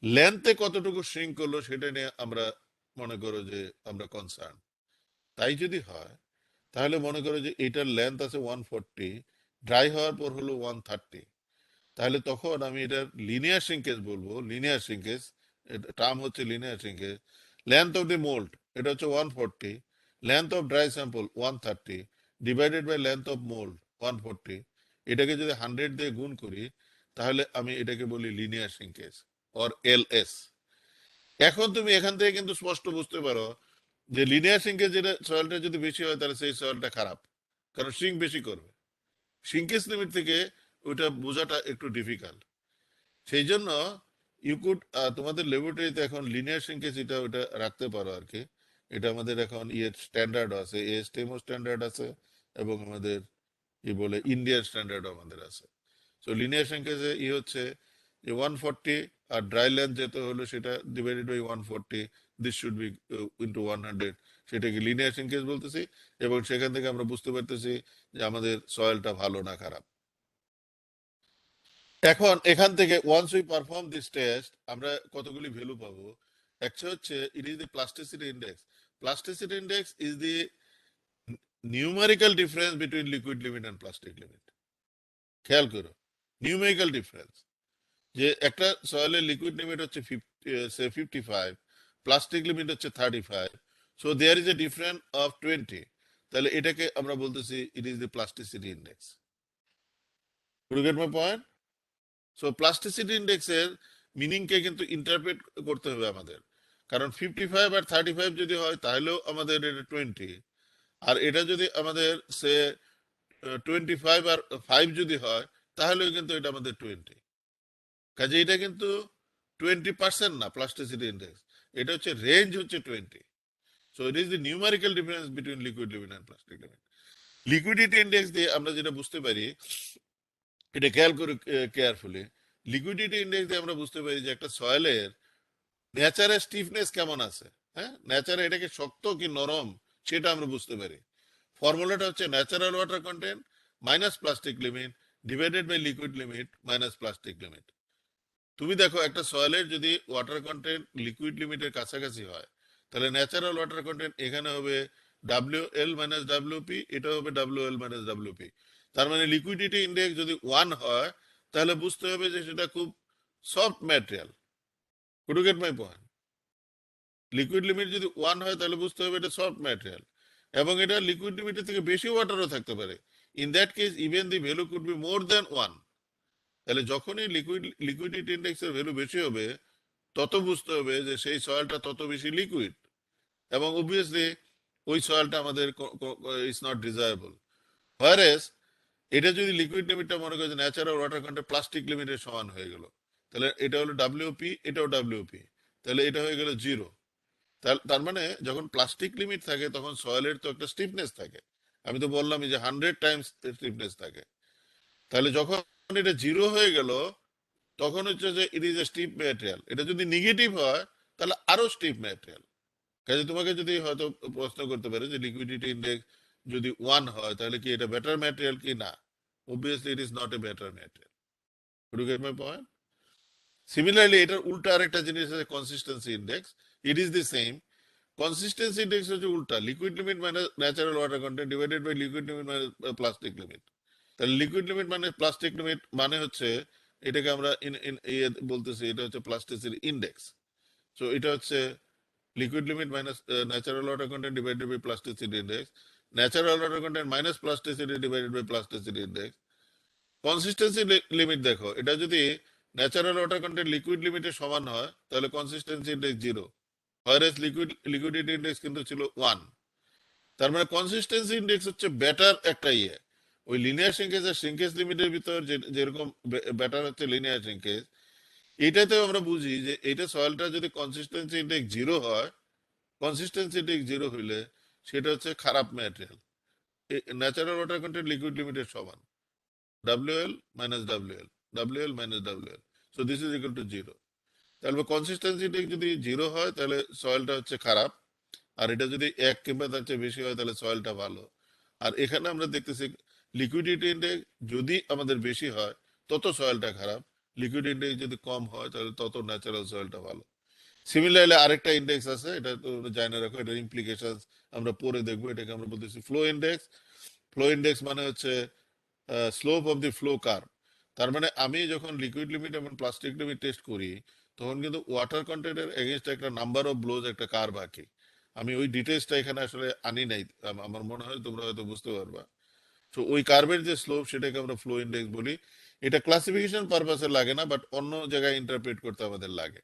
লেন্থে কতটুকু শ্রিঙ্ক করলো সেটা নিয়ে আমরা মনে করো যে আমরা কনসার্ন। তাই যদি হয়, তাহলে মনে করো যে এটার লেন্থ আছে 140, ড্রাই হওয়ার পর হলো 130, তাহলে তখন আমি এটার লিনিয়ার সিঙ্কেজ বলবো। লিনিয়ার সিঙ্কেজ টার্ম হচ্ছে linear shrinkage. Length of the mould এটা হচ্ছে 140, length of dry sample 130 divided by length of mould 140, এটাকে যদি 100 দিয়ে গুণ করি, তাহলে আমি এটাকে বলি লিনিয়ার সিঙ্কেজ অর এলএস। এখন তুমি এখান থেকে কিন্তু স্পষ্ট বুঝতে পারো যে লিনিয়ার সিঙ্কেজ যেটা সয়েলটা যদি বেশি হয়, তাহলে সেই সয়েলটা খারাপ, কারণ সিঙ্ক বেশি করবে। সিঙ্কেজ লিমিট থেকে ওইটা বোঝাটা একটু ডিফিকাল্ট। সেই জন্য ইউ কুড, তোমাদের ল্যাবরেটরিতে এখন লিনিয়ার সিঙ্কেজ এটা ওটা রাখতে পারো আর কি। এটা আমাদের এখন ইয়ের স্ট্যান্ডার্ড আছে, এএসটিএমও স্ট্যান্ডার্ড আছে, এবং আমাদের কি বলে ইন্ডিয়ান স্ট্যান্ডার্ডও আমাদের আছে। সো লিনিয়ার সিঙ্কেজে হচ্ছে যে 140, আর ড্রাই লেন্থ যেটা হলো সেটা divided by 140, this should be into 100, সেটাকে লিনিয়ার সিঙ্কেজ বলতেছি। এবং সেখান থেকে আমরা বুঝতে পারতেছি যে আমাদের সয়েলটা ভালো না খারাপ। এখন এখান থেকে once we perform this test, আমরা কতগুলি ভ্যালু পাবো। একটা হচ্ছে it is the plasticity index. Plasticity index is the numerical difference between liquid limit and plastic limit. খেয়াল করো, নিউমেরিক্যাল ডিফারেন্স, যে একটা সয়েলের লিকুইড লিমিট হচ্ছে 55, প্লাস্টিক লিমিট হচ্ছে 35, so there is a difference of 20। তাহলে এটাকে আমরা বলতেছি it is the plasticity index. You get my point? So plasticity ইন্ডেক্সের মিনিংকে কিন্তু ইন্টারপ্রেট করতে হবে আমাদের। কারণ 55 আর 35 যদি হয়, তাহলেও আমাদের এটা 20। আর এটা যদি আমাদের সে 25 আর 5 যদি হয়, তাহলেও কিন্তু এটা আমাদের 20। কাজে এটা কিন্তু 20% না প্লাস্টিসিটি ইন্ডেক্স, এটা হচ্ছে রেঞ্জ হচ্ছে 20। So it is the numerical difference between liquid limit and plastic limit. Liquidity index দিয়ে আমরা যেটা বুঝতে পারি, এটা খেয়াল করে কেয়ারফুলি। লিকুইডিটি ইন্ডেক্স দিয়ে আমরা বুঝতে পারি যে একটা সয়েলের ন্যাচারাল স্টিফনেস কেমন আছে। হ্যাঁ, ন্যাচারাল এটাকে শক্ত কি নরম সেটা আমরা বুঝতে পারি। ফর্মুলাটা হচ্ছে natural water content minus plastic limit divided by liquid limit minus plastic limit. তুমি দেখো একটা সয়েলের যদি ওয়াটার কন্টেন্ট লিকুইড লিমিটের কাছাকাছি হয়, তাহলে ন্যাচারাল ওয়াটার কন্টেন্ট এখানে হবে WL মাইনাস WP, এটা হবে WL মাইনাস WP। তার মানে লিকুইডিটি ইন্ডেক্স যদি 1 হয়, তাহলে বুঝতে হবে যে সেটা খুব soft material. Could you get my point? Liquid limit যদি 1 হয়, তাহলে বুঝতে হবে এটা সফট ম্যাটেরিয়াল, এবং এটা লিকুইড লিমিটের থেকে বেশি ওয়াটারও থাকতে পারে। In that case even the value could be more than 1। তাহলে যখনই লিকুইডিটি ইন্ডেক্সের ভ্যালু বেশি হবে, তত বুঝতে হবে যে সেই সয়েলটা তত বেশি লিকুইড, এবং অবভিয়াসলি ওই সয়েলটা আমাদের ইজ নট ডিজায়াবল। হোয়ারেস এটা যদি লিকুইড লিমিটটা মনে করে যে ন্যাচারাল ওয়াটার কন্টেন্ট প্লাস্টিক লিমিটের সমান হয়ে গেল, তাহলে এটা হলো WP, এটাও WP, তাহলে এটা হয়ে গেল 0। তার মানে যখন প্লাস্টিক লিমিট থাকে তখন সয়েলের তো একটা স্টিফনেস থাকে। আমি তো বললামই যে 100 টাইমস স্টিফনেস থাকে। তাহলে যখন এটা 0 হয়ে গেল, তখন হচ্ছে যে it is a stiff material. এটা যদি নেগেটিভ হয়, তাহলে আরো স্টিফ ম্যাটেরিয়াল। কাজে তোমাকে যদি হয়তো প্রশ্ন করতে পারে যে লিকুইডিটি ইন্ডেক্স যদি 1 হয়, তাহলে কি এটা বেটার ম্যাটেরিয়াল কি না? Obviously it is not a better material. Do get my point? Similarly এটার উল্টা আরেকটা জিনিস আছে consistency index. It is the same. Consistency index হচ্ছে উল্টা, লিকুইড লিমিট মানে natural water content divided by liquid limit মানে প্লাস্টিক লিমিট। তাহলে লিকুইড লিমিট মানে প্লাস্টিক লিমিট মানে হচ্ছে, এটাকে আমরা বলতেছি এটা হচ্ছে প্লাস্টিসিটি ইন্ডেক্স। সো এটা হচ্ছে liquid limit minus natural water content divided by plasticity index, natural water content minus plasticity divided by plasticity index. Consistency limit দেখো, এটা যদি ন্যাচারাল ওয়াটার কন্টেন্ট লিকুইড লিমিটের সমান হয়, তাহলে consistency index 0, whereas liquidity index কিন্তু ছিল 1। তার মানে কনসিস্টেন্সি ইন্ডেক্স হচ্ছে বেটার একটা ইয়ে। ওই লিনিয়ার শ্রিঙ্কেজ আর শ্রিঙ্কেজ লিমিটের ভিতর যেরকম বেটার হচ্ছে লিনিয়ার শ্রিঙ্কেজ, এটাতেও আমরা বুঝি যে এটা সয়েলটা যদি কনসিস্টেন্সি ইন্ডেক্স 0 হয়, কনসিস্টেন্সি ইন্ডেক্স 0 হইলে সেটা হচ্ছে খারাপ material. Natural water content liquid লিমিটের সমান, WL minus WL, WL minus WL, so this is equal to 0। তাহলে কনসিস্টেন্সি ইন্ডেক্স যদি 0 হয়, তাহলে সয়েলটা হচ্ছে খারাপ, আর এটা যদি 1 কিংবা তার চেয়ে বেশি হয়, তাহলে সয়েলটা ভালো। আর এখানে আমরা দেখতেছি লিকুইডিটি ইন্ডেক্স যদি আমাদের বেশি হয়, তত সয়েলটা খারাপ। লিকুইড ইন্ডেক্স যদি কম হয়, তাহলে তত ন্যাচারাল সয়েলটা ভালো। সিমিলারলি আরেকটা ইন্ডেক্স আছে, এটা তো জানা রাখো, এটার ইমপ্লিকেশন আমরা পরে দেখবো। এটাকে আমরা বলতেছি ফ্লো ইন্ডেক্স। ফ্লো ইন্ডেক্স মানে হচ্ছে slope of the flow curve. তার মানে আমি যখন লিকুইড লিমিট এবং প্লাস্টিক লিমিট টেস্ট করি, তখন কিন্তু ওয়াটার কন্টেন্টের এগেনস্ট একটা নাম্বার অফ ব্লোজ একটা কার্ভ আঁকি। আমি ওই ডিটেলসটা এখানে আসলে আনি নাই, আমার মনে হয় তোমরা হয়তো বুঝতে পারবা। তো ওই কার্ভের যে স্লোপ, সেটাকে আমরা ফ্লো ইন্ডেক্স বলি। এটা ক্লাসিফিকেশন পারপাসে লাগে না, বাট অন্য জায়গায় ইন্টারপ্রেট করতে আমাদের লাগে।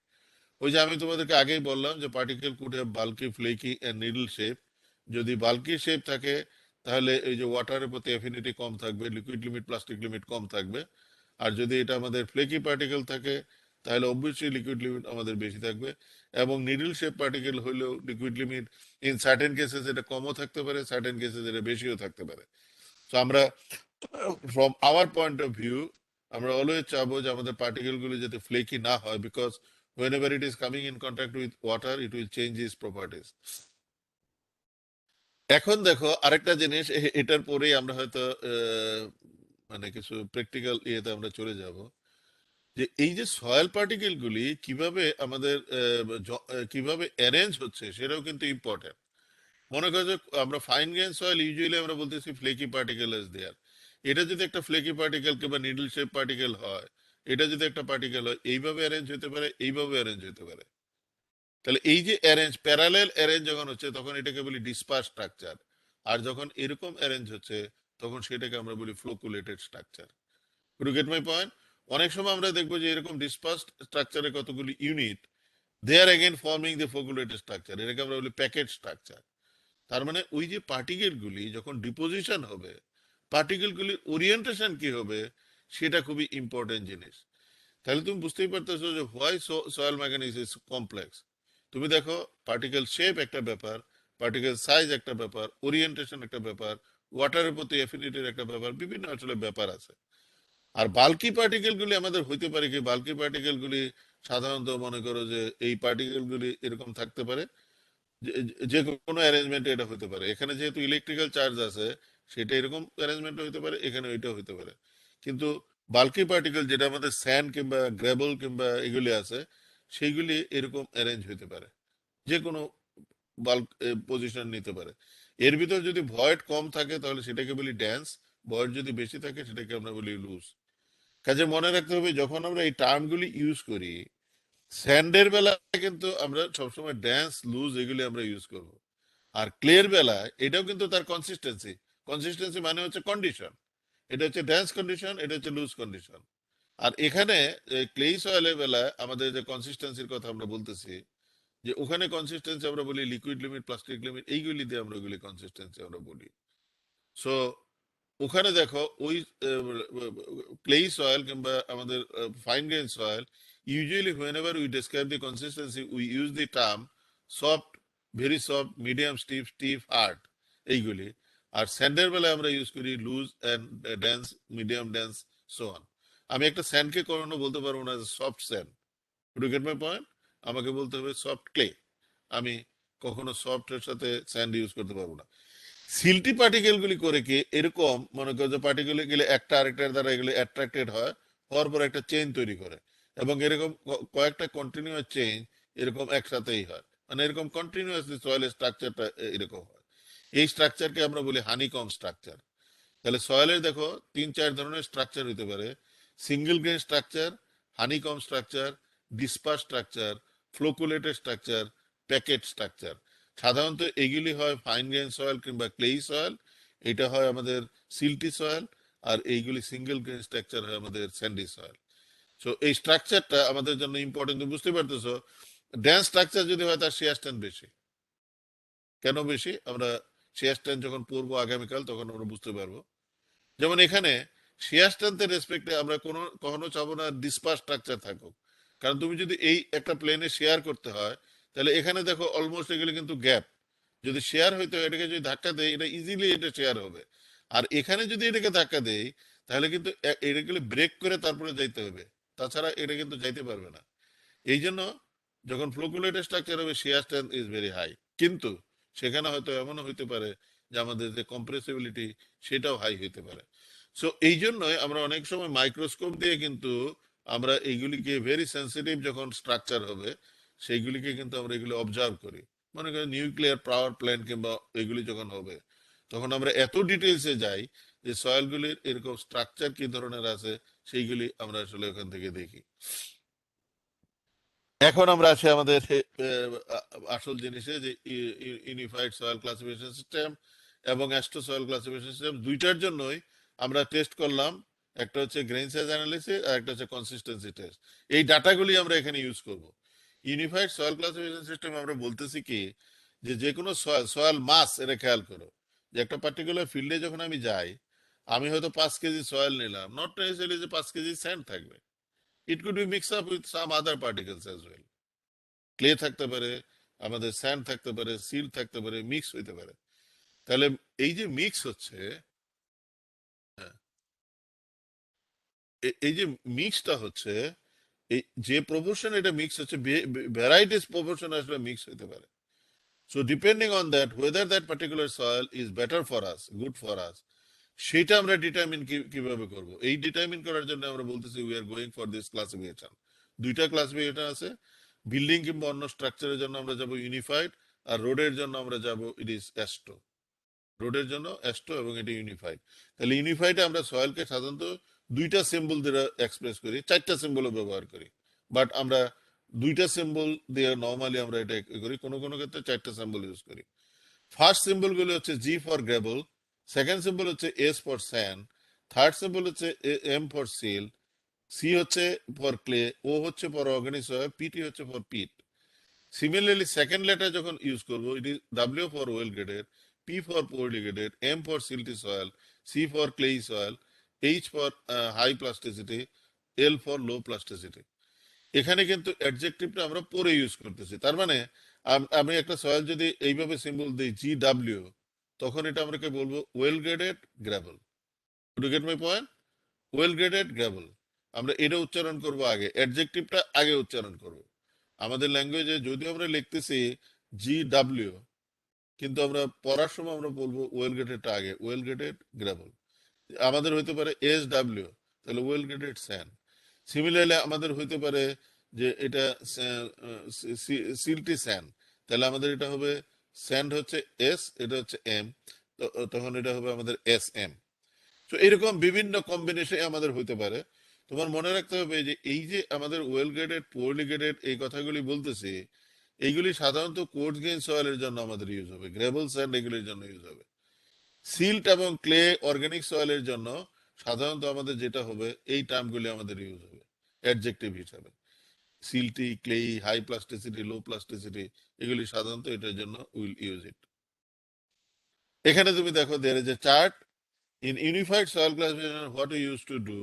ওই যে আমি তোমাদেরকে আগেই বললাম যে particle could have bulky flaky and needle shape. যদি বাল্কি শেপ থাকে, তাহলে এই যে ওয়াটারের প্রতি অ্যাফিনিটি কম থাকবে, লিকুইড লিমিট প্লাস্টিক লিমিট কম থাকবে। আর যদি এটা আমাদের ফ্লেকি পার্টিকেল থাকে, তাহলে অবশ্যই লিকুইড লিমিট আমাদের বেশি থাকবে। এবং নিডল শেপ পার্টিকেল হলেও liquid limit in certain cases এটা কমও থাকতে পারে, সার্টেন কেসেস এটা বেশিও থাকতে পারে। তো আমরা from our point of view, আমরা অলওয়েজ চাবো যে আমাদের পার্টিকেল গুলো যাতে ফ্লেকি না হয়, because whenever it is coming in contact with water, it will change its properties. এখন দেখো আরেকটা জিনিস, এটার পরেই আমরা হয়তো মানে কিছু প্র্যাকটিক্যাল ইয়েতে আমরা চলে যাব, যে এই যে সয়েল পার্টিকেল গুলি কিভাবে আমাদের কিভাবে অ্যারেঞ্জ হচ্ছে, সেটাও কিন্তু ইম্পর্টেন্ট। মনে করো যে আমরা ফাইন গ্রেন সয়েল ইউজুয়ালি আমরা বলতেছি ফ্লেকি পার্টিকেল ইজ দেয়ার। এটা যদি একটা ফ্লেকি পার্টিকেল কিংবা নিডল শেপ পার্টিকেল হয়, এটা যদি একটা পার্টিকেল হয়, এইভাবে অ্যারেঞ্জ হতে পারে, এইভাবে অ্যারেঞ্জ হতে পারে। তাহলে এই যে অ্যারেঞ্জ, প্যারালেল অ্যারেঞ্জ যখন হচ্ছে, তখন এটাকে বলি ডিসপার্স স্ট্রাকচার। আর যখন এরকম অ্যারেঞ্জ হচ্ছে, তখন সেটাকে আমরা বলি flocculated structure. To get my point? অনেক সময় আমরা দেখবো যে এরকম ডিসপার্স স্ট্রাকচারে কতগুলি unit, they are again forming the flocculated structure, এটাকে আমরা বলি প্যাকেট স্ট্রাকচার। তার মানে ওই যে পার্টিকেল গুলি যখন ডিপোজিশন হবে, পার্টিকেল গুলির ওরিয়েন্টেশন কি হবে, সেটা খুবই ইম্পর্টেন্ট জিনিস। তাহলে তুমি বুঝতেই পারতেছো যে why soil mechanics is complex. তুমি দেখো, পার্টিকেল শেপ একটা ব্যাপার, পার্টিকেল সাইজ একটা ব্যাপার, ওরিয়েন্টেশন একটা ব্যাপার, ওয়াটারের প্রতি অ্যাফিনিটির একটা ব্যাপার, বিভিন্ন আসলে ব্যাপার আছে। আর বাল্কি পার্টিকেল গুলি আমাদের হইতে পারে কি, বাল্কি পার্টিকেল গুলি সাধারণত মনে করো যে এই পার্টিকেল গুলি এরকম থাকতে পারে, যে যে কোনো অ্যারেঞ্জমেন্টে এটা হতে পারে। এখানে যেহেতু ইলেকট্রিক্যাল চার্জ আছে, সেটা এরকম অ্যারেঞ্জমেন্ট হতে পারে, এখানে ওইটাও হতে পারে। কিন্তু বাল্কি পার্টিকেল যেটা আমাদের স্যান্ড কিংবা গ্রেবল কিংবা এগুলি আছে, সেইগুলি এরকম অ্যারেঞ্জ হতে পারে, যে কোনো বাল্ক পজিশন নিতে পারে। এর ভিতর যদি ভয়েড কম থাকে তাহলে সেটাকে বলি ড্যান্স, ভয়েড যদি বেশি থাকে সেটাকে আমরা বলি লুজ। কাজে মনে রাখতে হবে যখন আমরা এই টার্মগুলি ইউজ করি, স্যান্ডের বেলায় কিন্তু আমরা সবসময় ড্যান্স লুজ এগুলি আমরা ইউজ করব। আর ক্লের বেলায় এটাও কিন্তু তার কনসিস্টেন্সি, কনসিস্টেন্সি মানে হচ্ছে কন্ডিশন, এটা হচ্ছে ড্যান্স কন্ডিশন, এটা হচ্ছে লুজ কন্ডিশন। আর এখানে ক্লে সয়েলের বেলায় আমাদের যে কনসিস্টেন্সির কথা আমরা বলতেছি, যে ওখানে কনসিস্টেন্সি আমরা বলি লিকুইড লিমিট, প্লাস্টিক লিমিট, এইগুলি দিয়ে আমরা ওইগুলি কনসিস্টেন্সি আমরা বলি। সো ওখানে দেখো ওই ক্লেই সয়েল কিংবা আমাদের fine grain soil, usually whenever we describe the consistency we use the term soft, very soft, medium stiff, stiff, hard, এইগুলি। আর স্যান্ডের বেলায় আমরা ইউজ করি loose and dense, medium dense, so on. আমি একটা স্যান্ডকে কখনো বলতে পারবো না soft sand, to get my point. আমাকে বলতে হবে সফট ক্লে, আমি কখনো সফট এর সাথে স্যান্ড ইউজ করতে পারবো না। সিল্টি পার্টিকেল গুলি করে কি এরকম মনে করো যে পার্টিকেল গুলি একটা আরেকটার দ্বারা এগুলি অ্যাট্রাক্টেড হয়, হওয়ার পর একটা চেইন তৈরি করে, এবং এরকম কয়েকটা কন্টিনিউয়াস চেইন এরকম একসাথেই হয়, মানে এরকম কন্টিনিউয়াসলি সয়েলের স্ট্রাকচারটা এরকম হয়। এই স্ট্রাকচারকে আমরা বলি হানিকম স্ট্রাকচার। তাহলে সয়েলের দেখো 3-4 ধরনের স্ট্রাকচার হতে পারে: single grain structure, honeycomb structure, disperse structure, flocculated structure, packet structure. সাধারণত এগুলি হয় ফাইন গ্রেন সয়েল কিংবা ক্লেই সয়েল, এটা হয় আমাদের সিল্টি সয়েল, আর এইগুলি সিঙ্গেল গ্রেন স্ট্রাকচার হয় আমাদের স্যান্ডি সয়েল। সো এই স্ট্রাকচারটা আমাদের জন্য ইম্পর্টেন্ট, তুমি বুঝতে পারতেছো। ড্যান্স স্ট্রাকচার যদি হয় তার শেয়ার স্ট্রেন্থ বেশি। কেন বেশি আমরা শেয়ার স্ট্রেন্থ যখন পড়বো আগামীকাল তখন আমরা বুঝতে পারবো। যেমন এখানে শেয়ার স্ট্রেন্থের রেসপেক্টে আমরা কখনো চাবো না ডিসপার্স স্ট্রাকচার থাকুক, কারণ তুমি যদি এই একটা প্লেনে শেয়ার করতে হয়, তাহলে এখানে দেখো অলমোস্ট এগুলো কিন্তু গ্যাপ। যদি শেয়ার হইতে হয়, এটাকে যদি ধাক্কা দেয় এটা ইজিলি এটা শেয়ার হবে। আর এখানে যদি এটাকে ধাক্কা দেয় তাহলে কিন্তু এটাকে ব্রেক করে তারপরে যাইতে হবে, তাছাড়া এটা কিন্তু যাইতে পারবে না। এই জন্য যখন ফ্লোকুলেটেড স্ট্রাকচার হবে shear strength is very high, কিন্তু সেখানে হয়তো এমনও হইতে পারে যে আমাদের যে কম্প্রেসিবিলিটি সেটাও হাই হইতে পারে। সো এই জন্যই আমরা অনেক সময় মাইক্রোস্কোপ দিয়ে কিন্তু আমরা এইগুলিকে ভেরি সেন্সিটিভ যখন স্ট্রাকচার হবে সেইগুলিকে কিন্তু আমরা এগুলি অবজার্ভ করি। মনে করেন নিউক্লিয়ার পাওয়ার প্ল্যান্ট কিংবা এগুলি যখন হবে, তখন আমরা এত ডিটেলসে যাই যে সয়েলগুলির এরকম স্ট্রাকচার কি ধরনের আছে সেইগুলি আমরা আসলে ওখান থেকে দেখি। এখন আমরা আসি আমাদের আসল জিনিসে, যে ইউনিফাইড সয়েল ক্লাসিফিকেশন সিস্টেম এবং অ্যাস্ট্রো সয়েল ক্লাসিফিকেশন সিস্টেম, দুইটার জন্যই আমরা টেস্ট করলাম। একটা হচ্ছে গ্রেইন সাইজ অ্যানালিসিস আর একটা হচ্ছে কনসিস্টেন্সি টেস্ট। এই ডাটাগুলি আমরা এখানে ইউজ করব। ইউনিফাইড সয়েল ক্লাসিফিকেশন সিস্টেম আমরা বলতেছি কি, যে যে কোনো সয়েল, সয়েল মাস, এটা খেয়াল করো, যে একটা পার্টিকুলার ফিল্ডে যখন আমি যাই, আমি হয়তো 5 কেজি সয়েল নিলাম, নট নেসেসারি যে 5 কেজি স্যান্ড থাকবে, ইট could B mix up with some other particles as well. Clay থাকতে পারে, আমাদের স্যান্ড থাকতে পারে, সিল থাকতে পারে, মিক্স হইতে পারে। তাহলে এই যে মিক্স হচ্ছে, হ্যাঁ, এই যে মিক্সটা হচ্ছে, এই যে প্রপোর্শন এটা মিক্স হচ্ছে, ভ্যারাইটিস প্রপোর্শন আসলে মিক্স হইতে পারে। So depending on that whether that particular soil is better for us, good for us, সেটা আমরা ডিটারমিন কিভাবে করব। এই ডিটারমিন করার জন্য আমরা বলতেছি we are going for this classification. দুইটা ক্লাসিফিকেশন আছে, বিল্ডিং কিংবা অন্য স্ট্রাকচারের জন্য আমরা যাব ইউনিফাইড, আর রোডের জন্য আমরা যাব ইট ইজ অ্যাস্ট্রো। রোডের জন্য অ্যাস্ট্রো এবং এটা ইউনিফাইড। তাহলে ইউনিফাইডে আমরা সয়েলকে সাধারণত দুইটা সিম্বল দিয়ে এক্সপ্রেস করি, চারটা সিম্বলও ব্যবহার করি, বাট আমরা দুইটা সিম্বল দিয়ে নর্মালি আমরা এটা করি, কোনো কোনো ক্ষেত্রে চারটা সিম্বল ইউজ করি। ফার্স্ট সিম্বল গুলো হচ্ছে G for gravel, second symbol হচ্ছে S for sand, third symbol হচ্ছে এম ফর সিল, সি হচ্ছে ফর ক্লে, ও হচ্ছে ফর অর্গানিক সয়েল, পিটি হচ্ছে for peat. Similarly second letter যখন ইউজ করবো, it is W for well graded, P for poorly graded, M for silty soil, C for clay soil, H for high plasticity, L for low plasticity. এখানে কিন্তু অ্যাডজেক্টিভটা আমরা পরে use করতেছি। তার মানে আমি একটা সয়েল যদি এইভাবে সিম্বল দিই জি ডাব্লিউ, তখন এটা আমরা বলবো well graded gravel. Two get my point. Well graded gravel, আমরা এটা উচ্চারণ করব আগে, অ্যাডজেক্টিভটা আগে উচ্চারণ করব। আমাদের ল্যাঙ্গুয়েজে যদিও আমরা লিখতেছি GW, কিন্তু আমরা পড়ার সময় আমরা বলবো ওয়েল গ্রেডেডটা আগে, ওয়েল গ্রেডেড গ্রাভেল। আমাদের হইতে পারে SW, তাহলে ওয়েল গ্রেডেড স্যান্ড। সিমিলারলি আমাদের হইতে পারে যে এটা সিল্টি স্যান্ড, তাহলে আমাদের এটা হবে স্যান্ড হচ্ছে এটা হচ্ছে M, তখন এটা হবে আমাদের SM। তো এরকম বিভিন্ন কম্বিনেশন আমাদের হইতে পারে। তোমার মনে রাখতে হবে যে এই যে আমাদের ওয়েল গ্রেডেড, পোরলি গ্রেডেড এই কথাগুলি বলতেছি, এইগুলি সাধারণত কোর্স গ্রেন সয়েলের জন্য আমাদের ইউজ হবে, গ্রেভেল স্যান্ড এগুলির জন্য ইউজ হবে। সিল্ট এবং ক্লে অর্গানিক সয়েলের জন্য সাধারণত আমাদের যেটা হবে এই টার্মগুলি আমাদের ইউজ হবে অ্যাডজেক্টিভ হিসাবে। সিল্টি, ক্লে, হাই প্লাস্টিসিটি, লো প্লাস্টিসিটি, এগুলি সাধারণত এটার জন্য উইল ইউজ ইট। এখানে তুমি দেখো there is a chart in unified soil classification what you use to do,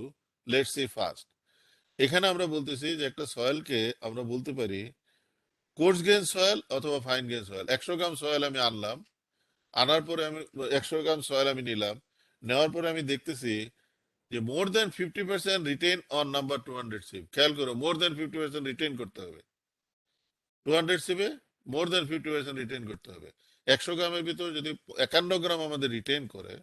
let's see first. এখানে আমরা বলতেছি যে একটা সয়েলকে আমরা বলতে পারি কোর্স গ্রেন সয়েল অথবা fine grain soil. 100 gram soil আমি আনলাম, আনার পরে আমি 100 গ্রাম সয়েল আমি নিলাম, নেওয়ার পরে আমি দেখতেছি যে মোর than 50% written on number 200 sheep. খেয়াল করো, মোর দেন 50% রিটেন করতে হবে 200 সিপে, মোর দেন 50% রিটেন করতে হবে। 100 গ্রামের ভিতর যদি 51 গ্রাম আমাদের রিটেন করে,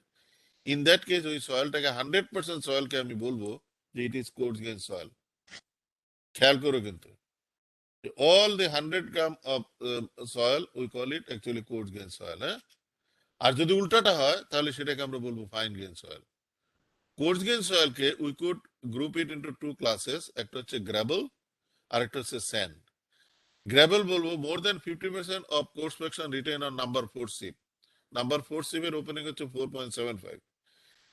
ইন দ্যাট কেস ওই সয়েলটাকে 100% সয়েলকে আমি বলবো যে it is coarse grain soil. খেয়াল করো কিন্তু, all the 100 gram of soil we call it actually coarse grain soil. হ্যাঁ, আর যদি উল্টাটা হয় তাহলে সেটাকে আমরা বলবো fine grain soil. Coarse grain সয়েলকে we could group it into two classes, একটা হচ্ছে গ্রাবল আর একটা হচ্ছে স্যান্ড। গ্রাবেল বলবো more than 50% of coarse fraction retained on number 4 sieve. Number 4 সিপের opening হচ্ছে 4.75।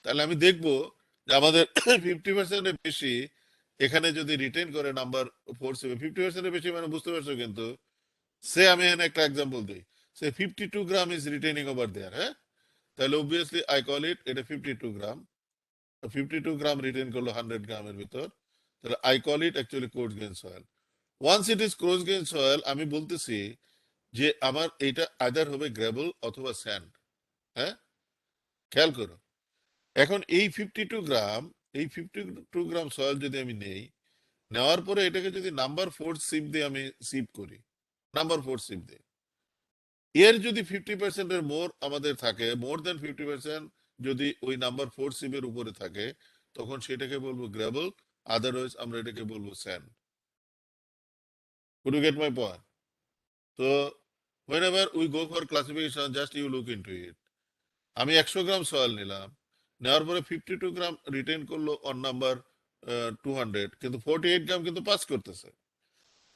তাহলে আমি দেখবো যে আমাদের 50%-এর বেশি এখানে যদি রিটেন করে নাম্বার 4 সিপে, 50%-এর বেশি মানে বুঝতে পারছো কিন্তু। আমি এখানে একটা এক্সাম্পল দিই, 52 গ্রাম ইজ রিটেনিং ওভার দেয়ার। হ্যাঁ, তাহলে অবভিয়াসলি আই কল ইট, এটা 52 গ্রাম, 52 গ্রাম রিটেন করলো 100 গ্রামের ভিতর, তাহলে I call it actually coarse grain soil. Once it is coarse grain soil, আমি বলতেছি যে আমার এটা আইদার হবে গ্রেভেল অথবা স্যান্ড। হ্যাঁ, খেয়াল করো, এখন এই 52 গ্রাম, এই 52 গ্রাম সয়েল যদি আমি নেই, নেওয়ার পরে এটাকে যদি নাম্বার 4 সিপ দিয়ে আমি সিপ করি, নাম্বার 4 সিপ দিয়ে, এর যদি 50%-এর মোর আমাদের থাকে, মোর দেন 50% যদি ওই নাম্বার 4 সিপের উপরে থাকে, তখন সেটাকে বলবো গ্রেভেল, আদারওয়াইজ আমরা এটাকে বলবো sand. Could you get my point? So whenever we go for classification, just you look into it. আমি 100 গ্রাম সয়েল নিলাম, নেওয়ার পরে 52 গ্রাম রিটেন করলো অন নাম্বার 200, কিন্তু 48 গ্রাম কিন্তু পাস করতেছে।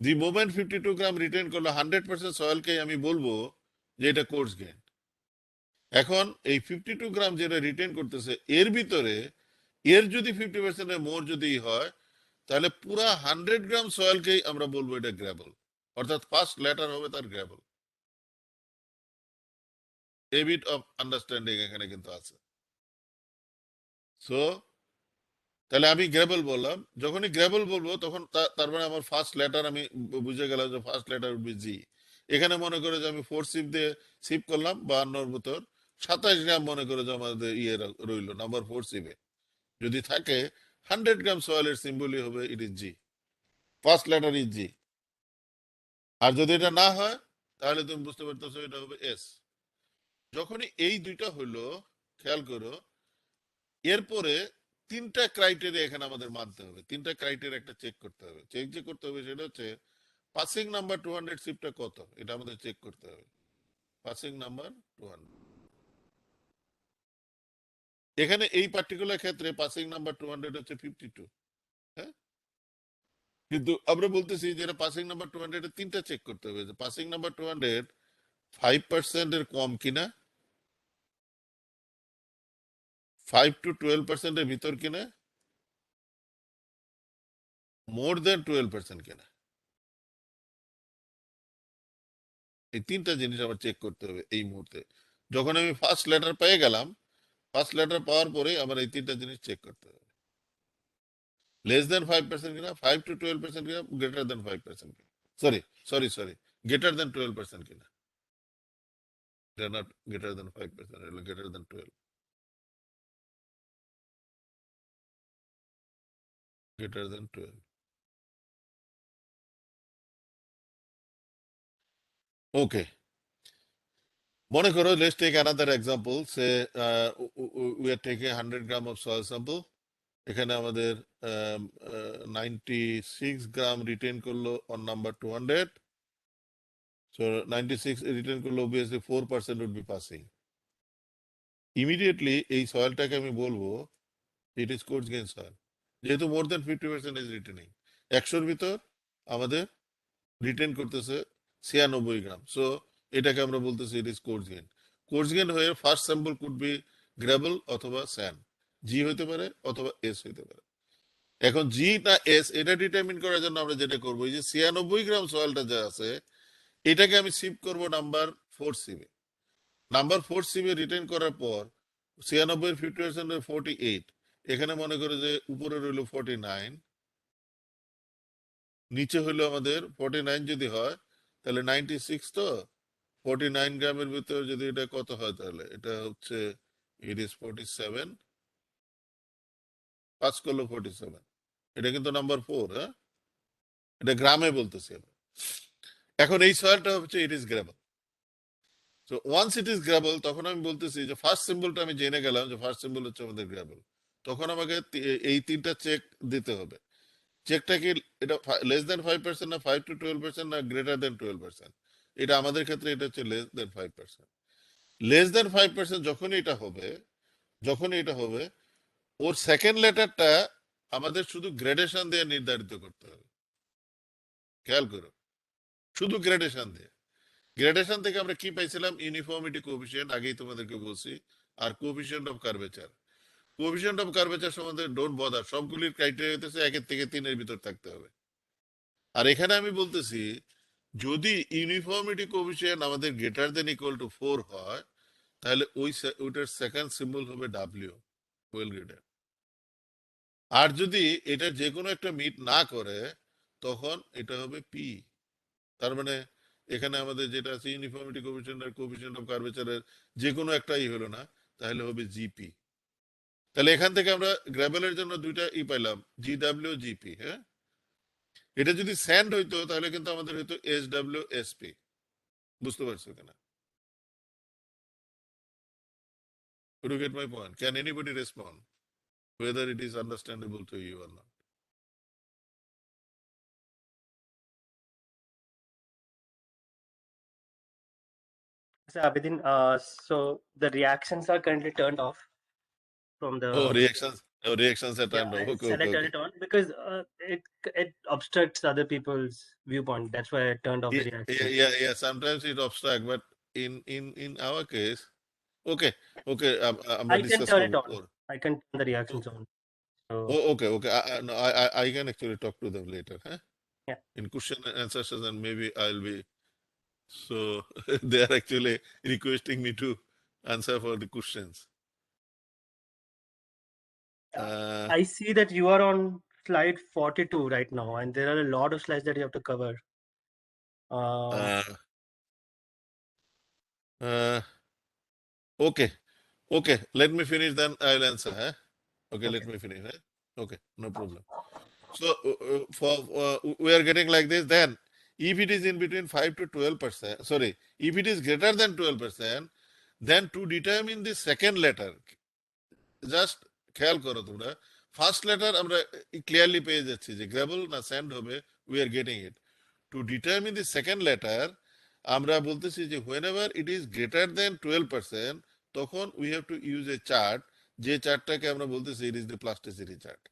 দি মোমেন্ট 52 গ্রাম রিটেন করলো, 100% সয়েলকে আমি বলবো যে এটা কোর্স গ্রেন। এখন এই 52 গ্রাম যেটা রিটেন করতেছে এর ভিতরে, এর যদি 50%-এর মোর যদি হয়, তাহলে পুরা 100 গ্রাম সয়েলকেই আমরা বলবো এটা গ্র্যাবল, অর্থাৎ ফার্স্ট লেটার হবে তার গ্র্যাবল। এ বিট অফ আন্ডারস্ট্যান্ডিং এখানে কিন্তু আছে। সো তাহলে আমি গ্রেবল বললাম, যখনই গ্রেবল বলবো তখন তার মানে আমার ফার্স্ট লেটার আমি বুঝে গেলাম যে ফার্স্ট লেটার উড বি জি। এখানে মনে করে যে আমি 4 সিপ দিয়ে সিপ করলাম 52-এর ভিতর 27 গ্রাম, মনে করে যে আমাদের ইয়ে রইলো নাম্বার 4 সিপে যদি থাকে, 100 গ্রাম সয়েলের সিম্বলই হবে it is G, first letter is G. আর যদি এটা না হয় তাহলে তুমি বুঝতে পারতেছো এটা হবে এস। যখনই এই দুইটা হইলো, খেয়াল করো, এরপরে তিনটা ক্রাইটেরিয়া এখানে আমাদের মানতে হবে, তিনটা ক্রাইটেরিয়া একটা চেক করতে হবে। চেক যে করতে হবে সেটা হচ্ছে পাসিং নাম্বার 200 সিফটটা কত, এটা আমাদের চেক করতে হবে। পাসিং নাম্বার 200, এখানে এই পার্টিকুলার ক্ষেত্রে পাসিং নাম্বার 200 হচ্ছে 52। হ্যাঁ, কিন্তু আমরা বলতেছি যে পাসিং নাম্বার 200 এর তিনটা চেক করতে হবে, যে পাসিং নাম্বার 200 5% এর কম কিনা, 5 to 12% এর ভিতর কিনা, মোর দেন 12% কিনা। এই তিনটা জিনিস আমার চেক করতে হবে এই মুহূর্তে। যখন আমি ফার্স্ট লেটার পেয়ে গেলাম, ফার্স্ট লেটার পাওয়ার পরে আমার এই তিনটা জিনিস চেক করতে হবে, লেস দেন 5% কিনা, 5 to 12% কিনা, গ্রেটার দেন 5% কিনা, sorry sorry sorry, greater than 12% কিনা, not greater than 5%, greater than 12। greater than 12. Okay. মনে করো, let's take another example. Say we are taking 100 gram of soil sample. এখানে আমাদের 96 গ্রাম রিটেন করলো on number 200. So 96 written করলো, obviously 4% would be passing. Immediately এই সয়েলটাকে আমি বলবো it is coarse grain soil. যেহেতু more than 50% is retaining. 100-র ভিতর আমাদের রিটেন করতেছে 96 গ্রাম। সো এটাকে আমরা বলতেছি it is coarse grain. Coarse grain হয়ে first sample could be gravel অথবা স্যান্ড, জি হইতে পারে অথবা এস হইতে পারে। এখন জি না এস এটা ডিটারমিন করার জন্য আমরা যেটা করবো, এই যে 96 গ্রাম সয়েলটা যা আছে এটাকে আমি শিফট করব নাম্বার 4 সিবে। নাম্বার 4 সিবে রিটেন করার পর 96 50% 48, এখানে মনে করে যে উপরে রইল 49, নিচে হইলো আমাদের 49। যদি হয় তাহলে 96, তো 49 গ্রামের ভিতর যদি এটা কত হয় তাহলে এটা হচ্ছে ইট ইজ 47, 5 করলো 47। এটা কিন্তু নাম্বার 4, হ্যাঁ, এটা গ্রামে বলতেছি আমি। এখন এই সয়েলটা হচ্ছে it is gravel. So once it is gravel, তখন আমি বলতেছি যে ফার্স্ট সিম্বলটা আমি জেনে গেলাম যে ফার্স্ট সিম্বল হচ্ছে আমাদের গ্রাবল। তখন আমাকে এই তিনটা চেক দিতে হবে। চেকটা কি এটা লেস দেন 5% না 5 to 12% না গ্রেটার দেন 12%? এটা আমাদের ক্ষেত্রে এটা হচ্ছে লেস দেন 5%। লেস দেন 5% যখনই এটা হবে ওর সেকেন্ড লেটারটা আমাদের শুধু গ্রেডেশন দিয়ে নির্ধারিত করতে হবে। খেয়াল করো, শুধু গ্রেডেশন দিয়ে। গ্রেডেশন থেকে আমরা কি পাইছিলাম? ইউনিফর্মিটি কোএফিসিয়েন্ট, আগেই তোমাদেরকে বলছি, আর coefficient of curvature. Coefficient of curvature সম্বন্ধে ডোন্ট বদার, সবগুলির ক্রাইটেরিয়া হইতেছে 1 থেকে 3 এর ভিতর থাকতে হবে। আর এখানে আমি বলতেছি যদি ইউনিফর্মিটি কোএফিসিয়েন্ট আমাদের গ্রেটার দেন ইকুয়াল টু 4 হয় তাহলে ওইটার সেকেন্ড সিম্বল হবে ডাব্লিউ, ওয়েল গ্রেডেড। আর যদি এটা যে কোনো একটা মিট না করে তখন এটা হবে পি। তার মানে এখানে আমাদের যেটা আছে ইউনিফর্মিটি কোএফিসিয়েন্ট আর কোএফিসিয়েন্ট অফ কার্ভেচারের যে কোনো একটাই হলো না, তাহলে হবে জিপি। তাহলে এখান থেকে আমরা গ্র্যাভেলের জন্য দুইটা পাইলাম, জিডাব্লিউ জিপি। হ্যাঁ, এটা যদি স্যান্ড হইতো তাহলে কিন্তু আমাদের হইতো এসডাব্লিউ এসপি। বুঝতে পারছো কিনা? Could you get my point? Can anybody respond whether it is understandable to you or not? So Abidin, so the reactions are currently turned off from Oh, the. reactions are Yeah, turned off. I Okay, said I okay, turn okay. it on because it obstructs other people's viewpoint. That's why I turned off the reaction. Yeah. Sometimes it obstruct, but in our case, okay, okay. আমরা I can discuss turn it করবো on. পর। I can turn the Oh, reactions on. So oh, okay, okay. No, I can actually talk to them later. Huh? yeah, In question and answer session, maybe I'll be. So they are actually requesting me to answer for the questions. uh, Uh, I see that you are on slide 42 right now, and there are a lot of slides that you have to cover. Uh, uh, uh, okay, okay. Let me finish, then I'll answer. Huh? Okay, let okay. me finish. Huh? Okay, no problem. So we are getting like this. Then, if it is in between 5 to 12%, sorry, if it is greater than 12%, then to determine the second letter, just খেয়াল করো তোমরা, first letter আমরা clearly পেয়ে যাচ্ছি যে gravel না sand হবে, we are getting it. To determine the second letter আমরা বলতেছি যে whenever it is greater than 12%, তখন we have to use a chart, যে চার্টটাকে আমরা বলতেছি it is the plasticity chart.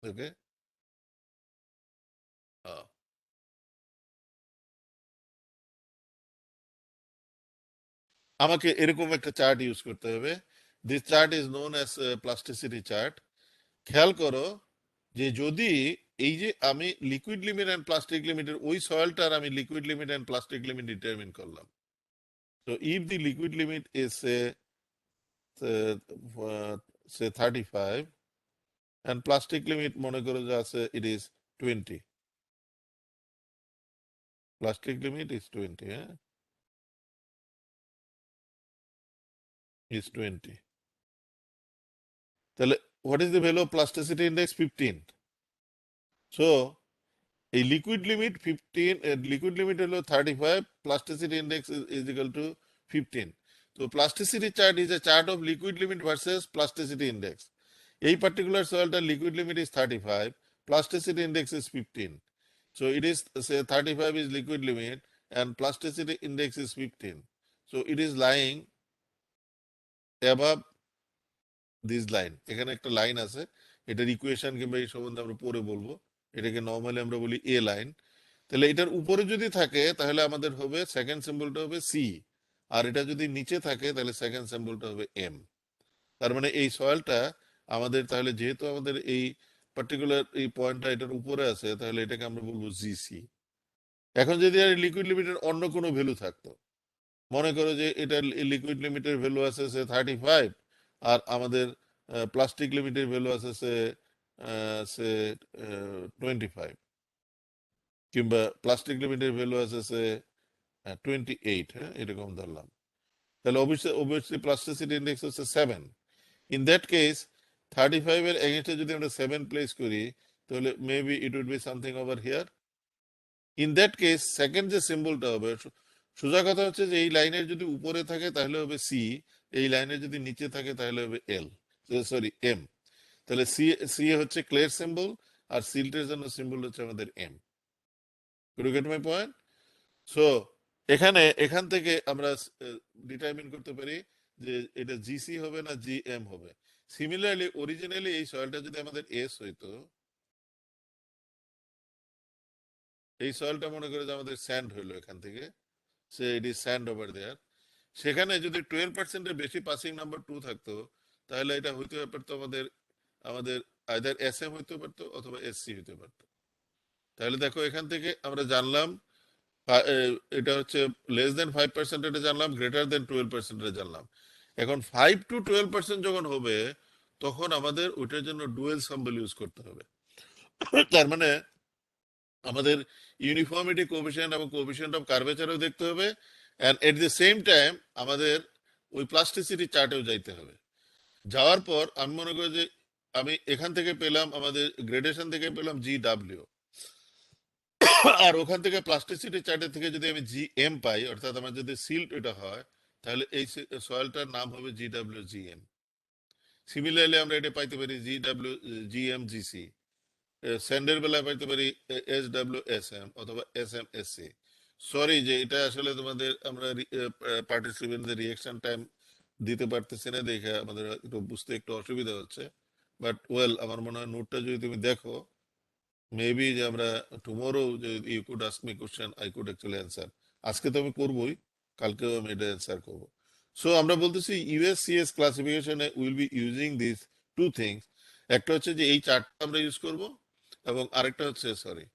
Okay, আমাকে এরকম একটা চার্ট ইউজ করতে হবে। This chart is known as plasticity chart. খেয়াল করো যে যদি এই যে আমি লিকুইড লিমিট অ্যান্ড প্লাস্টিক লিমিটের ওই সয়েলটার আমি liquid limit and plastic limit determine করলাম। তো if the liquid limit is say 35 and plastic limit মনে করো যে আছে it is 20, plastic limit is 20, হ্যাঁ, ইজ 20। তাহলে what is the value of plasticity index? 15. So a liquid limit 15, a liquid limit হলো 35, plasticity index is equal to 15. So plasticity chart is a chart of liquid limit versus plasticity index. A particular soil's liquid limit is 35, plasticity index is 15. So it is, say, 35 is liquid limit and plasticity index is 15. So it is lying above this line. এখানে একটা line আছে, এটার equation কিংবা এই সম্বন্ধে আমরা পরে বলবো। এটাকে নরমালি আমরা বলি এ লাইন। তাহলে এটার উপরে যদি থাকে তাহলে আমাদের হবে সেকেন্ড সিম্বলটা হবে সি, আর এটা যদি নিচে থাকে তাহলে সেকেন্ড সিম্বলটা হবে এম। তার মানে এই সয়েলটা আমাদের, তাহলে যেহেতু আমাদের এই পার্টিকুলার এই পয়েন্টটা এটার উপরে আছে, তাহলে এটাকে আমরা বলবো জিসি। এখন যদি আর লিকুইড লিমিটের অন্য কোনো ভ্যালু থাকতো, মনে করো যে এটার লিকুইড লিমিটের ভ্যালু আছে সে 35, আর আমাদের প্লাস্টিক লিমিটের ভ্যালু আছে সে সে 25, কিংবা প্লাস্টিক লিমিটের ভ্যালু আছে সে 28, হ্যাঁ, এরকম ধরলাম, তাহলে অবভিয়াসলি প্লাস্টিসিটি ইন্ডেক্স হচ্ছে 7। ইন দ্যাট কেস 35 এর এগেইনস্টে যদি আমরা 7 প্লেস করি, তাহলে maybe it would be something over here. In that case second যে সিম্বলটা হবে, সোজা কথা হচ্ছে যে এই লাইনের যদি উপরে থাকে তাহলে হবে সি, এই লাইনের যদি নিচে থাকে তাহলে হবে এল, সরি এম। তাহলে সি, সি হচ্ছে ক্লের সিম্বল, আর সিল্টের জন্য সিম্বল হচ্ছে আমাদের M. You get my point? So এখান থেকে আমরা ডিটারমিন করতে পারি যে এটা জিসি হবে না জিএম হবে। সিমিলারলি অরিজিনালি এই সয়েলটা যদি আমাদের এস হইতো, এই সয়েলটা মনে করে যে আমাদের স্যান্ড হইলো, এখান থেকে say it is sand over there, সেখানে যদি 12%-এর বেশি পাসিং নাম্বার 2 থাকতো, তাহলে এটা হইতে পারতো আমাদের আমাদের আইদার এস এম হইতে পারতো অথবা এসসি হইতে পারতো। তাহলে দেখো এখান থেকে আমরা জানলাম এটা হচ্ছে লেস দেন 5% এটা জানলাম, গ্রেটার দেন 12% এটা জানলাম। এখন 5 to 12% যখন হবে, তখন আমাদের ওইটার জন্য ডুয়েল সাম্বল ইউজ করতে হবে। তার মানে আমাদের ইউনিফর্মিটি কোএফিসিয়েন্ট এবং কোএফিসিয়েন্ট অফ কার্ভেচারও দেখতে হবে, and at the same time আমাদের ওই প্লাস্টিসিটি চার্টেও যাইতে হবে। যাওয়ার পর আমি মনে করি যে আমি এখান থেকে পেলাম, আমাদের গ্রেডেশন থেকে পেলাম জি ডাব্লিউ, আর ওখান থেকে প্লাস্টিসিটি চার্টের থেকে যদি আমি জি এম পাই, অর্থাৎ আমার যদি সিল্ট এটা হয়, তাহলে এই সয়েলটার নাম হবে G W G M. Similarly আমরা এটা পাইতে পারি G W G M GC, স্যান্ডের বেলায় পাইতে পারি এস ডাব্লিউ এস এম অথবা S M S C. Sorry যে এটা আসলে তোমাদের আমরা পার্টিসিপেন্টদের রিয়েকশন টাইম দিতে পারতেছি না, দেখে আমাদের একটু বুঝতে একটু অসুবিধা হচ্ছে। বাট ওয়েল, আমার মনে হয় নোটটা যদি তুমি দেখো, মেবি যে আমরা tomorrow you could ask me question, I could actually answer. আজকে তো আমি করবোই, কালকেও আমি এটা অ্যান্সার করবো। সো আমরা বলতেছি ইউএসসিএস ক্লাসিফিকেশনে will be using this two things. একটা হচ্ছে যে এই চার্টটা আমরা ইউজ করব, এবং আরেকটা হচ্ছে, সরি,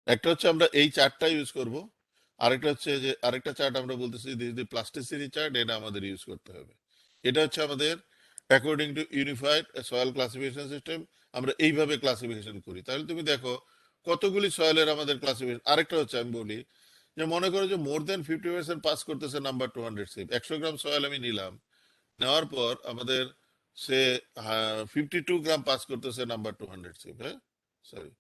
একটা হচ্ছে আমরা এই চার্টটা ইউজ করব, আরেকটা হচ্ছে যে আরেকটা চার্ট আমরা বলতেছি প্লাস্টিসিটি চার্ট, এটা আমাদের ইউজ করতে হবে। এটা হচ্ছে আমাদের according to unified soil classification system, আমরা এইভাবে ক্লাসিফিকেশন করি। তাহলে তুমি দেখো কতগুলি সয়েলের আমাদের ক্লাসিফিকেশন। আরেকটা হচ্ছে আমি বলি যে মনে করো যে মোর দেন 50% পাস করতেছে নাম্বার 200 সিপ, 100 গ্রাম সয়েল আমি নিলাম, নেওয়ার পর আমাদের সে 52 গ্রাম পাস করতেছে নাম্বার 200 সিপ, হ্যাঁ, সরি,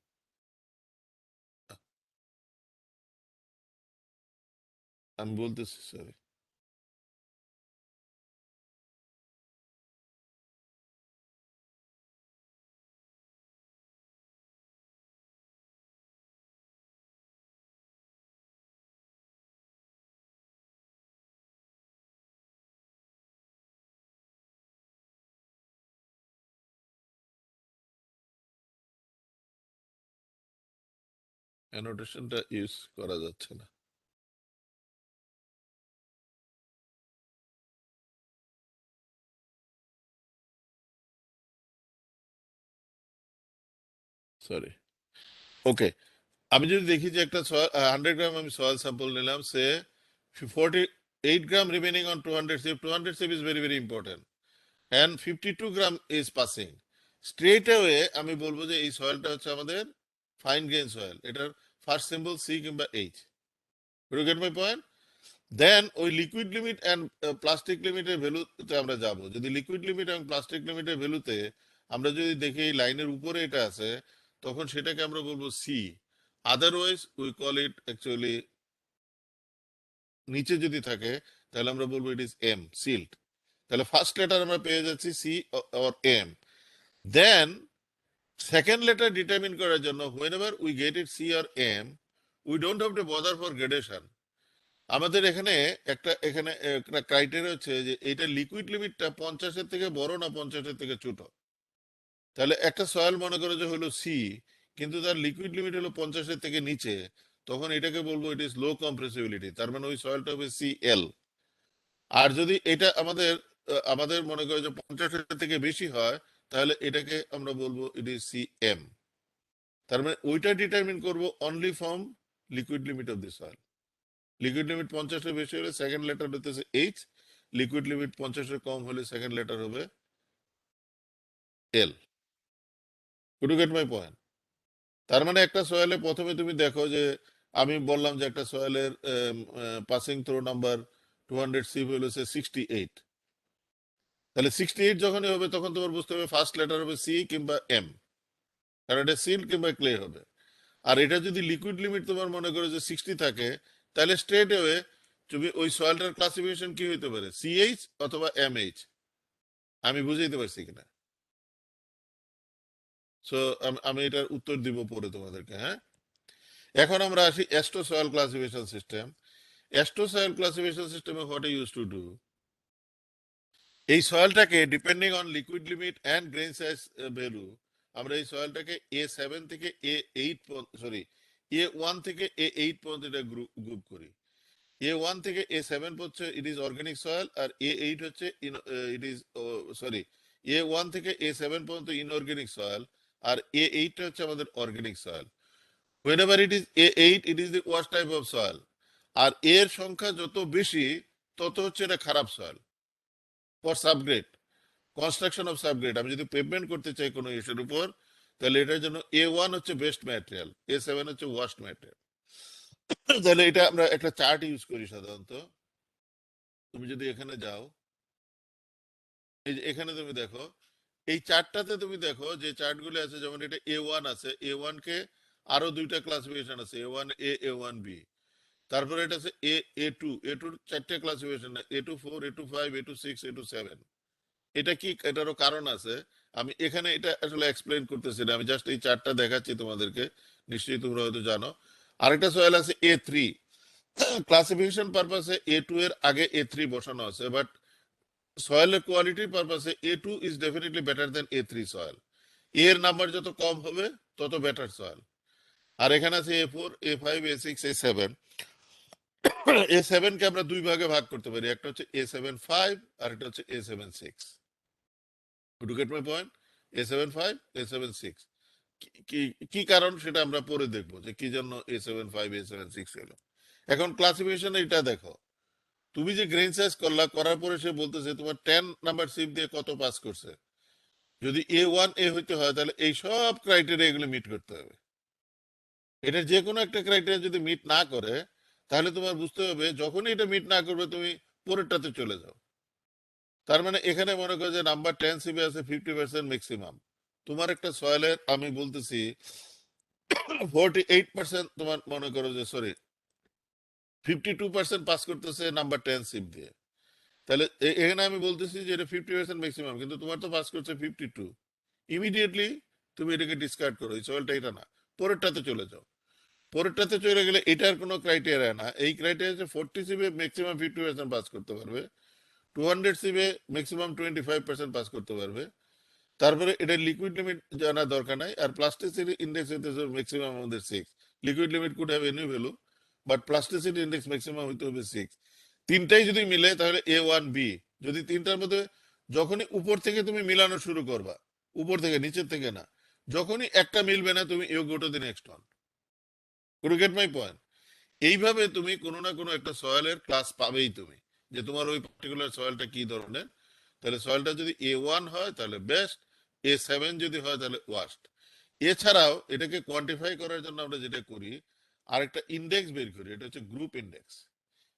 আমি বলতেছি, সরি, অ্যানোটেশনটা ইউজ করা যাচ্ছে না, সরি। ওকে, আমি যদি দেখি যে একটা 100 গ্রাম আমি সয়েল স্যাম্পল নিলাম, say 48 gram remaining on 200 sieve, 200 sieve is very very important, and 52 gram is passing, straight away আমি বলবো যে এই সয়েলটা হচ্ছে আমাদের ফাইন গ্রেন সয়েল। এটার ফার্স্ট সিম্বল সি কিংবা H. You get my point? Then ওই লিকুইড লিমিট অ্যান্ড প্লাস্টিক লিমিটের ভ্যালুতে আমরা যাব। যদি লিকুইড লিমিট এবং প্লাস্টিক লিমিটের ভ্যালুতে আমরা যদি দেখি এই লাইনের উপরে এটা আছে, তখন সেটাকে আমরা বলবো C. Otherwise we call it actually, নিচে যদি থাকে তাহলে আমরা বলবো ইট ইজ এম, সিল্ড। তাহলে ফার্স্ট লেটার আমরা পেয়ে যাচ্ছি C or M. Then second letter determine করার জন্য whenever we get it C or M, we don't have to bother for gradation. আমাদের এখানে একটা ক্রাইটেরিয়া হচ্ছে যে এটা লিকুইড লিমিটটা 50-এর থেকে বড় না 50-এর থেকে ছোট। তাহলে একটা সয়েল মনে করো যে হলো সি, কিন্তু তার লিকুইড লিমিট হলো 50-এর থেকে নিচে, তখন এটাকে বলবো ইট ইজ লো কম্প্রেসিবিলিটি, তার মানে ওই সয়েলটা হবে সি এল। আর যদি এটা আমাদের মনে করো যে 50-এর থেকে বেশি হয়, তাহলে এটাকে আমরা বলবো ইট ইজ সি এম। তার মানে ওইটা ডিটারমিন করব only from liquid limit of the soil. Liquid limit 50-এর বেশি হলে সেকেন্ড লেটার হতেছে এইচ, লিকুইড লিমিট 50-এর কম হলে সেকেন্ড লেটার হবে L. Could you get my point? তার মানে একটা সয়েলে প্রথমে তুমি দেখো যে আমি বললাম যে একটা সয়েলের পাসিং থ্রো নাম্বার 200 সি হলো 68। তাহলে 68 যখনই হবে তখন তোমার বুঝতে হবে ফার্স্ট লেটার হবে সি কিংবা এম, কারণ এটা সিল কিংবা ক্লে হবে। আর এটা যদি লিকুইড লিমিট তোমার মনে করো যে 60 থাকে, তাহলে স্ট্রেট ওয়ে তুমি ওই সয়েলটার ক্লাসিফিকেশন কি হইতে পারে, সিএইচ অথবা এমএইচ। আমি বুঝাইতে পারছি কিনা? সো আমি এটার উত্তর দিব পরে তোমাদেরকে, হ্যাঁ। এখন আমরা আসি AASHTO soil classification system. AASHTO soil classification সিস্টেমে what you use to do, এই সয়েলটাকে depending on liquid limit and grain size value, আমরা এই সয়েলটাকে A7 থেকে A8, সরি A1 থেকে A8 পর্যন্ত এটা গ্রুপ করি। A1 থেকে A7 হচ্ছে ইট ইজ অর্গানিক সয়েল, আর A8 হচ্ছে ইট ইজ, সরি, A1 থেকে A7 পর্যন্ত ইনঅর্গানিক সয়েল, আর A8 হচ্ছে আমাদের organic soil. whenever it is A8 it is the worst type of soil, আর এর সংখ্যা যত বেশি তত হচ্ছে এটা খারাপ soil for subgrade, construction of subgrade. আমি যদি পেভমেন্ট করতে চাই কোনো ইস্যুর উপর, তাহলে এটার জন্য A1 হচ্ছে বেস্ট ম্যাটেরিয়াল, A7 হচ্ছে ওয়ার্স্ট ম্যাটেরিয়াল। তাহলে এটা আমরা একটা চার্ট ইউজ করি সাধারণত। তুমি যদি এখানে যাও, এই যে এখানে তুমি দেখো, এই চার্টটাতে তুমি দেখো যে চার্টগুলো আছে, যেমন এটা A1 আছে, A1 কে আরো দুইটা ক্লাসিফিকেশন আছে, A1A A1B। তারপরে এটা আছে A2, A2 চারটে classification, A24 A25 A26 A27। এটা কি, এটারও কারণ আছে। আমি এখানে এটা আসলে এক্সপ্লেইন করতেছি না, আমি জাস্ট এই চার্টটা দেখাচ্ছি তোমাদেরকে, নিশ্চয়ই তোমরা হয়তো জানো। আরেকটা সয়েল আছে A3, ক্লাসিফিকেশন পারপাসে A2 এর আগে A3 বসানো আছে, বাট সয়েলের কোয়ালিটির পারপাসে A2 is definitely better then A3 soil. এর নাম্বার যত কম হবে তত বেটার সয়েল। আর এখানে আছে A4 A5 A6 A7। A7 কে আমরা দুই ভাগে ভাগ করতে পারি, একটা হচ্ছে A75 আর একটা হচ্ছে A76। Two get my point? A75 A76 কি কি কারণ সেটা আমরা পরে দেখবো যে কি জন্য A75 A76 হলো। এখন ক্লাসিফিকেশন এটা দেখো, তুমি যে গ্রেন সাইজ করার পরে সে বলতেছে তোমার 10 নাম্বার সিপ দিয়ে কত পাস করছে। যদি A1A হইতে হয় তাহলে এই সব ক্রাইটেরিয়া এগুলো মিট করতে হবে। এটার যে কোনো একটা ক্রাইটেরিয়া যদি মিট না করে, তাহলে তোমার বুঝতে হবে যখনই এটা মিট না করবে তুমি পরেরটাতে চলে যাও। তার মানে এখানে মনে করো যে নাম্বার 10 সিবি আছে 50% ম্যাক্সিমাম, তোমার একটা সয়েলের আমি বলতেছি 48% তোমার মনে করো যে, সরি, 52% পাস করতেছে নাম্বার 10 সিপ দিয়ে। তাহলে এখানে আমি বলতেছি যে এটা 50% ম্যাক্সিমাম, কিন্তু তোমার তো পাস করছে 52। ইমিডিয়েটলি তুমি এটাকে ডিসকার্ড করো, এই সয়েলটা এটা না, পরেরটাতে চলে যাও। পরেরটাতে চলে গেলে এটার কোনো ক্রাইটেরিয়া না, এই ক্রাইটেরিয়া হচ্ছে 40 সিবে ম্যাক্সিমাম 50% পাস করতে পারবে, 200 সিবে ম্যাক্সিমাম 25% পাস করতে পারবে। তারপরে এটা লিকুইড লিমিট জানা দরকার নাই, আর প্লাস্টিসিটি ইন্ডেক্স হইতে ম্যাক্সিমাম আমাদের 6। Liquid limit could have any value, but plasticity index maximum হইতে হবে 6। তিনটাই যদি মিলে তাহলে A1B। যদি তিনটার মধ্যে যখনই উপর থেকে তুমি মিলানো শুরু করবা, উপর থেকে, নিচের থেকে না, যখনই একটা মিলবে না তুমি you go to the next one. Could you get my point? এইভাবে তুমি কোনো না কোনো একটা সয়েলের ক্লাস পাবেই তুমি, যে তোমার ওই পার্টিকুলার সয়েলটা কি ধরনের। তাহলে সয়েলটা যদি A1 হয় তাহলে বেস্ট, A7 যদি হয় তাহলে ওয়ার্স্ট। এছাড়াও এটাকে কোয়ান্টিফাই করার জন্য আমরা যেটা করি, আরেকটা ইন্ডেক্স বের করি, এটা হচ্ছে গ্রুপ ইন্ডেক্স।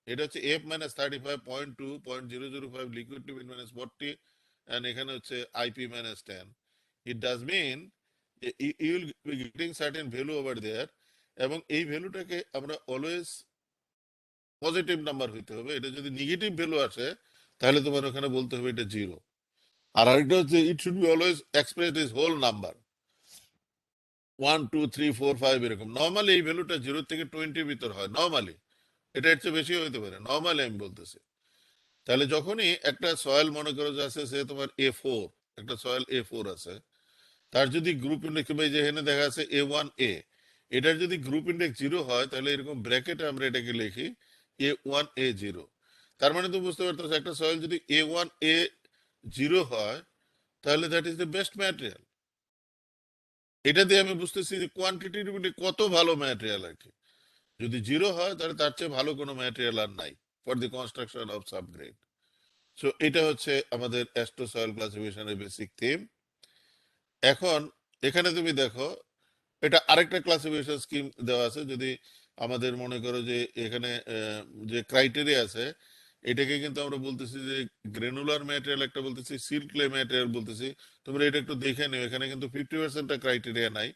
এটা হচ্ছে F minus 35.2.005 liquid limit minus 40, and এখানে হচ্ছে IP minus 10। It does mean you will be getting certain value over there, এবং এই ভ্যালুটাকে আমরা অলওয়েজ পজিটিভ নাম্বার হইতে হবে। এটা যদি নেগেটিভ ভ্যালু আসে তাহলে তোমার ওখানে বলতে হবে এটা জিরো। আর আরেকটা হচ্ছে it should be always expressed is whole number, 1 2 3 4 5 এরকম। নর্মালি এই ভ্যালুটা 0 থেকে 20 ভিতর হয় নর্মালি, এটা এর চেয়ে বেশি হইতে পারে নর্মালি আমি বলতেছি। তাহলে যখনই একটা সয়েল মনে করো যে আছে, সে তোমার A4, একটা সয়েল A4 আছে, তার যদি গ্রুপ ইন্ডেক্স যে এখানে দেখা আছে A1A, এটার যদি গ্রুপ ইন্ডেক্স 0 হয় তাহলে এরকম ব্র্যাকেটে আমরা এটাকে লিখি A1A0। তার মানে তুমি বুঝতে পারতেছো একটা সয়েল যদি A1A0 হয় তাহলে that is the best material. এটা দিয়ে আমি বুঝতেছি যে কোয়ান্টিটিভলি কত ভালো ম্যাটেরিয়াল আর কি। যদি 0 হয় তাহলে তার চেয়ে ভালো কোনো ম্যাটেরিয়াল আর নাই for the construction of subgrade. So এটা হচ্ছে আমাদের অ্যাস্ট্রো সয়েল ক্লাসিফিকেশনের বেসিক থিম। এখন এখানে তুমি দেখো এটা আরেকটা ক্লাসিফিকেশন স্কিম দেওয়া আছে। যদি আমাদের মনে করো যে এখানে যে ক্রাইটেরিয়া আছে, এটাকে কিন্তু আমরা বলতেছি যে গ্রেনুলার ম্যাটেরিয়াল একটা বলতেছি, সিল্ক ক্লে ম্যাটেরিয়াল বলতেছি। তোমরা এটা একটু দেখে নিও, এখানে কিন্তু 50% ক্রাইটেরিয়া নাই,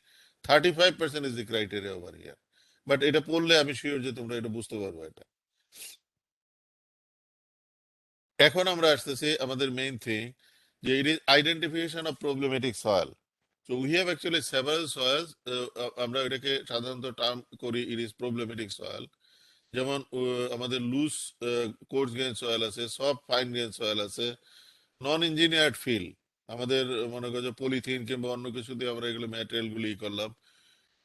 35% is the criteria over here. But এটা পড়লে আমি শিওর যে তোমরা এটা বুঝতে পারবো এটা। এখন আমরা আসতেছি আমাদের মেইন থিং, যে it is identification of problematic soil. So we have actually several soil's. আমরা এটাকে সাধারণত টার্ম করি ইট ইজ প্রবলেমেটিক সয়েল। যেমন আমাদের লুজ কোর্স গ্রেন সয়েল আছে, সফট ফাইন গ্রেন সয়েল আছে, নন ইঞ্জিনিয়ার্ড ফিল। আমাদের মনে করো যে পলিথিন কিংবা অন্য কিছু দিয়ে আমরা এগুলো ম্যাটেরিয়াল গুলি করলাম।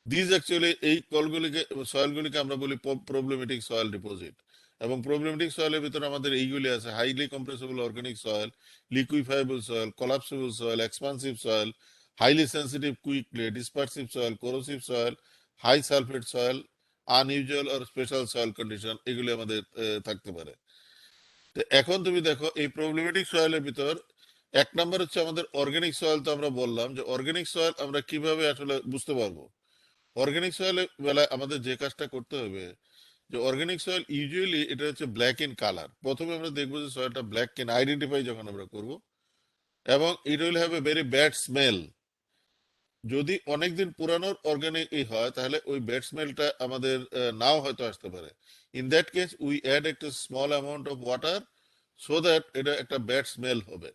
দিস অ্যাকচুয়ালি এই কলগুলিকে সয়েলগুলিকে আমরা বলি প্রবলেমেটিক সয়েল ডিপোজিট। এবং প্রবলেমেটিক সয়েলের ভিতরে আমাদের এইগুলি আছে: highly compressible organic soil, liquefiable soil, collapsible soil, expansive soil, highly sensitive quickly dispersive soil, corrosive soil, high sulphate soil, unusual আর স্পেশাল সয়েল কন্ডিশন, এগুলি আমাদের থাকতে পারে। তো এখন তুমি দেখো এই প্রবলেমেটিক সয়েলের ভিতর এক নাম্বার হচ্ছে আমাদের অর্গানিক সয়েল। তো আমরা বললাম যে অর্গানিক সয়েল আমরা কিভাবে আসলে বুঝতে পারবো। অর্গানিক সয়েলের বেলায় আমাদের যে কাজটা করতে হবে, যে অর্গানিক সয়েল ইউজুয়ালি এটা হচ্ছে ব্ল্যাক ইন কালার। প্রথমে আমরা দেখবো যে সয়েলটা ব্ল্যাক ইন আইডেন্টিফাই যখন আমরা করব, এবং it will have a very bad smell. যদি অনেকদিন পুরানোর অর্গানিক হয় তাহলে ওই ব্যাড স্মেলটা আমাদের নাও হয়তো আসতে পারে। In that case we add একটা small amount of water, so that এটা একটা ব্যাড স্মেল হবে।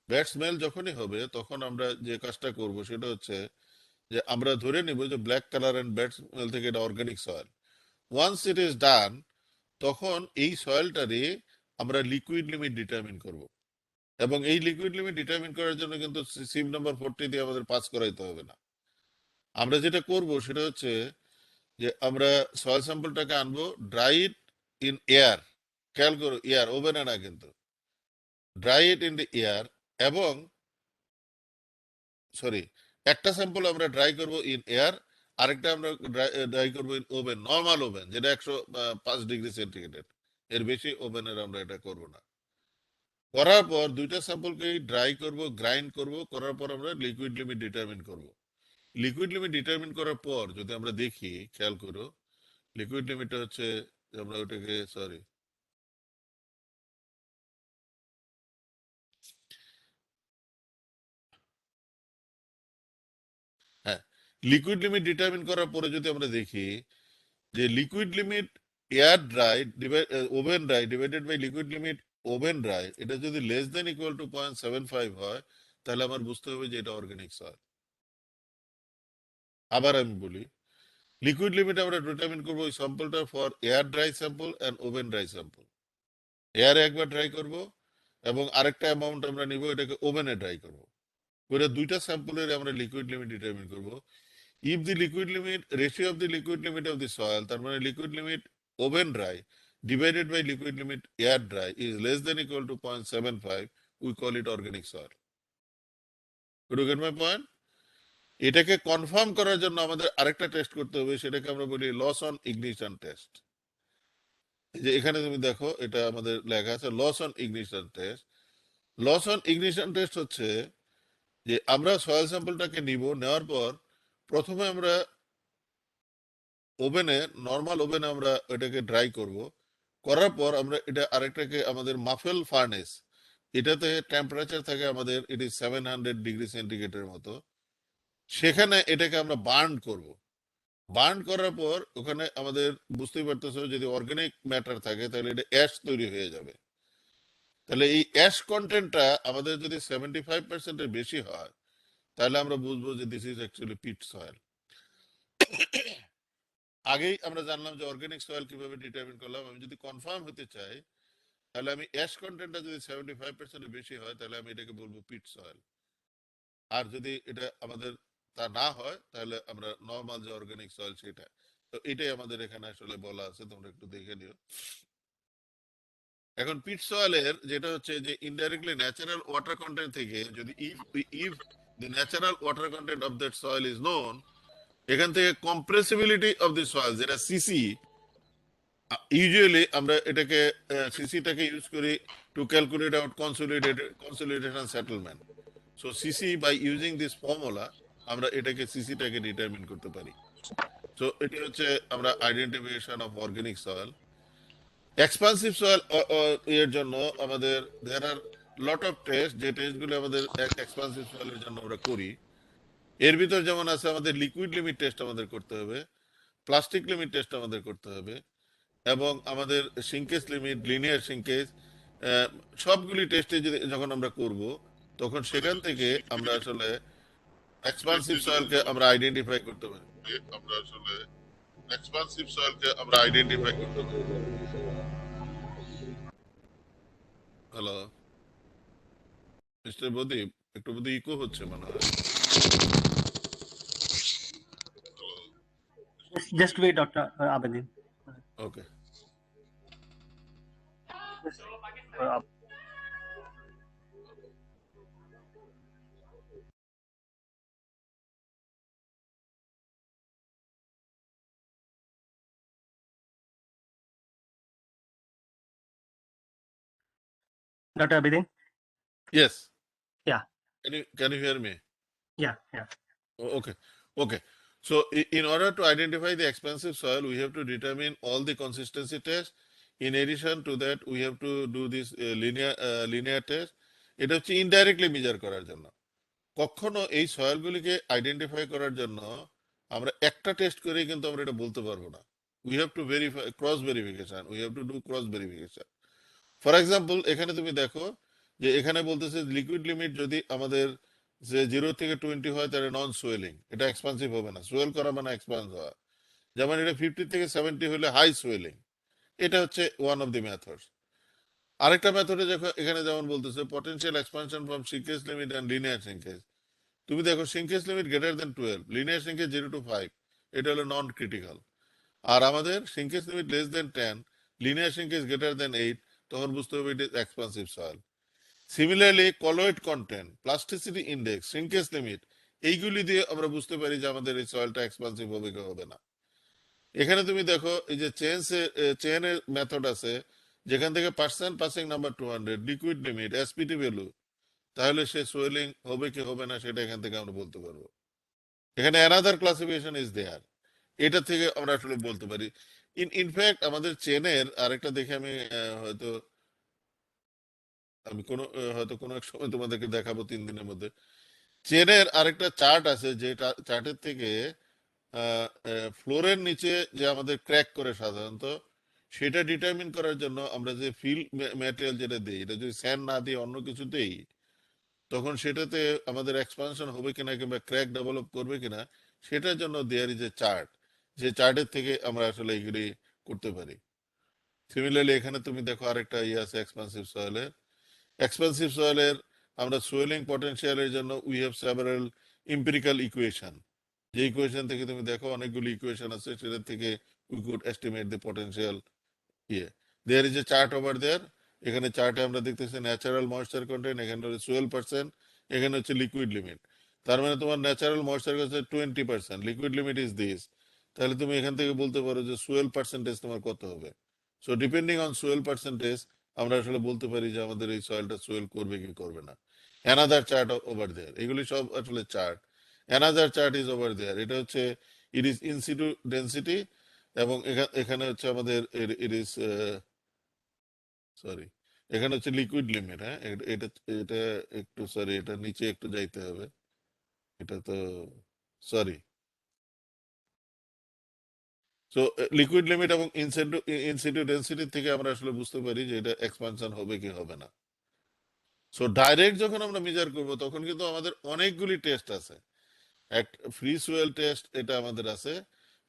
ব্যাড স্মেল যখনই হবে তখন আমরা যে কাজটা করব সেটা হচ্ছে যে আমরা ধরে নিব যে black colour and bad smell থেকে এটা organic soil. Once it is done, তখন এই সয়েলটারে আমরা লিকুইড লিমিট ডিটারমিন করব। এবং এই লিকুইড লিমিট ডিটারমিন করার জন্য কিন্তু সিম নাম্বার 40 দিয়ে আমাদের পাস করাইতে হবে না। আমরা যেটা করব সেটা হচ্ছে যে আমরা সয়েল স্যাম্পলটাকে আনবো, ড্রাই ইট ইন এয়ার। খেয়াল করো, এয়ার, ওভেনে না কিন্তু, dry it in the air. এবং সরি, একটা স্যাম্পল আমরা ড্রাই করব ইন এয়ার, আরেকটা আমরা ড্রাই করবো ইন ওভেন, নর্মাল ওভেন যেটা 105 ডিগ্রি সেন্টিগ্রেড। এর বেশি ওভেনের আমরা এটা করব না। করার পর দুইটা স্যাম্পলকে ড্রাই করব, গ্রাইন্ড করব, করার পর আমরা লিকুইড লিমিট ডিটারমিন করব। লিকুইড লিমিট ডিটারমিন করার পর যদি আমরা দেখি, খেয়াল করো, লিকুইড লিমিটটা হচ্ছে, আমরা ওটাকে, সরি, হ্যাঁ, লিকুইড লিমিট ডিটারমিন করার পরে যদি আমরা দেখি যে liquid limit air dry oven dry divided by liquid limit oven dry, এটা যদি লেস দেন ইকুয়াল টু 0.75 হয়, তাহলে আমার বুঝতে হবে যে এটা অর্গানিক সয়েল। আবার আমি বলি, লিকুইড লিমিট আমরা ডিটারমিন করবো ওই স্যাম্পলটা for air dry sample and oven dry sample. এয়ারে একবার ড্রাই করব, এবং আরেকটা অ্যামাউন্ট আমরা নিব, এটাকে ওভেনে ড্রাই করব। ওইটা দুইটা স্যাম্পলের আমরা লিকুইড লিমিট ডিটারমিন করব। If the liquid limit ratio of the liquid limit of the soil, তার মানে liquid limit oven dry divided by liquid limit air dry is less than equal to 0.75, we call it organic soil. Could you get my point? এটাকে confirm করার জন্য আমাদের আরেকটা test করতে হবে, সেটাকে আমরা বলি লস অন ইগনিশন টেস্ট। যে এখানে তুমি দেখো এটা আমাদের লেখা আছে loss on ignition test. Loss on ignition test হচ্ছে যে আমরা সয়েল স্যাম্পলটাকে নিব, নেওয়ার পর প্রথমে আমরা ওভেনে, নর্মাল ওভেনে আমরা এটাকে ড্রাই করব। করার পর আমরা এটা আরেকটাকে আমাদের মাফেল ফার্নেস, এটাতে টেম্পারেচার থাকে আমাদের, ইট ইজ 700 ডিগ্রি সেন্টিগ্রেডের মতো। সেখানে এটাকে আমরা বার্ন করব। বার্ন করার পর ওখানে আমাদের, বুঝতেই পারতেছো, যদি অর্গানিক ম্যাটার থাকে তাহলে এটা অ্যাশ তৈরি হয়ে যাবে। তাহলে এই অ্যাশ কন্টেন্টটা আমাদের যদি 75%-এর বেশি হয়, তাহলে আমরা বুঝবো যে this is actually peat soil. আগেই আমরা জানলাম যে অর্গানিক সয়েল কিভাবে ডিটারমিন করলাম। আমি যদি কনফার্ম হতে চাই, তাহলে আমি অ্যাশ কন্টেন্টটা যদি 75%-এর বেশি হয়, তাহলে আমি এটাকে বলবো পিট সয়েল। আর যদি এটা আমাদের তা না হয়, তাহলে আমরা নর্মাল যে অর্গানিক সয়েল সেটা। তো এটাই আমাদের এখানে আসলে বলা আছে, তোমরা একটু দেখে নিও। এখন পিট সয়েলের যেটা হচ্ছে যে ইনডাইরেক্টলি ন্যাচারাল ওয়াটার কন্টেন্ট থেকে, যদি if the natural water content of that soil is known, এখান থেকে compressibility of the soil, যেটা সিসি, ইউজুয়ালি আমরা এটাকে সিসিটাকে ইউজ করি to calculate out consolidation settlement. So CC, by using this formula, আমরা এটাকে সিসিটাকে ডিটারমিন করতে পারি। সো এটি হচ্ছে আমরা identification of organic soil. Expansive soil এর জন্য আমাদের দেয়ার আর লট অফ টেস্ট, যে টেস্টগুলো আমাদের এক্সপান্সিভ সয়েলের জন্য আমরা করি। এর ভিতর যেমন আছে, আমাদের লিকুইড লিমিট টেস্ট আমাদের করতে হবে, প্লাস্টিক লিমিট টেস্ট আমাদের করতে হবে, এবং আমাদের সিঙ্কেজ লিমিট, লিনিয়ার সিঙ্কেজ, সবগুলি টেস্টে যদি যখন আমরা করব, তখন সেখান থেকে আমরা আসলে এক্সপান্সিভ সয়েলকে আমরা আইডেন্টিফাই করতে পারি। আমরা আসলে এক্সপান্সিভ সয়েলকে আমরা আইডেন্টিফাই করতে পারি। হ্যালো মিস্টার প্রদীপ, একটু বোধহয় ইকো হচ্ছে মনে হয়। Just wait, Dr. Abedin. Okay. Just, uh, Dr. Abedin? Yes, Yeah, can you hear me? yeah, yeah. Okay, okay. So in order to identify the expensive soil, we have to determine all the consistency tests. In addition to that, we have to do this linear test. এটা হচ্ছে indirectly measure করার জন্য। কখনো এই সয়েলগুলিকে identify করার জন্য আমরা একটা টেস্ট করেই কিন্তু আমরা এটা বলতে পারবো না। We have to verify, cross verification, we have to do cross verification. For example, এখানে তুমি দেখো যে এখানে বলতেছে লিকুইড লিমিট যদি আমাদের যে 0 থেকে 20 হয়, তাহলে নন সোয়েলিং, এটা এক্সপান্সিভ হবে না। সোয়েল করা মানে এক্সপান্স হওয়া। যেমন এটা 50 থেকে 70 হলে হাই সোয়েলিং। এটা হচ্ছে ওয়ান অফ দি মেথডস। আরেকটা মেথডে দেখো, এখানে যেমন বলতেছে potential expansion from shrinkage limit and linear shrinkage. তুমি দেখো shrinkage limit greater than 12, linear shrinkage 0 to 5, এটা হলো নন ক্রিটিক্যাল। আর আমাদের shrinkage limit less than 10, linear shrinkage greater than 8, তখন বুঝতে হবে it is expansive soil. Similarly colloid content, plasticity index, shrinkage limit, এইগুলি দিয়ে আমরা বুঝতে পারি যে আমাদের এই সয়েলটা এক্সপান্সিভ হবে কি হবে না। এখানে তুমি দেখো এই যে চেনের মেথড আছে, যেখান থেকে percent passing number 200, liquid limit, SPT value, তাহলে সে সোয়েলিং হবে কি হবে না সেটা এখান থেকে আমরা বলতে পারবো। এখানে অ্যানাদার ক্লাসিফিকেশন ইজ দেয়ার, এটা থেকে আমরা আসলে বলতে পারি। ইনফ্যাক্ট আমাদের চেনের আরেকটা দেখে আমি হয়তো হয়তো কোনো এক সময় তোমাদেরকে দেখাবো 3 দিনের মধ্যে। চেনের আরেকটা চার্ট আছে, যে চার্টের থেকে ফ্লোরের নিচে যে আমাদের ক্র্যাক করে সাধারণত, সেটা ডিটারমিন করার জন্য আমরা যে ফিল ম্যাটেরিয়াল যেটা দিই, এটা যদি স্যান্ড না দিয়ে অন্য কিছু দেই, তখন সেটাতে আমাদের এক্সপানশন হবে কিনা কিংবা ক্র্যাক ডেভেলপ করবে কিনা, সেটার জন্য দেয়ার ইজ এ চার্ট, যে চার্টের থেকে আমরা আসলে এগুলি করতে পারি। সিমিলারলি এখানে তুমি দেখো আরেকটা ইয়ে আছে এক্সপান্সিভ সয়েলের। এক্সপেন্সিভ সয়েলের আমরা সোয়েলিং পটেনশিয়ালের জন্য we have several empirical equation, যে ইকুয়েশন থেকে তুমি দেখো অনেকগুলি ইকুয়েশন আছে, সেটা থেকে we could estimate the potential ইয়ে। There is a chart over there. এখানে চার্টে আমরা দেখতেছি ন্যাচারাল ময়েশ্চার কন্টেন্ট, এখানে হচ্ছে 12%, এখানে হচ্ছে লিকুইড লিমিট। তার মানে তোমার ন্যাচারাল ময়েশ্চার হচ্ছে 20%, লিকুইড লিমিট ইজ দিস। তাহলে তুমি এখান থেকে বলতে পারো যে সোয়েল পার্সেন্টেজ তোমার কত হবে। So depending on Soyel percentage আমরা আসলে বলতে পারি যে আমাদের এই সয়েলটা সোয়েল করবে কি করবে না। অ্যানাদার চার্ট ওভার দেয়ার, এগুলি সব আসলে chart. Another chart is over there, এটা হচ্ছে ইট ইজ ইনসিটু ডেন্সিটি, এবং এখানে হচ্ছে আমাদের ইট ইজ সরি, এখানে হচ্ছে লিকুইড লিমিট। হ্যাঁ, এটা এটা একটু সরি, এটা নিচে একটু যাইতে হবে। এটা তো সরি। সো লিকুইড লিমিট এবং ইনসিটু ডেন্সিটি থেকে আমরা আসলে বুঝতে পারি যে এটা এক্সপানশন হবে কি হবে না। সো ডাইরেক্ট যখন আমরা মেজার করব তখন কিন্তু আমাদের অনেকগুলি টেস্ট আছে। এক ফ্রি সোয়েল টেস্ট এটা আমাদের আছে।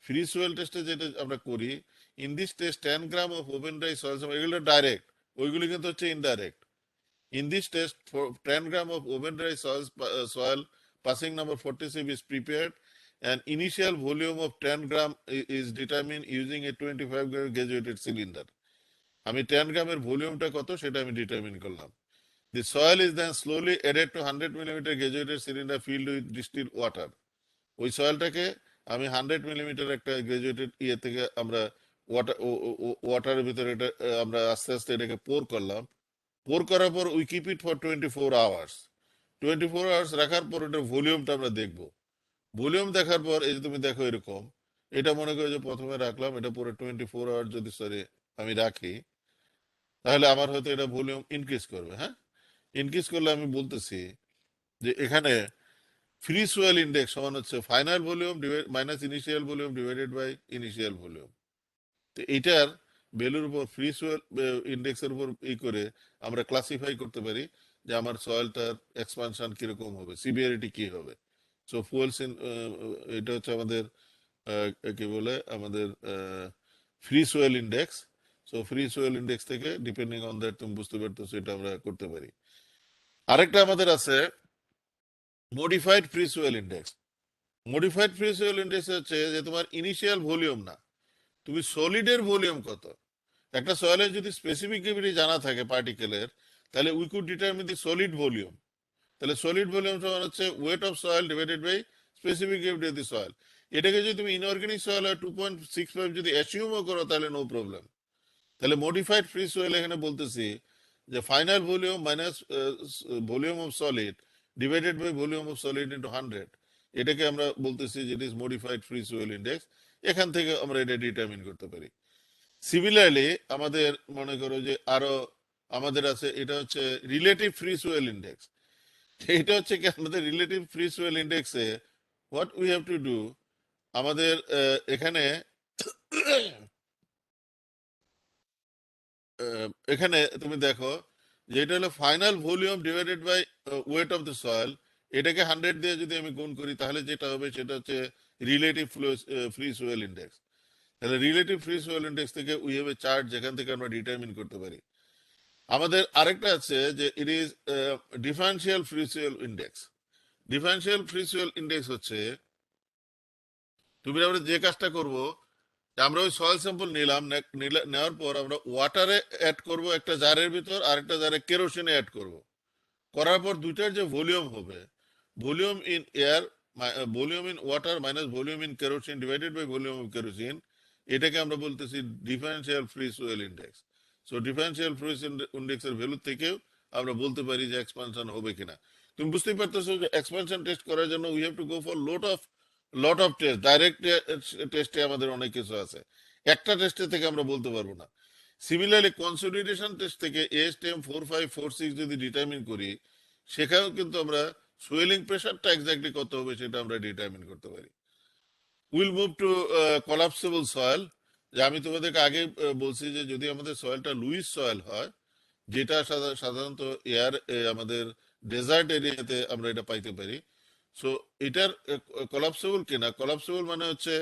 ফ্রি সোয়েল টেস্টে যেটা আমরা করি, in this test 10 gram of open dry soil, এগুলো ডাইরেক্ট, ওইগুলি কিন্তু হচ্ছে indirect. In this test, for 10 gram of oven dry soil, passing number 47 is prepared, and initial volume of 10 gram is determined using a 25 gram graduated cylinder. আমি 10 গ্রামের ভলিউমটা কত সেটা আমি ডিটারমিন করলাম। The soil is then slowly added to 100 millimeter graduated cylinder filled with distilled water. ওই সয়েলটাকে আমি 100 millimetre একটা গ্রাজুয়েটেড ইয়ে থেকে আমরা ওয়াটারের ভিতরে এটা আমরা আস্তে আস্তে এটাকে পোর করলাম। পোর করার পর we keep it for 24 hours. 24 hours রাখার পর ওটার ভলিউমটা আমরা দেখবো। ভলিউম দেখার পর এই যে তুমি দেখো এরকম, এটা মনে করো যে প্রথমে রাখলাম, এটা পরে 24 আওয়ার যদি সরি আমি রাখি, তাহলে আমার হয়তো এটা ভলিউম ইনক্রিজ করবে। হ্যাঁ, ইনক্রিজ করলে আমি বলতেছি যে এখানে ফ্রি সোয়েল ইন্ডেক্স সমান হচ্ছে final volume minus initial volume divided by initial volume. তো এইটার ভ্যালুর উপর ফ্রি সোয়েল ইন্ডেক্সের উপর করে আমরা ক্লাসিফাই করতে পারি যে আমার সয়েলটার এক্সপানশন কিরকম হবে, সিভিয়ারিটি কি হবে। সো ফুয়েলস এটা হচ্ছে আমাদের কি বলে আমাদের free swell index. So free swell index থেকে ডিপেন্ডিং অন দ্যাট তুমি বুঝতে পারতেছো এটা আমরা করতে পারি। আরেকটা আমাদের আছে modified free swell index. Modified free swell index হচ্ছে যে তোমার ইনিশিয়াল ভলিউম না, তুমি সলিডের ভলিউম কত। একটা সয়েলের যদি স্পেসিফিক গ্রেভিটি জানা থাকে পার্টিকেলের, তাহলে we could determine the solid volume. তাহলে সলিড ভলিউম সমান হচ্ছে weight of soil divided by specific gravity of the soil. এটাকে যদি তুমি ইনঅর্গানিক সয়েল হয় 2.65 যদি অ্যাসিউমও করো তাহলে নো প্রবলেম। তাহলে মডিফাইড ফ্রি সোয়েল এখানে বলতেছি যে final volume minus volume of solid divided by volume of solid into 100, এটাকে আমরা বলতেছি যে it is modified free swell index. এখান থেকে আমরা এটা ডিটারমিন করতে পারি। সিমিলারলি আমাদের মনে করো যে আরো আমাদের আছে, এটা হচ্ছে রিলেটিভ ফ্রি সোয়েল ইন্ডেক্স। এটা হচ্ছে কি আমাদের রিলেটিভ ফ্রি সোয়েল ইন্ডেক্সে what we have to do, আমাদের এখানে এখানে তুমি দেখো যে এটা হলো final volume divided by weight of the soil. এটাকে 100 দিয়ে যদি আমি গুণ করি তাহলে যেটা হবে সেটা হচ্ছে রিলেটিভ ফ্রি সোয়েল ইন্ডেক্স। তাহলে রিলেটিভ ফ্রি সোয়েল ইন্ডেক্স থেকে উই হ্যাভ এ চার্ট যেখান থেকে আমরা ডিটারমিন করতে পারি। আমাদের আরেকটা আছে যে it is differential free swell index. Differential free swell index হচ্ছে তুমি আমরা যে কাজটা করব, আমরা ওই সয়েল স্যাম্পল নিলাম, নেওয়ার পর আমরা ওয়াটারে অ্যাড করব একটা জারের ভিতর, আর একটা জারে কেরোসিনে অ্যাড করব। করার পর দুইটার যে ভলিউম হবে, volume in air volume in water minus volume in kerosene divided by volume of kerosene, এটাকে আমরা বলতেছি differential free swell index. So differential free ইন্ডেক্সের ভ্যালু থেকেও আমরা বলতে পারি যে এক্সপানশন হবে কিনা। তুমি বুঝতেই পারতেছো যে এক্সপানশন টেস্ট করার জন্য we have to go for lot of test. Direct টেস্টে আমাদের অনেক কিছু আছে, একটা টেস্টে থেকে আমরা বলতে পারবো না। সিমিলারলি কনসোলিডেশন টেস্ট থেকে এএসটিএম 4546 যদি ডিটারমিন করি, সেখানেও কিন্তু আমরা সোয়েলিং প্রেশারটা এক্স্যাক্টলি কত হবে সেটা আমরা ডিটারমিন করতে পারি। Will move to collapsible soil. যে আমি তোমাদেরকে আগে বলছি যে যদি আমাদের সয়েলটা লুইস সয়েল হয়, যেটা সাধারণত এয়ার আমাদের ডেজার্ট এরিয়াতে আমরা এটা পাইতে পারি। সো এটার কলাপসেবল কিনা, কলাপসেবল মানে হচ্ছে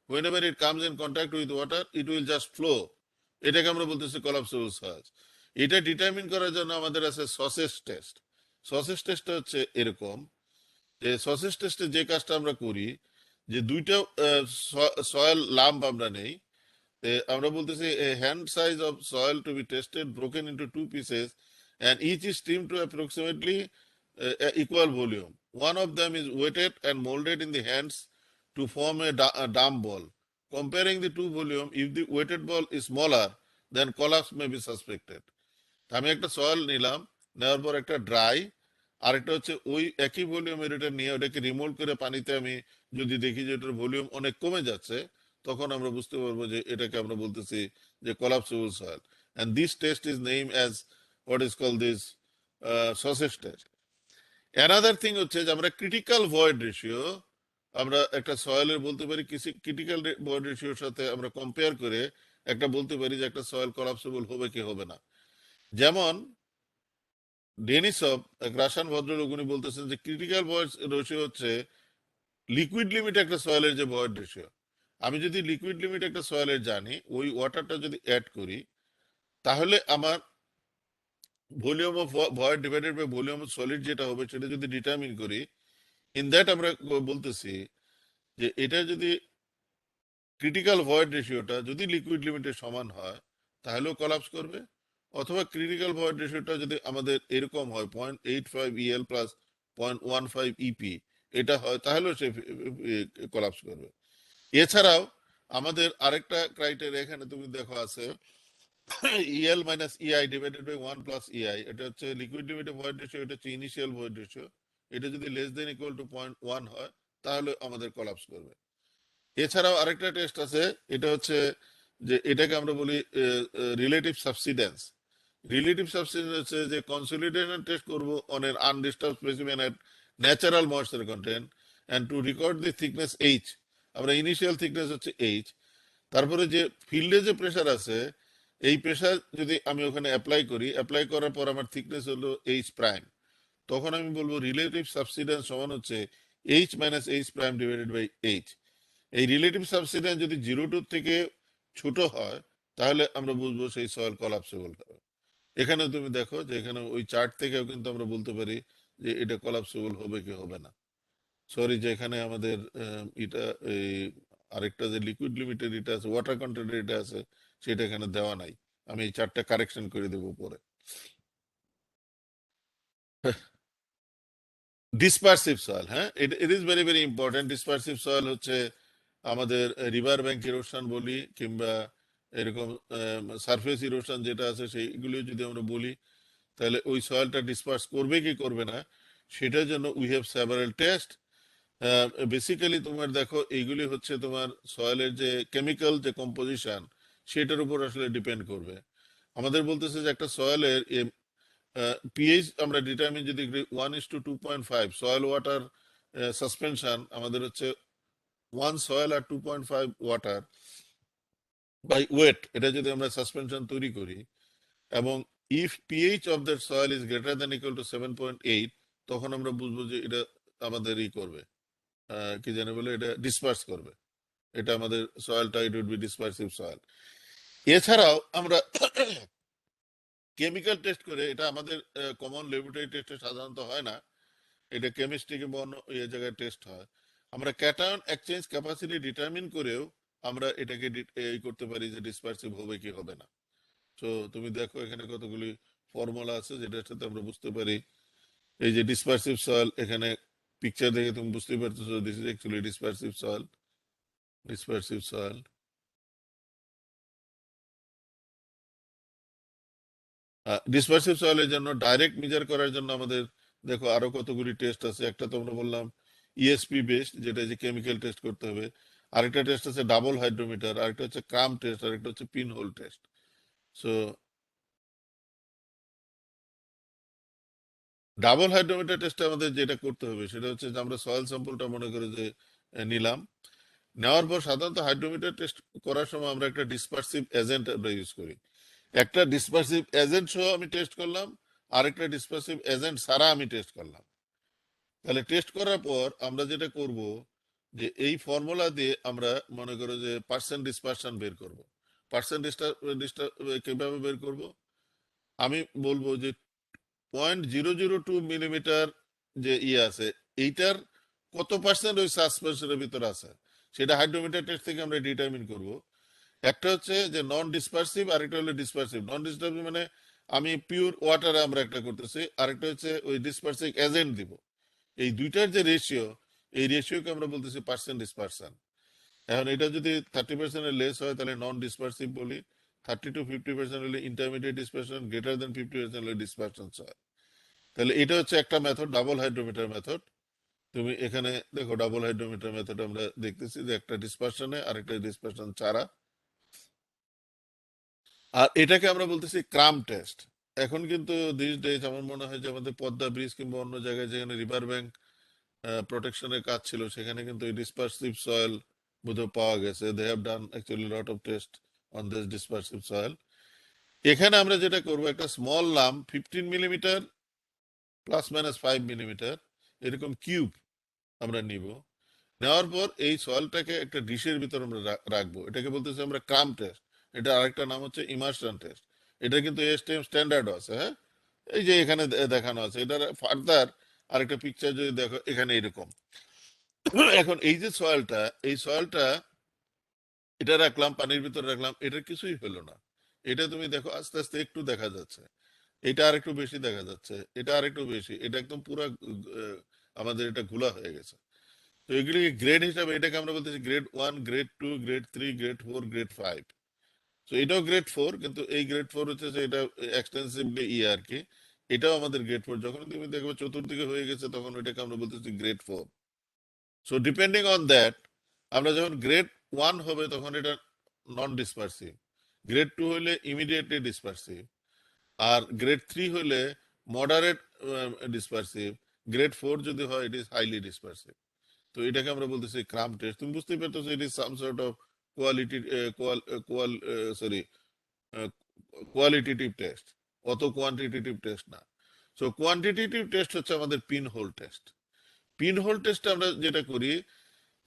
whenever it comes in contact with water it will just flow, এটাকে আমরা বলতেছি কলাপসেবল সয়েল। এটা ডিটারমিন করার জন্য আমাদের আছে সসেজ টেস্ট। সসেজ টেস্টটা হচ্ছে এরকম যে সসেজ টেস্টে যে কাজটা আমরা করি যে দুইটা সয়েল লাম্প আমরা নেই। আমরা বলতেছি a hand size of soil to be tested broken into two pieces and each is steamed to approximately equal volume. One of them is weighted and molded in the hands to form a dumb ball. Comparing the two volume, if the weighted ball is smaller, then collapse may be suspected. আমি একটা soil নিলাম, নেওয়ার পর একটা dry, আরেকটা হচ্ছে ওই একই ভলিউমের, এটা নিয়ে ওটাকে রিমোল্ড করে পানিতে আমি যদি দেখি যে এটার ভলিউম অনেক কমে যাচ্ছে, তখন আমরা বুঝতে পারবো যে এটাকে আমরা বলতেছি যে collapsible soil. And this test is named as what is called this sausage test. Another thing হচ্ছে যে আমরা ক্রিটিক্যাল ভয়েড রেশিও আমরা একটা সয়েলের বলতে পারি ক্রিটিক্যাল ভয়েড রেশিওর সাথে আমরা কম্পেয়ার করে একটা বলতে পারি যে একটা সয়েল কলাপসেবল হবে কি হবে না। যেমন ডেনিসভ এক রাশিয়ান ভদ্রলোক উনি বলতেছেন যে ক্রিটিক্যাল ভয়েড রেশিও হচ্ছে লিকুইড লিমিট একটা সয়েলের যে ভয়েড রেশিও। আমি যদি লিকুইড লিমিট একটা সয়েলের জানি, ওই ওয়াটারটা যদি অ্যাড করি, তাহলে আমার volume of void divided by volume of solid যেটা হবে সেটা যদি ডিটারমিন করি, ইন দ্যাট আমরা বলতেছি যে এটা যদি ক্রিটিক্যাল ভয়েড রেশিওটা যদি লিকুইড লিমিটের সমান হয় তাহলেও কলাপস করবে, অথবা ক্রিটিক্যাল ভয়েড রেশিওটা যদি আমাদের এরকম হয় 0.85 EL প্লাস 0.15 EP এটা হয় তাহলেও সে কলাপস করবে। এছাড়াও আমাদের আরেকটা ক্রাইটেরিয়া এখানে তুমি দেখো আছে EL minus EI divided by 1 plus EI, এটা হচ্ছে লিকুইড লিমিটেড ভয়েড রেশিও, এটা হচ্ছে ইনিশিয়াল ভয়েড রেশিও। এটা যদি লেস দেন ইকুয়াল টু 0.1 হয় তাহলে আমাদের কলাপস করবে। এছাড়াও আরেকটা টেস্ট আছে, এটা হচ্ছে যে এটাকে আমরা বলি রিলেটিভ সাবসিডেন্স। রিলেটিভ সাবসিডেন্স হচ্ছে যে কনসলিডেশন টেস্ট করব on an undisturb specimen at natural moisture content and to record the thickness H. আমরা ইনিশিয়াল থিকনেস হচ্ছে এইচ, তারপরে যে ফিল্ডে যে প্রেশার আছে এই প্রেশার যদি আমি ওখানে অ্যাপ্লাই করার পর আমার থিকনেস হলো এইচ প্রাইম, তখন আমি বলবো রিলেটিভ সাবসিডেন্স সমান হচ্ছে H minus H prime divided by H. এই রিলেটিভ সাবসিডেন্স যদি 0 থেকে ছোট হয় তাহলে আমরা বুঝবো সেই সয়েল কলাপসেবল হবে। এখানে তুমি দেখো যে এখানে ওই চার্ট থেকেও কিন্তু আমরা বলতে পারি যে এটা কলাপসেবল হবে কি হবে না। সরি যে এখানে আমাদের এটা এই আরেকটা যে লিকুইড লিমিটেড এটা আছে, ওয়াটার কন্টেন্ট এটা আছে, সেটা এখানে দেওয়া নাই। আমি এই চার্টটা কারেকশন করে দেবো পরে। ডিসপারসিভ সয়েল, হ্যাঁ, it is very very important. ডিসপারসিভ soil হচ্ছে আমাদের রিভার ব্যাংক ইরোশন বলি কিংবা এরকম সারফেস ইরোশন যেটা আছে সেইগুলি যদি আমরা বলি, তাহলে ওই সয়েলটা ডিসপার্স করবে কি করবে না সেটার জন্য we have several test. Basically তোমার দেখো এইগুলি হচ্ছে তোমার সয়েলের যে কেমিক্যাল যে কম্পোজিশন সেটার উপর আসলে ডিপেন্ড করবে। আমাদের বলতেছে যে একটা সয়েলের পিএইচ আমরা ডিটারমিন যদি 1:2.5 সয়েল ওয়াটার সাসপেনশন আমাদের হচ্ছে 1 সয়েল আর 2.5 ওয়াটার বাই ওয়েট, এটা যদি আমরা সাসপেনশন তৈরি করি এবং if pH of that soil is greater than equal to 7.8, তখন আমরা বুঝবো যে এটা আমাদের করবে কি জানে বলে এটা ডিসপার্স করবে, এটা আমাদের সয়েলটা it would be dispersive soil. এছাড়াও আমরা কেমিক্যাল টেস্ট করে, এটা আমাদের কমন ল্যাবরেটরি টেস্টে সাধারণত হয় না, এটা কেমিস্ট্রি কিংবা অন্য এই জায়গায় টেস্ট হয়। আমরা ক্যাটায়ন এক্সচেঞ্জ ক্যাপাসিটি ডিটারমিন করেও আমরা এটাকে এই করতে পারি যে ডিসপারসিভ হবে কি হবে না। তো তুমি দেখো এখানে কতগুলি ফর্মুলা আছে যেটার সাথে আমরা বুঝতে পারি এই যে ডিসপারসিভ সয়েল, এখানে পিকচার দেখে তুমি বুঝতে পারতেছো this is actually dispersive soil. Dispersive soil dispersive সয়েলের জন্য ডাইরেক্ট মেজার করার জন্য আমাদের দেখো আরো কতগুলি টেস্ট আছে। একটা তো আমরা বললাম ইএসপি বেসড, যেটা যে কেমিক্যাল টেস্ট করতে হবে। আরেকটা টেস্ট আছে ডাবল হাইড্রোমিটার, আরেকটা হচ্ছে ক্রাম টেস্ট, আরেকটা হচ্ছে pin hole test. So double hydrometer টেস্টে আমাদের যেটা করতে হবে সেটা হচ্ছে যে আমরা সয়েল স্যাম্পলটা মনে করে যে নিলাম, নেওয়ার পর সাধারণত হাইড্রোমিটার টেস্ট করার সময় আমরা একটা ডিসপারসিভ এজেন্ট আমরা ইউজ করি। একটা ডিসপারসিভ এজেন্ট সহ আমি টেস্ট করলাম, আরেকটা ডিসপারসিভ এজেন্ট ছাড়া আমি টেস্ট করলাম। তাহলে টেস্ট করার পর আমরা যেটা করব যে এই ফর্মুলা দিয়ে আমরা মনে করো যে পার্সেন্ট ডিসপারশন বের করব। পার্সেন্ট কিভাবে বের করব? আমি বলবো যে 0.002 মিলিমিটার যে আছে এইটার কত পার্সেন্ট ওই সাসপেনশনের ভিতরে আছে সেটা হাইড্রোমিটার টেস্ট থেকে আমরা ডিটারমিন করব। একটা হচ্ছে যে নন ডিসপারসিভ, আরেকটা হলো ডিসপারসিভ। নন ডিসপারসিভ মানে আমি পিওর ওয়াটারে আমরা একটা করতেছি, আরেকটা হচ্ছে ওই ডিসপারসিভ এজেন্ট দিব। এই দুইটার যে রেশিও, এই রেশিওকে আমরা বলতেছি পার্সেন্ট ডিসপারশন। এখন এটা যদি 30%-এর লেস হয় তাহলে নন ডিসপারসিভ বলি, 30 to 50% হলে ইন্টারমিডিয়েট ডিসপারশন, গ্রেটার দেন 50% হলে ডিসপারশন হয়। তাহলে এটা হচ্ছে একটা মেথড, ডাবল হাইড্রোমিটার মেথড। তুমি এখানে দেখো ডাবল হাইড্রোমিটার মেথড আমরা দেখতেছি যে একটা ডিসপারশনে আরেকটা ডিসপারশন ছাড়া, আর এটাকে আমরা বলতেছি ক্রাম টেস্ট। এখন কিন্তু দিস ডেজ আমার মনে হয় যে আমাদের পদ্মা ব্রিজ কিংবা অন্য জায়গায় যেখানে রিভার ব্যাংক প্রোটেকশনের কাজ ছিল সেখানে কিন্তু এই ডিসপারসিভ সয়েল বোধহয় পাওয়া গেছে। They have done actually lot of test on this dispersive soil. এখানে আমরা যেটা করবো, একটা স্মল লাম 15 মিলিমিটার ±5 মিলিমিটার এরকম কিউব আমরা নিব। নেওয়ার পর এই সয়েলটাকে একটা ডিশের ভিতর আমরা রাখবো। এটাকে বলতেছি আমরা ক্রাম টেস্ট। এটা আরেকটা নাম হচ্ছে ইমার্শন টেস্ট। এটা কিন্তু এসটিএম স্ট্যান্ডার্ড আছে, হ্যাঁ, এই যে এখানে দেখানো আছে। এটার ফার্দার আরেকটা পিকচার যদি দেখো এখানে এরকম। এখন এই যে সয়েলটা, এই সয়েলটা এটা রাখলাম পানির ভিতরে রাখলাম, এটার কিছুই হলো না। এটা তুমি দেখো আস্তে আস্তে একটু দেখা যাচ্ছে, এটা আর একটু বেশি দেখা যাচ্ছে, এটা আর একটু বেশি, এটা একদম পুরো আমাদের এটা ঘোলা হয়ে গেছে। তো এগুলি গ্রেড হিসাবে এটাকে আমরা বলতেছি grade 1, grade 2, grade 3, grade 4, grade 5। তো এটাও গ্রেড 4, কিন্তু এই গ্রেড 4 হচ্ছে যে এটা এক্সটেন্সিভলি আর কি। এটাও আমাদের গ্রেড 4। যখন তুমি দেখবে চতুর্দিকে হয়ে গেছে তখন এটাকে আমরা বলতেছি grade 4। So depending on that, আমরা যখন গ্রেড 1 হবে তখন এটা নন ডিসপারসিভ, গ্রেড 2 হলে ইমিডিয়েটলি ডিসপারসিভ, আর গ্রেড 3 হলে মডারেট ডিসপারসিভ, গ্রেড 4 যদি হয় ইট ইজ হাইলি ডিসপারসিভ। তো এটাকে আমরা বলতেছি ক্রাম টেস্ট। তুমি বুঝতেই পারতেছো it is some sort of quality sorry qualitative test, অত কোয়ান্টিটেটিভ টেস্ট না। সো কোয়ান্টিটেটিভ টেস্ট হচ্ছে আমাদের pin hole test. Pin hole টেস্টে আমরা যেটা করি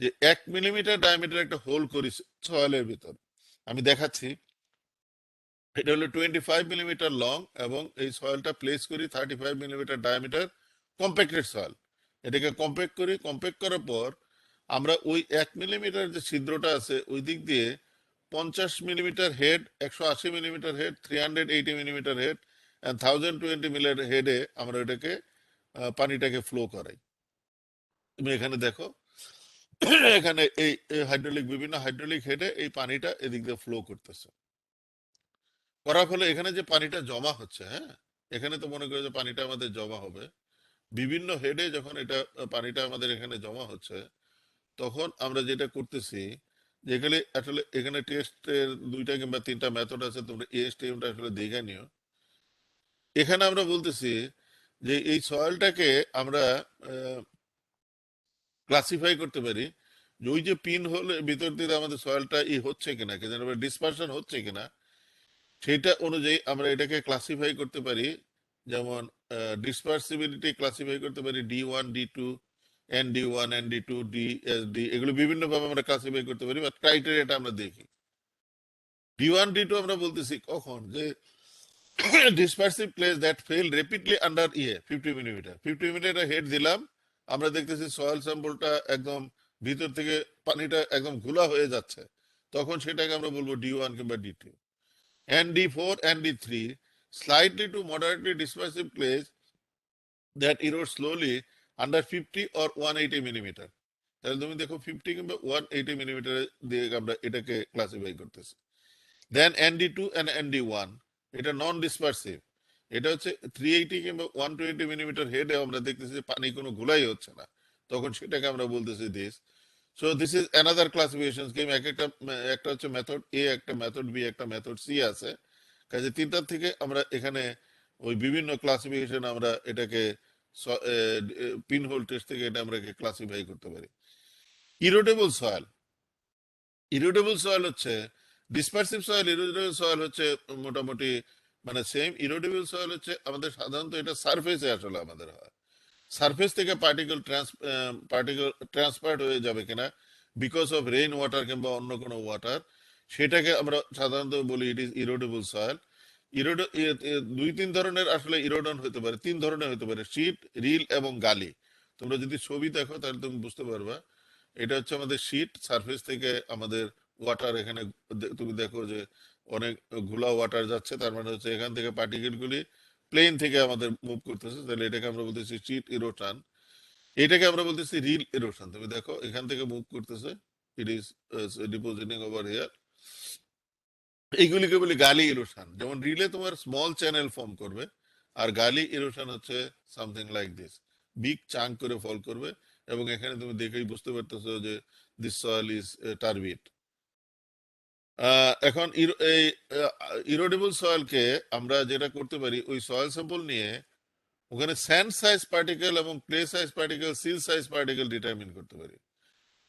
যে 1 মিলিমিটার ডায়ামিটার একটা হোল করি সয়েলের ভিতর। আমি দেখাচ্ছি। এটা হলো 25 মিলিমিটার লং এবং এই সয়েলটা প্লেস করি 35 মিলিমিটার ডায়ামিটার কম্প্যাক্টেড সয়েল। এটাকে কম্প্যাক্ট করি। কম্প্যাক্ট করার পর আমরা ওই 1 মিলিমিটার যে ছিদ্রটা আছে ওই দিক দিয়ে 50 millimetre head, 180 millimetre head, 380 millimetre head and 1020 millimetre হেডে আমরা এটাকে পানিটাকে ফ্লো করাই। তুমি এখানে দেখো, এখানে এই হাইড্রোলিক বিভিন্ন হাইড্রোলিক হেডে এই পানিটা এদিক দিয়ে ফ্লো করতেছে। করার ফলে এখানে যে পানিটা জমা হচ্ছে, হ্যাঁ, এখানে তো মনে করে যে পানিটা আমাদের জমা হবে বিভিন্ন হেডে। যখন এটা পানিটা আমাদের এখানে জমা হচ্ছে তখন আমরা যেটা করতেছি, যেখানে আসলে এখানে টেস্টের 2টা কিংবা 3টা মেথড আছে, তোমরা এএসটিএমটা আসলে দেখে নিও। এখানে আমরা বলতেছি যে এই সয়েলটাকে আমরা ক্লাসিফাই করতে পারি যে ওই যে পিন হলে ভিতর দিয়ে আমাদের সয়েলটা হচ্ছে কিনা, ডিসপারশন হচ্ছে কিনা, সেটা অনুযায়ী আমরা এটাকে ক্লাসিফাই করতে পারি। যেমন ডিসপার্সিবিলিটি ক্লাসিফাই করতে পারি D1, D2, ND1, ND2, DSD, এগুলো বিভিন্ন ভাবে আমরা ক্লাসিফাই করতে পারি, বা ক্রাইটেরিয়াটা আমরা দেখি। D1, D2 আমরা বলতেছি কখন যে dispersive place that fail rapidly under 50 millimetre 50 millimetre head দিলাম, আমরা দেখতেছি সয়েল স্যাম্পলটা একদম ভিতর থেকে পানিটা একদম ঘোলা হয়ে যাচ্ছে, তখন সেটাকে আমরা বলবো D1 কিংবা D2। ND4 and D3, slightly to moderately dispersive clays that erode slowly under 50 or 180 millimetre. তাহলে তুমি দেখো 50 কিংবা 180 মিলিমিটার দিয়ে আমরা এটাকে ক্লাসিফাই করতেছি। দেন ND2 and ND1, এটা নন ডিসপারসিভ। এটা হচ্ছে 380 কিংবা 120 মিলিমিটার হেডে আমরা দেখতেছি যে পানি কোনো ঘোলাই হচ্ছে না, তখন সেটাকে আমরা বলতেছি this. So this is another classification scheme. একটা একটা হচ্ছে মেথড এ, একটা মেথড বি, একটা মেথড সি আছে। কাজে তিনটার থেকে আমরা এখানে ওই বিভিন্ন ক্লাসিফিকেশন আমরা এটাকে পিন হোল টেস্ট থেকে এটা আমরা ক্লাসিফাই করতে পারি। ইরোডেবল সয়েল, ইরোডেবল সয়েল হচ্ছে ডিসপারসিভ সয়েল, ইরোডেবল সয়েল হচ্ছে মোটামুটি মানে সেম। ইরোডেবল সয়েল হচ্ছে আমাদের সাধারণত এটা সারফেসে আসলে আমাদের হয়, সারফেস থেকে পার্টিকেল ট্রান্সপার্ট হয়ে যাবে কিনা বিকজ অফ রেইন ওয়াটার কিংবা অন্য কোনো ওয়াটার, সেটাকে আমরা সাধারণত বলি ইট ইজ ইরোডেবল সয়েল। দুই তিন ধরনের আসলে ইরোডন হতে পারে, তিন ধরনের হতে পারে, শীট, রিল এবং গালি। তোমরা যদি ছবি দেখো তাহলে তুমি বুঝতে পারবা। এটা হচ্ছে আমাদের শীট, সারফেস থেকে আমাদের ওয়াটার এখানে তুমি দেখো যে অনেক ঘোলা ওয়াটার যাচ্ছে, তার মানে হচ্ছে এখান থেকে পার্টিকেল গুলি প্লেন থেকে আমাদের মুভ করতেছে, তাহলে এটাকে আমরা বলতেছি শীট ইরোশন। এটাকে আমরা বলতেছি রিল ইরোশন। তুমি দেখো এখান থেকে মুভ করতেছে, it is depositing over here, এইগুলিকে বলি গালি ইরোশন। যেমন রিলে তোমার স্মল চ্যানেল ফর্ম করবে, আর গালি ইরোশন হচ্ছে something like this, big chunk করে ফল করবে এবং এখানে তুমি দেখেই বুঝতে পারতেছো যে দিস সয়েল ইজ টার্বিড। এখন এই ইরোডেবল সয়েলকে আমরা যেটা করতে পারি, ওই সয়েল স্যাম্পল নিয়ে ওখানে স্যান্ড সাইজ পার্টিকেল এবং clay size particle, seal size particle determine করতে পারি।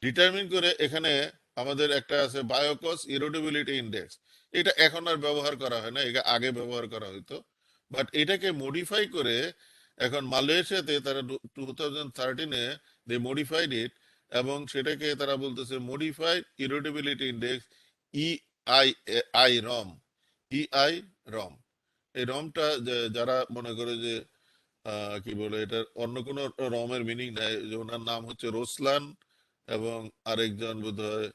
ডিটারমিন করে এখানে আমাদের একটা আছে বায়োকস ইরোডেবিলিটি ইন্ডেক্স। এটা এখন আর ব্যবহার করা হয় না, এটা আগে ব্যবহার করা হতো। বাট এটাকে মডিফাই করে এখন মালয়েশিয়াতে তারা 2013-এ দে মডিফাইড ইট, এবং সেটাকে তারা বলতেছে মডিফাইড ইরোডেবিলিটি ইন্ডেক্স, ইআই, রম, ইআই রম। এই রমটা যারা মনে করে যে কি বলে, এটার অন্য কোনো রমের মিনিং নাই, যে ওনার নাম হচ্ছে রোসলান এবং আরেকজন বোধহয়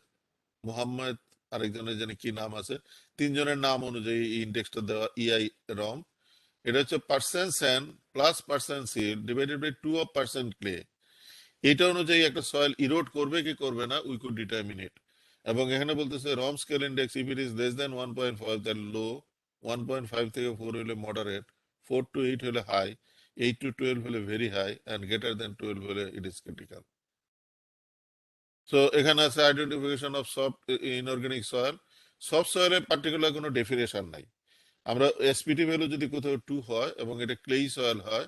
মোহাম্মদ, আরেকজনের জানি কি নাম আছে, তিনজনের নাম অনুযায়ী এই ইন্ডেক্সটা দেওয়া, ইআই রম। এটা হচ্ছে percent sand plus percent silt divided by 2% clay. এটা অনুযায়ী একটা সয়েল ইরোড করবে কি করবে না, উই কুড ডিটারমিন ইট। এবং এখানে বলতেছে রম scale index if it is less than 1.5 তাহলে লো, 1.5 থেকে 4 হলে মডারেট, 4 to 8 হলে হাই, 8 to 12 হলে very high, and greater than 12 হলে ইট ইজ ক্রিটিক্যাল। সো এখানে আছে identification of soft inorganic soil. Soft সয়েলের পার্টিকুলার কোনো ডেফিনেশন নাই। আমরা এসপিটি ভ্যালু যদি কোথাও 2 হয় এবং এটা ক্লেই সয়েল হয়,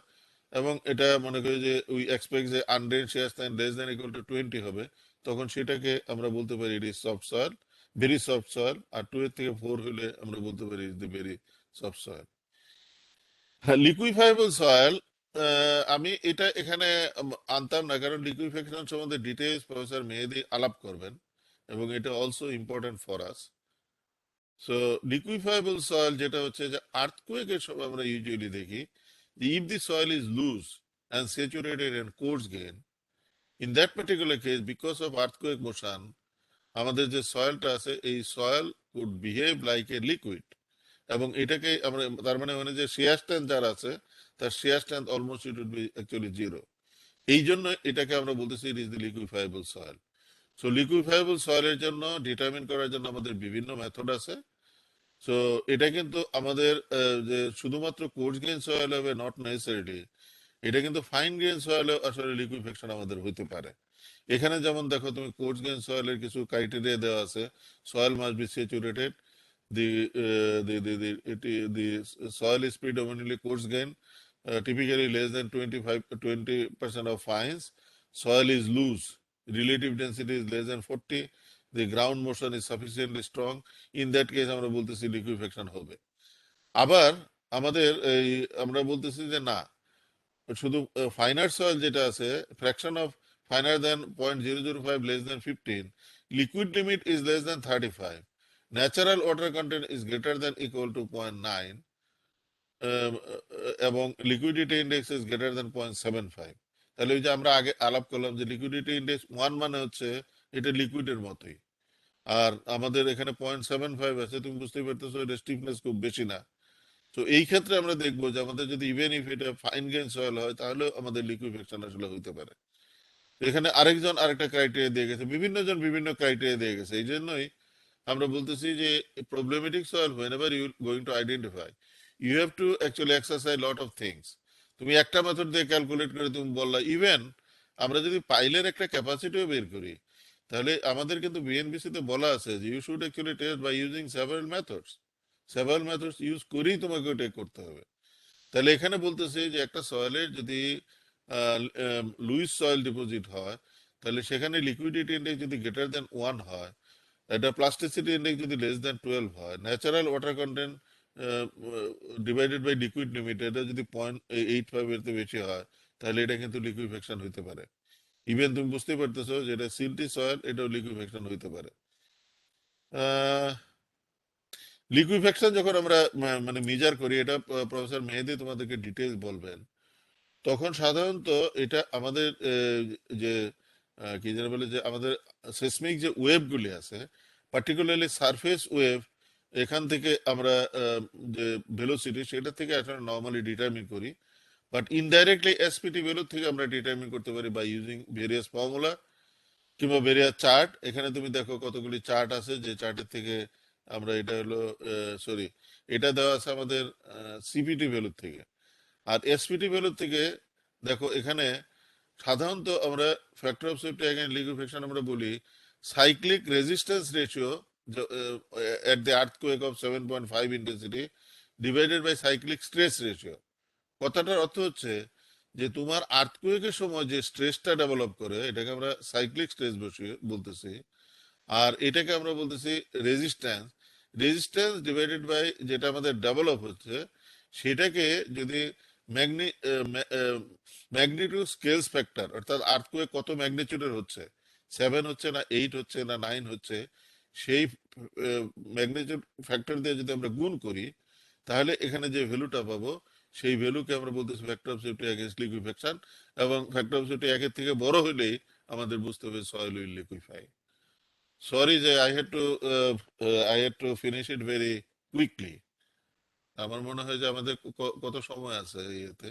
এবং এটা মনে করি যে উই এক্সপেক্ট যে undrained shear strength less than equal to 20 হবে, তখন সেটাকে আমরা বলতে পারি it is soft soil, very soft soil. আর 2 এর থেকে 4 হলে আমরা বলতে পারি is the very soft soil. হ্যাঁ, লিকুইফাইবল সয়েল, আমি এটা এখানে আনতাম না, কারণ লিকুইফিকেশন সম্বন্ধে ডিটেলস প্রফেসর মেহেদি আলাপ করবেন, এবং এটা also important for us. So liquefiable soil যেটা হচ্ছে যে আর্থকুয়েকের সময় আমরা ইউজুয়ালি দেখি, if the soil is loose and saturated and coarse grain, in that particular case because of earthquake motion, আমাদের যে সয়েলটা আছে এই soil could behave like a liquid. এবং এটাকে আমরা, তার মানে মানে যে শেয়ার স্ট্রেংথ যার আছে, তার shear strength almost it would be actually zero. এই জন্য এটাকে আমরা বলতেছি it is the liquefiable soil. So liquefiable সয়েলের জন্য ডিটারমিন করার জন্য আমাদের বিভিন্ন মেথড আছে। সো এটা কিন্তু আমাদের যে শুধুমাত্র কোর্স গ্রেন সয়েল হবে নট নেসেসারিলি, এটা কিন্তু ফাইন গ্রেন সয়েলে আসলে লিকুইফেকশন আমাদের হইতে পারে। এখানে যেমন দেখো তুমি কোর্স গ্রেন সয়েলের কিছু ক্রাইটেরিয়া দেওয়া আছে। Soil must be saturated, the soil is predominantly coarse grain, typically less than 20% of fines. Soil is loose, relative density is less than 40, the ground motion is sufficiently strong. In that case আমরা বলতেছি liquefaction হবে। আবার আমাদের এই আমরা বলতেছি যে না, শুধু ফাইনার সয়েল যেটা আছে, fraction of finer than 0.005 less than 15, liquid limit is less than 35, natural water content is greater than equal to 0.9, এবং liquidity index is greater than 0.75। তাহলে ওই যে আমরা আগে আলাপ করলাম যে লিকুইডিটি ইন্ডেক্স 1 মানে হচ্ছে এটা লিকুইডের মতোই, আর আমাদের এখানে 0.75 আছে, তুমি বুঝতেই পারতেছো এটা স্টিফনেস খুব বেশি না। তো এই ক্ষেত্রে আমরা দেখবো যে আমাদের যদি ইভেন ইফ এটা ফাইন গ্রেন সয়েল হয়, তাহলে আমাদের লিকুইফেকশন আসলে হইতে পারে। তো এখানে আরেকজন আরেকটা ক্রাইটেরিয়া দিয়ে গেছে, বিভিন্ন জন বিভিন্ন ক্রাইটেরিয়া দিয়ে গেছে। এই জন্যই আমরা বলতেছি যে problematic soil whenever you going to identify, you have to actually exercise lot of things। তুমি একটা মেথড দিয়ে ক্যালকুলেট করে তুমি বললা, ইভেন আমরা যদি পাইলের একটা ক্যাপাসিটিও বের করি, তাহলে আমাদের কিন্তু বিএনবিসি তে বলা আছে যে you should actually test by using several methods use করেই তোমাকে ওটা করতে হবে। তাহলে এখানে বলতেছে যে একটা সয়েলের যদি লুইস সয়েল ডিপোজিট হয়, তাহলে সেখানে লিকুইডিটি ইন্ডেক্স যদি গ্রেটার দেন 1 হয়, এটা প্লাস্টিসিটি ইন্ডেক্স যদি লেস দেন 12 হয়, natural water content divided by liquid limit এটা যদি 0.85 এর থেকে বেশি হয়, তাহলে এটা কিন্তু লিকুইফেকশন হইতে পারে। ইভেন তুমি বুঝতে পারতেছো যে এটা সিল্টি সয়েল, এটাও লিকুইফেকশন হইতে পারে। লিকুইফেকশন যখন আমরা মানে মেজার করি, এটা প্রফেসর মেহেদি তোমাদেরকে ডিটেলস বলবেন, তখন সাধারণত এটা আমাদের যে কি যেন বলে যে আমাদের সেসমিক যে ওয়েভগুলি আছে, পার্টিকুলারলি সারফেস ওয়েভ, এখান থেকে আমরা যে ভেলোসিটি সেটা থেকে আসলে নর্মালি ডিটারমিন করি। বাট ইনডাইরেক্টলি এসপিটি ভ্যালু থেকে আমরা ডিটারমিন করতে পারি বাই ইউজিং ভেরিয়াস ফর্মুলা কিংবা ভেরিয়াস চার্ট। এখানে তুমি দেখো কতগুলি চার্ট আছে, যে চার্টের থেকে আমরা এটা হলো সরি, এটা দেওয়া আছে আমাদের সিপিটি ভ্যালুর থেকে। আর এসপিটি ভ্যালুর থেকে দেখো এখানে সাধারণত আমরা factor of safety against liquefaction আমরা বলি cyclic resistance ratio at the earthquake of 7.5 intensity divided by cyclic stress ratio. কথাটার অর্থ হচ্ছে যে তোমার আর্থকুয়েকের সময় যে স্ট্রেসটা ডেভেলপ করে এটাকে আমরা সাইক্লিক স্ট্রেস বলতেছি, আর এটাকে আমরা বলতেছি রেজিস্ট্যান্স। রেজিস্ট্যান্স ডিভাইডেড বাই যেটা আমাদের ডেভেলপ হচ্ছে সেটাকে যদি ম্যাগনি ম্যাগনিটিউড স্কেলস ফ্যাক্টর, অর্থাৎ আর্থকুয়েক কত ম্যাগনিটিউডের হচ্ছে, 7 হচ্ছে না 8 হচ্ছে না 9 হচ্ছে, সেই ম্যাগনিটিউড ফ্যাক্টর দিয়ে যদি আমরা গুণ করি তাহলে এখানে যে ভ্যালুটা পাবো সেই ভ্যালুকে আমরা বলতেছি factor of safety against liquefaction. এবং ফ্যাক্টর অফ সেফটি একের থেকে বড় হলেই আমাদের বুঝতে হবে সয়েল উইল লিকুইফাই। সরি যে I had to finish it very quickly. আমার মনে হয় যে আমাদের কত সময় আছে ইয়েতে।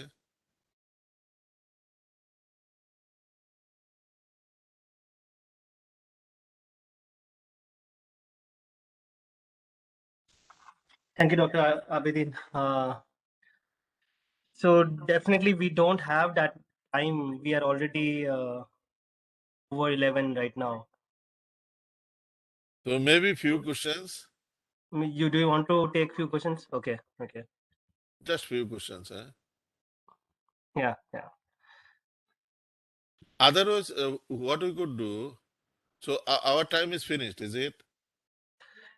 Thank you, Dr. Abidin. So definitely we don't have that time. We are already over 11 right now. So maybe few questions, You do you want to take few questions? Okay, okay. just few questions. Yeah, yeah. Otherwise, what we could do, so our time is finished, is it?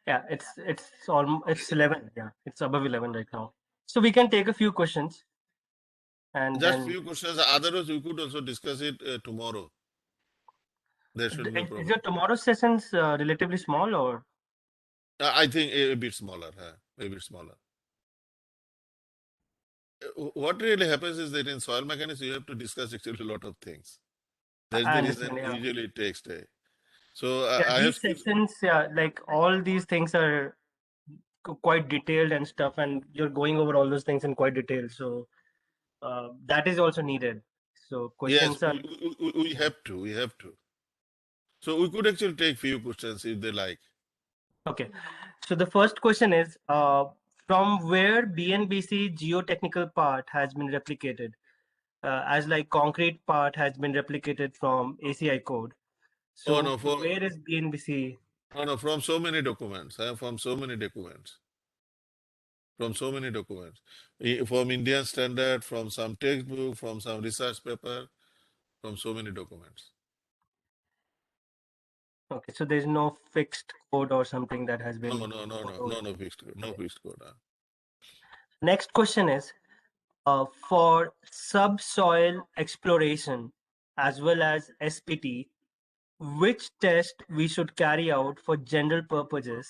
Yeah, it's 11. Yeah, it's above 11 right now. So we can take a few questions and Just then few questions. Otherwise, we could also discuss it tomorrow. There shouldn't be a is problem. your tomorrow's sessions relatively small or I think a bit smaller, huh? A bit smaller. What really happens is that in soil mechanics, you have to discuss actually a lot of things. That's I the reason understand, yeah. usually it takes day. So Yeah, I have these skipped. sessions, yeah, like all these things are quite detailed and stuff, and you're going over all those things in quite detail. So that is also needed. So Yes, questions are we yeah. have to. We have to. So we could actually take few questions if they like. Okay. So the first question is from where BNBC geotechnical part has been replicated, as like concrete part has been replicated from ACI code. Oh So no, for where is BNBC? no, no, from so many documents. From so many documents. From so many documents. From Indian standard, from some textbook, from some research paper, from so many documents. Okay, so there's no fixed code or something that has No, been no, no, no, followed. no, no fixed code. No Okay. fixed code. Next question is for subsoil exploration as well as SPT, which test we should carry out for general purposes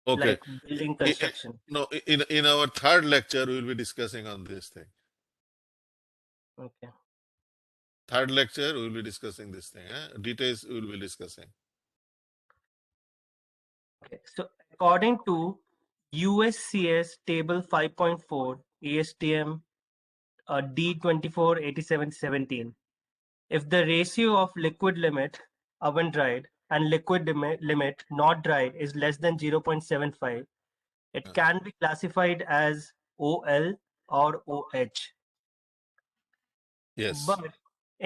Okay. like building I- I- construction? no, in our third lecture, we will be discussing on this thing. Okay. Third lecture, we will be discussing this thing. Details we will be discussing. Okay. So according to USCS table 5.4 ASTM D248717, if the ratio of liquid limit oven dried and liquid limit not dried is less than 0.75, it Uh, can be classified as OL or OH. yes. But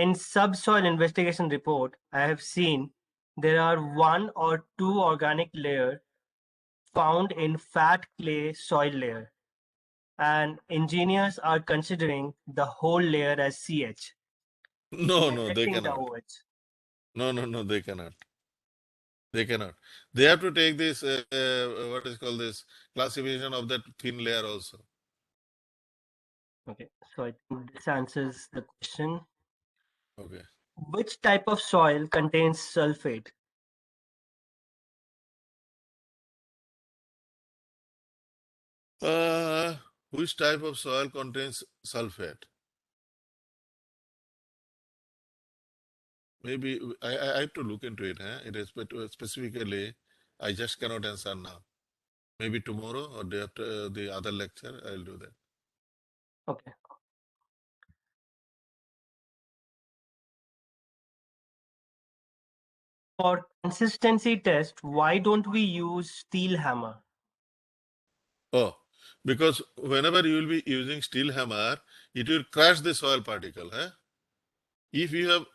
in subsoil investigation report, I have seen there are one or two organic layer found in fat clay soil layer, and engineers are considering the whole layer as CH, No, no, they neglecting the cannot. OH. No, no, no, they cannot. They cannot. They have to take this, what is called this classification of that thin layer also. Okay, so I think this answers the question. Okay. Which type of soil contains sulfate? Which type of soil contains sulfate? Maybe I have to look into it. It is specifically, I just cannot answer now. Maybe tomorrow or day after the other lecture, I'll do that. Okay. For consistency test, why don't we use steel hammer? Oh, because whenever you will be using steel hammer, it will crush the soil particle. If you have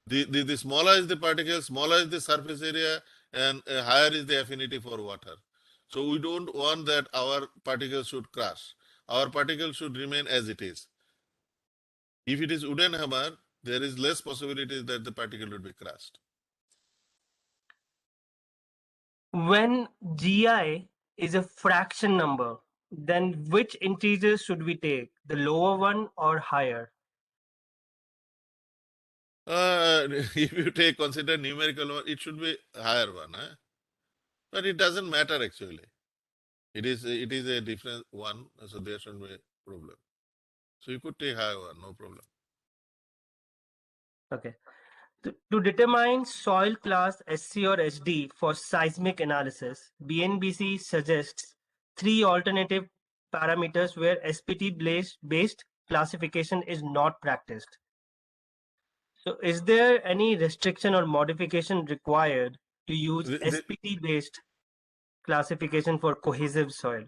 The smaller is the particle, smaller is the surface area, and higher is the affinity for water. So we don't want that our particle should crash. Our particle should remain as it is. If it is wooden hammer, there is less possibility that the particle would be crushed. When GI is a fraction number, then which integers should we take? The lower one or higher? If you take consider numerical one, it should be higher one, but it doesn't matter actually. It is a different one, so there shouldn't be a problem. So you could take higher one, no problem. Okay. To determine soil class SC or SD for seismic analysis, BNBC suggests three alternative parameters where SPT-based classification is not practiced. So is there any restriction or modification required to use SPT-based classification for cohesive soil?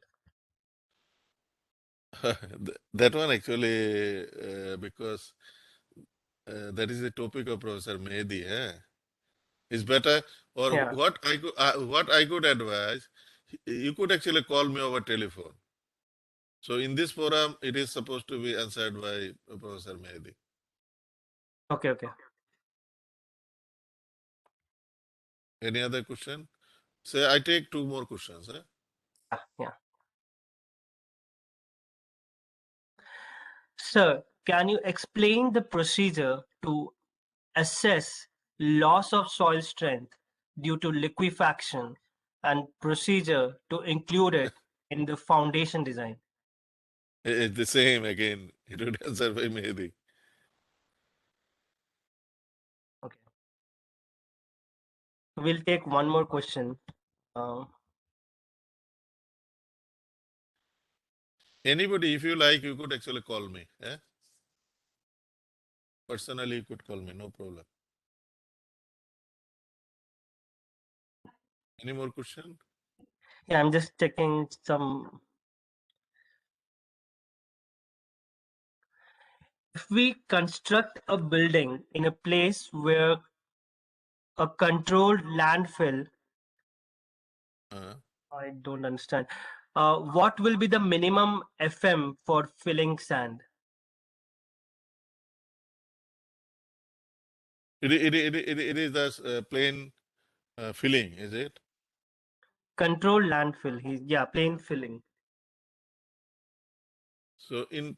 That one actually, because that is the topic of Professor Mehdi, is better. Or Yeah. what I could advise, you could actually call me over telephone. So in this forum, it is supposed to be answered by Professor Mehdi. Okay, okay. Any other question? Say I take two more questions. Yeah. Sir, can you explain the procedure to assess loss of soil strength due to liquefaction and procedure to include it in the foundation design? It's the same again. It would answer by Mehdi. Okay. We'll take one more question. Um, Anybody, if you like, you could actually call me. Personally, you could call me, no problem. Any more question? yeah, I'm just checking some. If we construct a building in a place where a controlled landfill, Uh, I don't understand. What will be the minimum FM for filling sand? it is the plain filling, is it? Controlled landfill. Yeah, plain filling. So in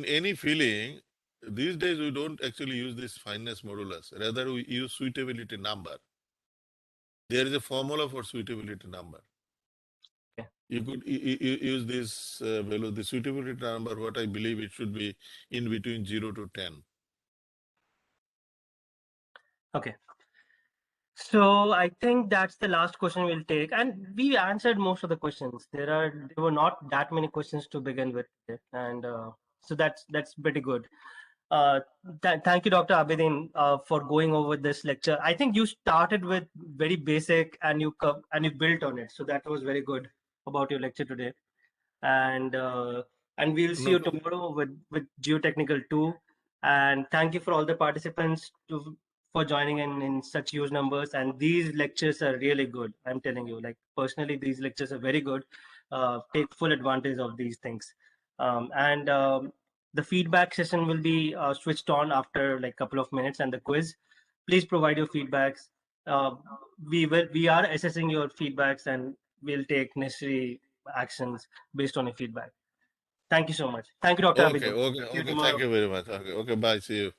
any filling, these days we don't actually use this fineness modulus. Rather, we use suitability number. There is a formula for suitability number. Okay. You could use this value, the suitability number, what I believe it should be in between 0 to 10. Okay. So I think that's the last question we'll take, and we answered most of the questions. There were not that many questions to begin with, and so that's pretty good. Thank you, Dr. Abedin, for going over this lecture. I think you started with very basic, and you built on it. So that was very good about your lecture today. And we'll see No, you tomorrow with Geotechnical 2. And thank you for all the participants for joining in such huge numbers. And these lectures are really good. I'm telling you, like personally, these lectures are very good. Take full advantage of these things. And the feedback session will be switched on after like a couple of minutes, and the quiz. Please provide your feedbacks. Uh, we are assessing your feedbacks, and we'll take necessary actions based on your feedback. Thank you so much. Thank you, Dr. okay, Abidin. okay, See you okay. Thank tomorrow. you very much. Okay, okay, bye. See you.